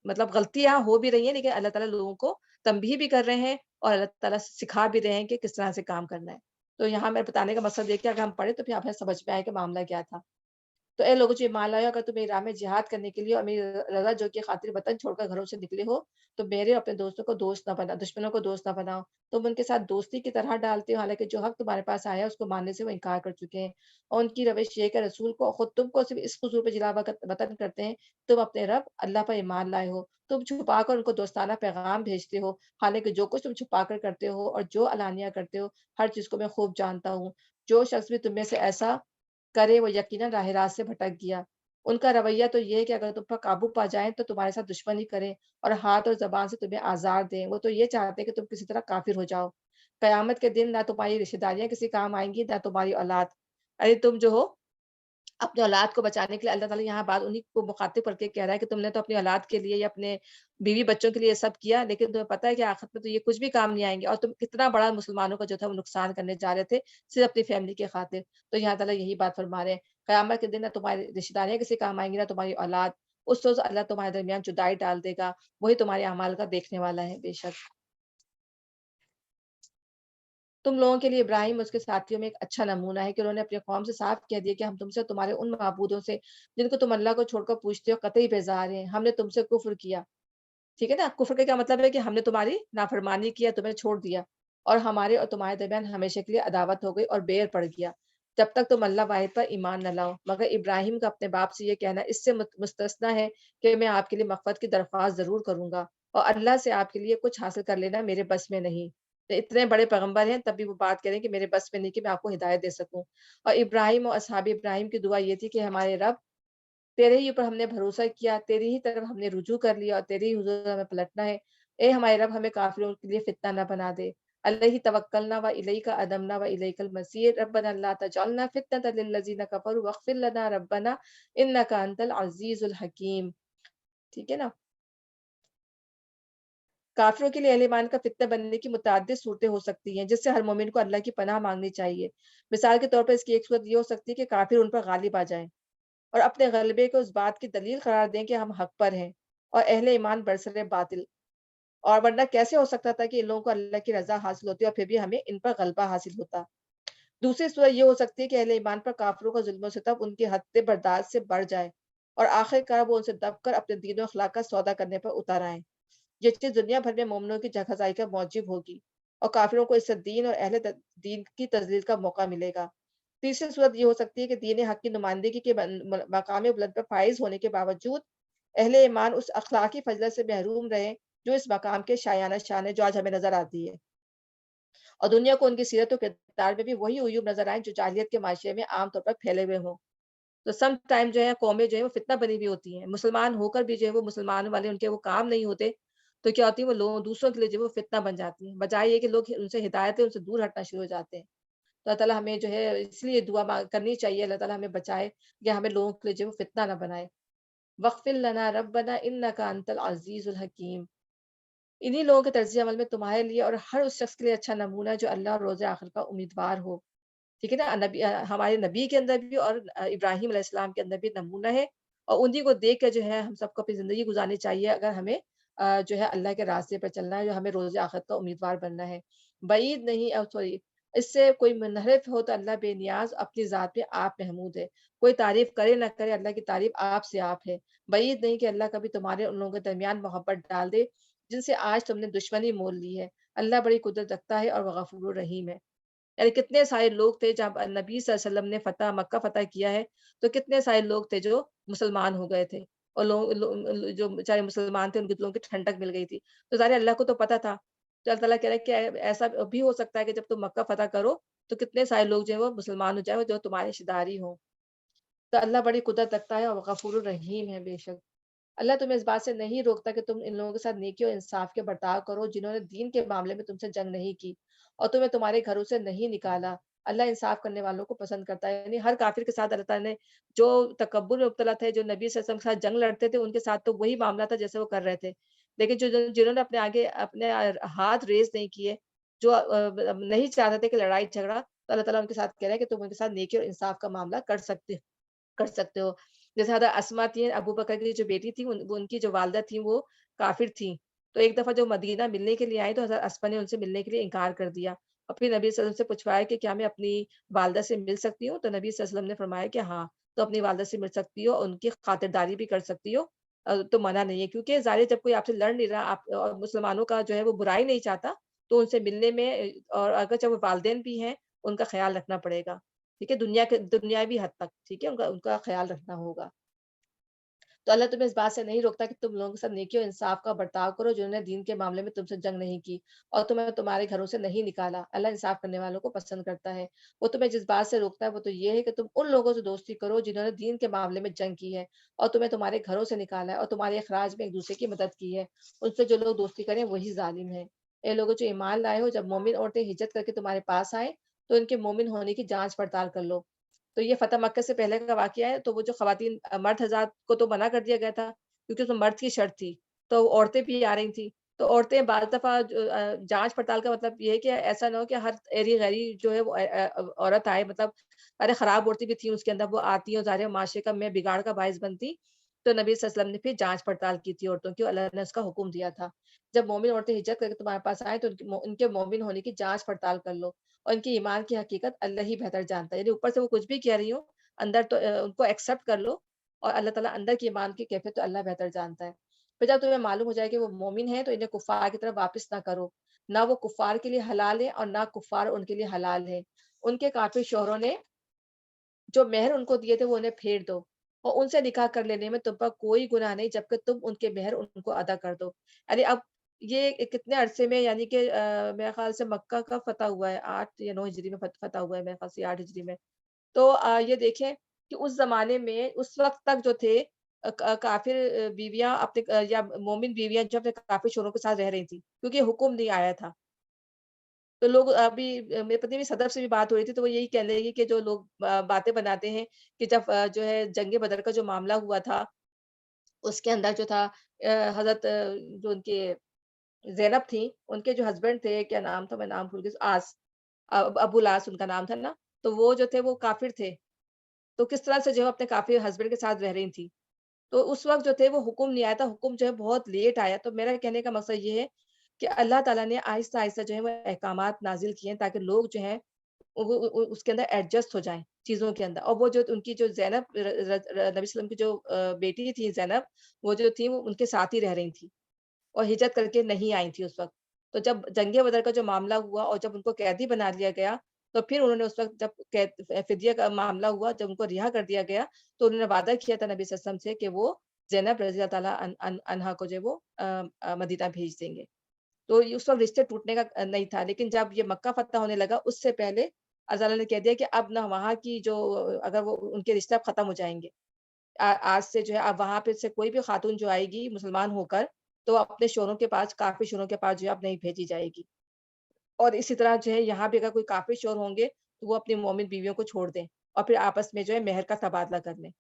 مطلب غلطیاں ہو بھی رہی ہیں، لیکن اللہ تعالیٰ لوگوں کو تنبیہ بھی کر رہے ہیں، اور اللہ تعالیٰ سکھا بھی رہے ہیں کہ کس طرح سے کام کرنا ہے۔ تو یہاں میں بتانے کا مقصد یہ کہ اگر ہم پڑھیں تو پھر ہمیں سمجھ میں آئے کہ معاملہ کیا تھا۔ تو اے لوگوں جو ایمان لائے ہو، اگر تم میری راہ میں جہاد کرنے کے لیے اور میری رضا جو کی خاطر وطن چھوڑ کر گھروں سے نکلے ہو، تو میرے اور اپنے دوستوں کو دوست نہ بناؤ، دشمنوں کو دوست نہ بناؤ۔ تم ان کے ساتھ دوستی کی طرح ڈالتے ہو، حالانکہ جو حق تمہارے پاس آیا اس کو ماننے سے وہ انکار کر چکے ہیں، اور ان کی روش یہ کہ رسول کو خود تم کو صرف اس حضور پہ جلا وطن کرتے ہیں، تم اپنے رب اللہ پر ایمان لائے ہو، تم چھپا کر ان کو دوستانہ پیغام بھیجتے ہو، حالانکہ جو کچھ تم چھپا کر کرتے ہو اور جو علانیہ کرتے ہو ہر چیز کو میں خوب جانتا ہوں۔ جو شخص بھی تم میں سے ایسا کرے وہ یقیناً راہ راست سے بھٹک گیا۔ ان کا رویہ تو یہ ہے کہ اگر تم پر قابو پا جائیں تو تمہارے ساتھ دشمنی کریں اور ہاتھ اور زبان سے تمہیں آزار دیں۔ وہ تو یہ چاہتے ہیں کہ تم کسی طرح کافر ہو جاؤ۔ قیامت کے دن نہ تمہاری رشتہ داریاں کسی کام آئیں گی، نہ تمہاری اولاد۔ ارے تم جو ہو اپنے اولاد کو بچانے کے لیے، اللہ تعالیٰ یہاں بات انہیں کو مخاطب کر کے کہہ رہا ہے کہ تم نے تو اپنی اولاد کے لیے یا اپنے بیوی بچوں کے لیے یہ سب کیا، لیکن تمہیں پتہ ہے کہ آخرت میں تو یہ کچھ بھی کام نہیں آئیں گے، اور تم کتنا بڑا مسلمانوں کا جو تھا وہ نقصان کرنے جا رہے تھے صرف اپنی فیملی کے خاطر۔ تو یہاں تعالیٰ یہی بات فرما رہے ہیں، قیامت کے دن نہ تمہاری رشتہ داریاں کسی کام آئیں گی، نہ تمہاری اولاد۔ اس روز اللہ تمہارے درمیان جدائی ڈال دے گا، وہی تمہارے اعمال کا دیکھنے والا ہے بے شک۔ تم لوگوں کے لیے ابراہیم اس کے ساتھیوں میں ایک اچھا نمونہ ہے کہ انہوں نے اپنی قوم سے صاف کہہ دیا کہ ہم تم سے تمہارے ان معبودوں سے جن کو تم اللہ کو چھوڑ کر پوچھتے ہو قطعی بیزار ہیں، ہم نے تم سے کفر کیا۔ ٹھیک ہے نا، کفر کا کیا مطلب ہے کہ ہم نے تمہاری نافرمانی کیا، تمہیں چھوڑ دیا، اور ہمارے اور تمہارے درمیان ہمیشہ کے لیے عداوت ہو گئی اور بیر پڑ گیا جب تک تم اللہ واحد پر ایمان نہ لاؤ۔ مگر ابراہیم کا اپنے باپ سے یہ کہنا اس سے مستثنا ہے کہ میں آپ کے لیے مغفرت کی درخواست ضرور کروں گا، اور اللہ سے آپ کے لیے کچھ حاصل کر لینا میرے بس میں نہیں۔ اتنے بڑے پیغمبر ہیں تب بھی وہ بات کریں کہ میرے بس میں نہیں کہ میں آپ کو ہدایت دے سکوں. اور ابراہیم اور اصحاب ابراہیم کی دعا یہ تھی کہ ہمارے رب تیرے ہی اوپر ہم نے بھروسہ کیا، تیری ہی طرف ہم نے رجوع کر لیا اور تیرے ہی حضور ہمیں پلٹنا ہے. اے ہمارے رب ہمیں کافروں کے لیے فتنہ نہ بنا دے. علیہ توکلنا و الیک ادمنا و الیک المصیر ربنا لا تجعلنا فتنة للذین کفروا واغفر لنا ربنا انک انت العزیز الحکیم. ٹھیک ہے نا. کافروں کے لیے اہل ایمان کا فتنہ بننے کی متعدد صورتیں ہو سکتی ہیں جس سے ہر مومن کو اللہ کی پناہ مانگنی چاہیے. مثال کے طور پر اس کی ایک صورت یہ ہو سکتی ہے کہ کافر ان پر غالب آ جائیں اور اپنے غلبے کو اس بات کی دلیل قرار دیں کہ ہم حق پر ہیں اور اہل ایمان برسر باطل. اور ورنہ کیسے ہو سکتا تھا کہ ان لوگوں کو اللہ کی رضا حاصل ہوتی اور پھر بھی ہمیں ان پر غلبہ حاصل ہوتا. دوسری صورت یہ ہو سکتی ہے کہ اہل ایمان پر کافروں کا ظلم و ستم ان کی حد برداشت سے بڑھ جائے اور آخر کار وہ ان سے دب کر اپنے دین و اخلاق کا سودا کرنے پر اتر آئیں. یہ چیز دنیا بھر میں مومنوں کی جگہزائی کا موجب ہوگی اور کافروں کو اس سے دین اور اہل دین کی تذلیل کا موقع ملے گا. تیسری صورت یہ ہو سکتی ہے کہ دین حق کی نمائندگی کے مقام بلند پر فائز ہونے کے باوجود اہل ایمان اس اخلاقی فضلت سے محروم رہے جو اس مقام کے شایانہ شان ہے جو آج ہمیں نظر آتی ہے اور دنیا کو ان کی سیرت و کردار میں بھی وہی عیوب نظر آئیں جو جاہلیت کے معاشرے میں عام طور پر پھیلے ہوئے ہوں. تو سم ٹائم جو ہے قومیں جو ہے وہ فتنہ بنی ہوئی ہوتی ہیں. مسلمان ہو کر بھی جو ہے وہ مسلمان والے ان کے وہ کام نہیں ہوتے تو کیا ہوتی ہے وہ لوگوں دوسروں کے لیے جو ہے وہ فتنہ بن جاتی ہیں بجائے یہ کہ لوگ ان سے ہدایت ان سے دور ہٹنا شروع ہو جاتے ہیں. تو اللہ تعالیٰ ہمیں جو ہے اس لیے دعا کرنی چاہیے اللہ تعالیٰ ہمیں بچائے کہ ہمیں لوگوں کے لیے جو ہے وہ فتنہ نہ بنائے. وغفر لنا ربنا انک انت العزیز الحکیم. انہی لوگوں کے طرز عمل میں تمہارے لیے اور ہر اس شخص کے لیے اچھا نمونہ جو اللہ اور روز آخر کا امیدوار ہو. ٹھیک ہے نا. ہمارے نبی کے اندر بھی اور ابراہیم علیہ السلام کے اندر بھی نمونہ ہے اور انہی کو دیکھ کے جو ہے ہم سب کو اپنی زندگی گزارنی چاہیے اگر ہمیں جو ہے اللہ کے راستے پر چلنا ہے جو ہمیں روز آخرت کا امیدوار بننا ہے. بعید نہیں سوری اس سے کوئی منحرف ہو تو اللہ بے نیاز اپنی ذات پہ آپ محمود ہے. کوئی تعریف کرے نہ کرے اللہ کی تعریف آپ سے آپ ہے. بعید نہیں کہ اللہ کبھی تمہارے ان لوگوں کے درمیان محبت ڈال دے جن سے آج تم نے دشمنی مول لی ہے. اللہ بڑی قدرت رکھتا ہے اور وہ غفور الرحیم ہے. یعنی کتنے سارے لوگ تھے جب نبی صلی اللہ علیہ وسلم نے مکہ فتح کیا ہے تو کتنے سارے لوگ تھے جو مسلمان ہو گئے تھے اور جو بیچارے مسلمان تھے ان کے دلوں کی ٹھنڈک مل گئی تھی. تو ظاہر اللہ کو تو پتا تھا. تو اللہ تعالیٰ کہہ رہا ہے کہ ایسا بھی ہو سکتا ہے کہ جب تم مکہ فتح کرو تو کتنے سارے لوگ جو ہے وہ مسلمان ہو جائے جو تمہارے رشتہ داری ہوں. تو اللہ بڑی قدرت رکھتا ہے اور غفور الرحیم ہے. بے شک اللہ تمہیں اس بات سے نہیں روکتا کہ تم ان لوگوں کے ساتھ نیکی اور انصاف کے برتاؤ کرو جنہوں نے دین کے معاملے میں تم سے جنگ نہیں کی اور تمہیں تمہارے گھروں سے نہیں نکالا. اللہ انصاف کرنے والوں کو پسند کرتا ہے. یعنی ہر کافر کے ساتھ اللہ تعالیٰ نے جو تکبر میں مبتلا تھے جو نبی صلی اللہ علیہ وسلم کے ساتھ جنگ لڑتے تھے ان کے ساتھ تو وہی معاملہ تھا جیسے وہ کر رہے تھے. لیکن جنہوں نے اپنے آگے اپنے ہاتھ ریز نہیں کیے جو نہیں چاہتے تھے کہ لڑائی جھگڑا تو اللہ تعالیٰ ان کے ساتھ کہہ رہا ہے کہ تم ان کے ساتھ نیکی اور انصاف کا معاملہ کر سکتے ہو. جیسے حضرت اسما تھی ابو بکر کی جو بیٹی تھی ان کی جو والدہ تھیں وہ کافر تھیں. تو ایک دفعہ جو مدینہ ملنے کے لیے آئی تو حضرت اسما نے ان سے ملنے کے لیے انکار کر دیا اور پھر نبی صلی اللہ علیہ وسلم سے پوچھوایا کہ کیا میں اپنی والدہ سے مل سکتی ہوں. تو نبی صلی اللہ علیہ وسلم نے فرمایا کہ ہاں تو اپنی والدہ سے مل سکتی ہو ان کی خاطرداری بھی کر سکتی ہو تو منع نہیں ہے کیونکہ ظاہر جب کوئی آپ سے لڑ نہیں رہا آپ اور مسلمانوں کا جو ہے وہ برائی نہیں چاہتا تو ان سے ملنے میں اور اگر چاہے وہ والدین بھی ہیں ان کا خیال رکھنا پڑے گا. ٹھیک ہے. دنیاوی حد تک ٹھیک ہے ان کا خیال رکھنا ہوگا. تو اللہ تمہیں اس بات سے نہیں روکتا کہ تم لوگوں کے ساتھ نیکی اور انصاف کا برتاؤ کرو جنہوں نے دین کے معاملے میں تم سے جنگ نہیں کی اور تمہیں تمہارے گھروں سے نہیں نکالا. اللہ انصاف کرنے والوں کو پسند کرتا ہے. وہ تمہیں جس بات سے روکتا ہے وہ تو یہ ہے کہ تم ان لوگوں سے دوستی کرو جنہوں نے دین کے معاملے میں جنگ کی ہے اور تمہیں تمہارے گھروں سے نکالا ہے اور تمہارے اخراج میں ایک دوسرے کی مدد کی ہے. ان سے جو لوگ دوستی کریں وہی ظالم ہے. اے لوگوں جو ایمان لائے ہو جب مومن عورتیں ہجرت کر کے تمہارے پاس آئیں تو ان کے مومن ہونے کی جانچ پڑتال کر لو. تو یہ فتح مکہ سے پہلے کا واقعہ ہے. تو وہ جو خواتین مرد حضرات کو تو منع کر دیا گیا تھا کیونکہ اس میں مرد کی شرط تھی تو عورتیں بھی آ رہی تھیں. تو عورتیں بعض دفعہ جانچ پڑتال کا مطلب یہ ہے کہ ایسا نہ ہو کہ ہر ایری غیری جو ہے وہ عورت آئے مطلب ارے خراب عورتیں بھی تھیں اس کے اندر وہ آتی ہیں ظاہر معاشرے کا میں بگاڑ کا باعث بنتی. تو نبی صلی اللہ علیہ وسلم نے پھر جانچ پڑتال کی تھی عورتوں کی. اللہ نے اس کا حکم دیا تھا جب مومن عورتیں ہجرت کر کے تمہارے پاس آئیں تو ان کے مومن ہونے کی جانچ پڑتال کر لو اور ان کی ایمان کی حقیقت اللہ ہی بہتر جانتا ہے. یعنی اوپر سے وہ کچھ بھی کہہ رہی ہوں اندر تو ان کو ایکسپٹ کر لو اور اللہ تعالیٰ اندر کی ایمان کی کیفیت تو اللہ بہتر جانتا ہے. پھر جب تمہیں معلوم ہو جائے کہ وہ مومن ہیں تو انہیں کفار کی طرف واپس نہ کرو. نہ وہ کفار کے لیے حلال ہے اور نہ کفار ان کے لیے حلال ہے. ان کے کافر شوہروں نے جو مہر ان کو دیے تھے وہ انہیں پھیر دو اور ان سے نکاح کر لینے میں تم پر کوئی گناہ نہیں جبکہ تم ان کے مہر ان کو ادا کر دو. یعنی اب یہ کتنے عرصے میں، یعنی کہ میرے خیال سے مکہ کا فتح ہوا ہے 8 یا 9 ہجری میں فتح ہوا ہے، میرے خیال سے 8 ہجری میں. تو یہ دیکھیں کہ اس زمانے میں اس وقت تک جو تھے کافر بیویاں اپنے یا مومن بیویاں جو اپنے کافر شوہروں کے ساتھ رہ رہی تھیں، کیونکہ حکم نہیں آیا تھا. تو لوگ ابھی میرے پتی بھی صدف سے بھی بات ہو رہی تھی، تو وہ یہی کہہ رہے کہ جو لوگ باتیں بناتے ہیں کہ جب جو ہے جنگ بدر کا جو معاملہ ہوا تھا، اس کے اندر جو تھا حضرت جو ان کے زینب تھیں، ان کے جو ہسبینڈ تھے، کیا نام تھا، میں نام بھول گئی، ابو العاص ان کا نام تھا نا. تو وہ جو تھے وہ کافر تھے. تو کس طرح سے جو ہے اپنے کافر ہسبینڈ کے ساتھ رہ رہی تھی. تو اس وقت جو تھے وہ حکم نہیں آیا تھا، حکم جو ہے بہت لیٹ آیا. تو میرا کہنے کا مقصد یہ ہے کہ اللہ تعالیٰ نے آہستہ آہستہ جو ہے وہ احکامات نازل کیے ہیں تاکہ لوگ جو ہیں وہ اس کے اندر ایڈجسٹ ہو جائیں چیزوں کے اندر. اور وہ جو ان کی جو زینب نبی وسلم کی جو بیٹی تھی زینب، وہ جو تھی وہ ان کے ساتھ ہی رہ رہی تھی اور ہجرت کر کے نہیں آئی تھی اس وقت. تو جب جنگ بدر کا جو معاملہ ہوا اور جب ان کو قیدی بنا لیا گیا، تو پھر انہوں نے اس وقت جب فدیہ کا معاملہ ہوا، جب ان کو رہا کر دیا گیا، تو انہوں نے وعدہ کیا تھا نبی صلی اللہ علیہ وسلم سے کہ وہ زینب رضی اللہ تعالیٰ عنہا کو جو ہے وہ مدینہ بھیج دیں گے. تو اس وقت رشتے ٹوٹنے کا نہیں تھا. لیکن جب یہ مکہ فتح ہونے لگا، اس سے پہلے اللہ تعالیٰ نے کہہ دیا کہ اب نہ وہاں کی جو اگر وہ ان کے رشتے اب ختم ہو جائیں گے. آج سے جو ہے اب وہاں پہ سے کوئی بھی خاتون جو آئے گی مسلمان ہو کر، تو اپنے شوہروں کے پاس، کافر شوہروں کے پاس جو ہے اب نہیں بھیجی جائے گی. اور اسی طرح جو ہے یہاں بھی اگر کوئی کافر شوہر ہوں گے تو وہ اپنی مومن بیویوں کو چھوڑ دیں اور پھر آپس میں جو ہے مہر کا تبادلہ کر لیں.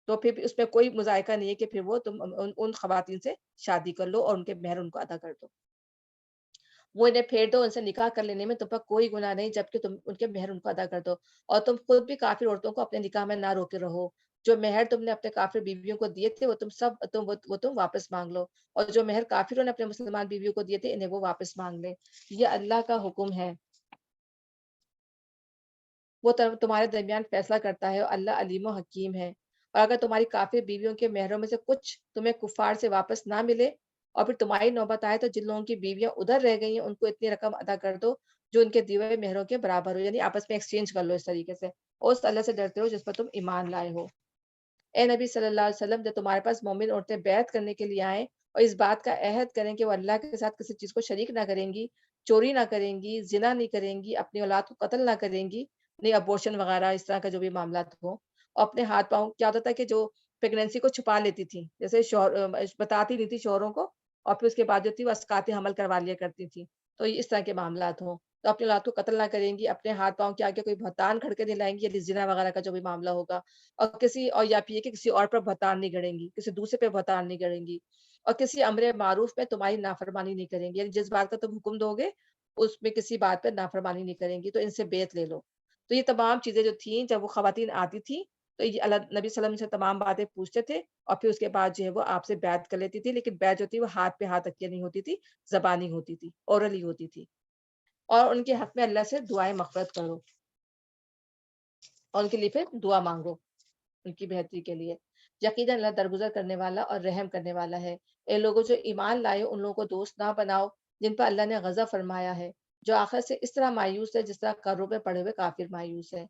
تو پھر اس میں کوئی مذائقہ نہیں ہے کہ پھر وہ تم ان خواتین سے شادی کر لو اور ان کے مہر ان کو ادا کر دو. وہ انہیں پھیر دو، ان سے نکاح کر لینے میں تم پر کوئی گناہ نہیں، جبکہ تم ان کے مہر ان کو ادا کر دو. اور تم خود بھی کافر عورتوں کو اپنے نکاح میں نہ روکے رہو. جو مہر تم نے اپنے کافر بیویوں کو دیے تھے وہ تم واپس مانگ لو، اور جو مہر کافروں نے اپنے مسلمان بیویوں کو دیے تھے انہیں وہ واپس مانگ لیں. یہ اللہ کا حکم ہے، وہ تمہارے درمیان فیصلہ کرتا ہے، اور اللہ علیم و حکیم ہے. اور اگر تمہاری کافر بیویوں کے مہروں میں سے کچھ تمہیں کفار سے واپس نہ ملے اور پھر تمہاری نوبت آئے، تو جن لوگوں کی بیویاں ادھر رہ گئی ہیں ان کو اتنی رقم ادا کر دو جو ان کے دیے ہوئے مہروں کے برابر ہو، یعنی آپس میں ایکسچینج کر لو اس طریقے سے. اور اس اللہ سے ڈرتے ہو جس پر تم ایمان لائے ہو. اے نبی صلی اللہ علیہ وسلم، جب تمہارے پاس مومن عورتیں بیعت کرنے کے لیے آئیں اور اس بات کا عہد کریں کہ وہ اللہ کے ساتھ کسی چیز کو شریک نہ کریں گی، چوری نہ کریں گی، زنا نہیں کریں گی، اپنی اولاد کو قتل نہ کریں گی، نہیں ابورشن وغیرہ اس طرح کا جو بھی معاملات ہوں، اور اپنے ہاتھ پاؤں، کیا ہوتا تھا کہ جو پیگنینسی کو چھپا لیتی تھی، جیسے شوہر بتاتی نہیں تھی شوہروں کو، اور پھر اس کے بعد جو تھی وہ اسقاط حمل کروا لیا کرتی تھی. تو اس طرح کے معاملات ہوں تو اپنے اولاد کو قتل نہ کریں گی، اپنے ہاتھ پاؤں کے آگے کوئی بہتان کھڑ کے نہیں لائیں گی، یعنی زنا وغیرہ کا جو بھی معاملہ ہوگا، اور یا پھر یہ کہ کسی اور پر بہتان نہیں گڑیں گی، کسی دوسرے پہ بہتان نہیں گڑیں گی، اور کسی امر معروف میں تمہاری نافرمانی نہیں کریں گی، یعنی جس بات کا تم حکم دو گے اس میں کسی بات پہ نافرمانی نہیں کریں گی، تو ان سے بیعت لے لو. تو یہ تمام چیزیں جو تھیں جب وہ خواتین آتی تھیں تو یہ اللہ نبی صلی اللہ علیہ وسلم سے تمام باتیں پوچھتے تھے، اور پھر اس کے بعد جو ہے وہ آپ سے بیعت کر لیتی تھی. لیکن بیعت جو تھی وہ ہاتھ پہ ہاتھ رکھ کے نہیں ہوتی تھی، زبانی ہوتی تھی، اورلی ہوتی تھی. اور ان کے حق میں اللہ سے دعائیں مغفرت کرو اور ان کے لیے پھر دعا مانگو ان کی بہتری کے لیے. یقیناً اللہ درگزر کرنے والا اور رحم کرنے والا ہے. اے لوگوں جو ایمان لائے ان لوگوں کو دوست نہ بناؤ جن پر اللہ نے غضب فرمایا ہے، جو آخر سے اس طرح مایوس ہے جس طرح قبروں پہ پڑے ہوئے کافر مایوس ہے.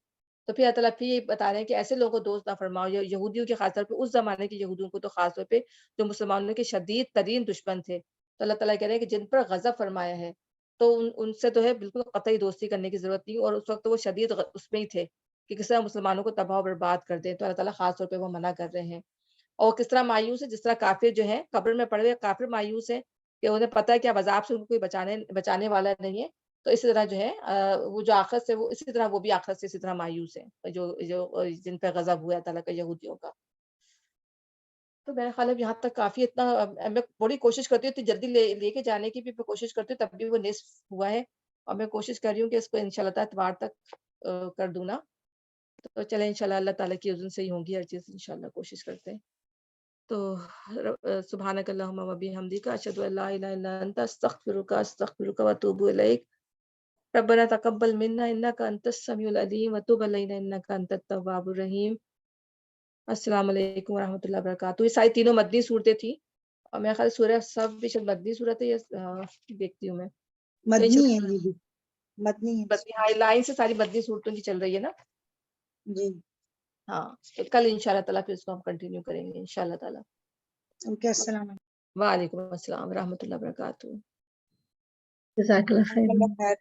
تو پھر اللہ تعالیٰ پھر یہ بتا رہے ہیں کہ ایسے لوگوں کو دوست نہ فرماؤ، یہودیوں کے خاص طور پہ، اس زمانے کے یہودیوں کو تو خاص طور پہ جو مسلمانوں کے شدید ترین دشمن تھے. تو اللہ تعالیٰ کہہ رہے ہیں کہ جن پر غضب فرمایا ہے تو ان سے تو ہے بالکل قطعی دوستی کرنے کی ضرورت نہیں. اور اس وقت وہ شدید اس میں ہی تھے کہ کس طرح مسلمانوں کو تباہ و برباد کر دیں. تو اللہ تعالیٰ خاص طور پہ وہ منع کر رہے ہیں. اور کس طرح مایوس ہے، جس طرح کافر جو ہیں قبر میں پڑے ہوئے کافر مایوس ہیں کہ انہیں پتہ ہے کہ اب عذاب سے ان کو کوئی بچانے والا نہیں ہے. تو اسی طرح جو ہے وہ جو آخرت سے، وہ اسی طرح وہ بھی آخرت سے اسی طرح مایوس ہیں جو جن پہ غضب ہوا ہے تعالیٰ کا یہودیوں کا. تو میرا خیال ہے یہاں تک کافی، اتنا میں بڑی کوشش کرتی ہوں اتنی جلدی لے کے جانے کی بھی کوشش کرتی ہوں، تب بھی وہ نصف ہوا ہے. اور میں کوشش کر رہی ہوں کہ اس کو انشاءاللہ تعالیٰ اتوار تک کر دوں نا. تو چلیں انشاءاللہ اللہ تعالیٰ کی اذن سے ہی ہوں گی ہر چیز، انشاءاللہ کوشش کرتے ہیں. تو سبحانک اللہم و بحمدک اشہد ان لا الہ الا انت استغفرک واتوب الیک. ربنا تقبل منا انک انت السمیع العلیم وتب علینا انک انت التواب الرحیم. السلام علیکم ورحمۃ اللہ وبرکاتہ. یہ ساری تینوں مدنی صورتیں تھیں، اور میرا خیال سورہ سب بھی شاید مدنی صورت ہے، یا دیکھتی ہوں میں مدنی ہے، یہ بھی مدنی ہے. مدنی ہائی لائن سے ساری مدنی صورتوں کی چل رہی ہے نا. جی ہاں، کل انشاءاللہ تعالیٰ پھر اس کو ہم کنٹینیو کریں گے انشاءاللہ تعالیٰ. اوکے، السلام علیکم. وعلیکم السلام ورحمۃ اللہ وبرکاتہ. جزاک اللہ خیر. جزاک اللہ خیر.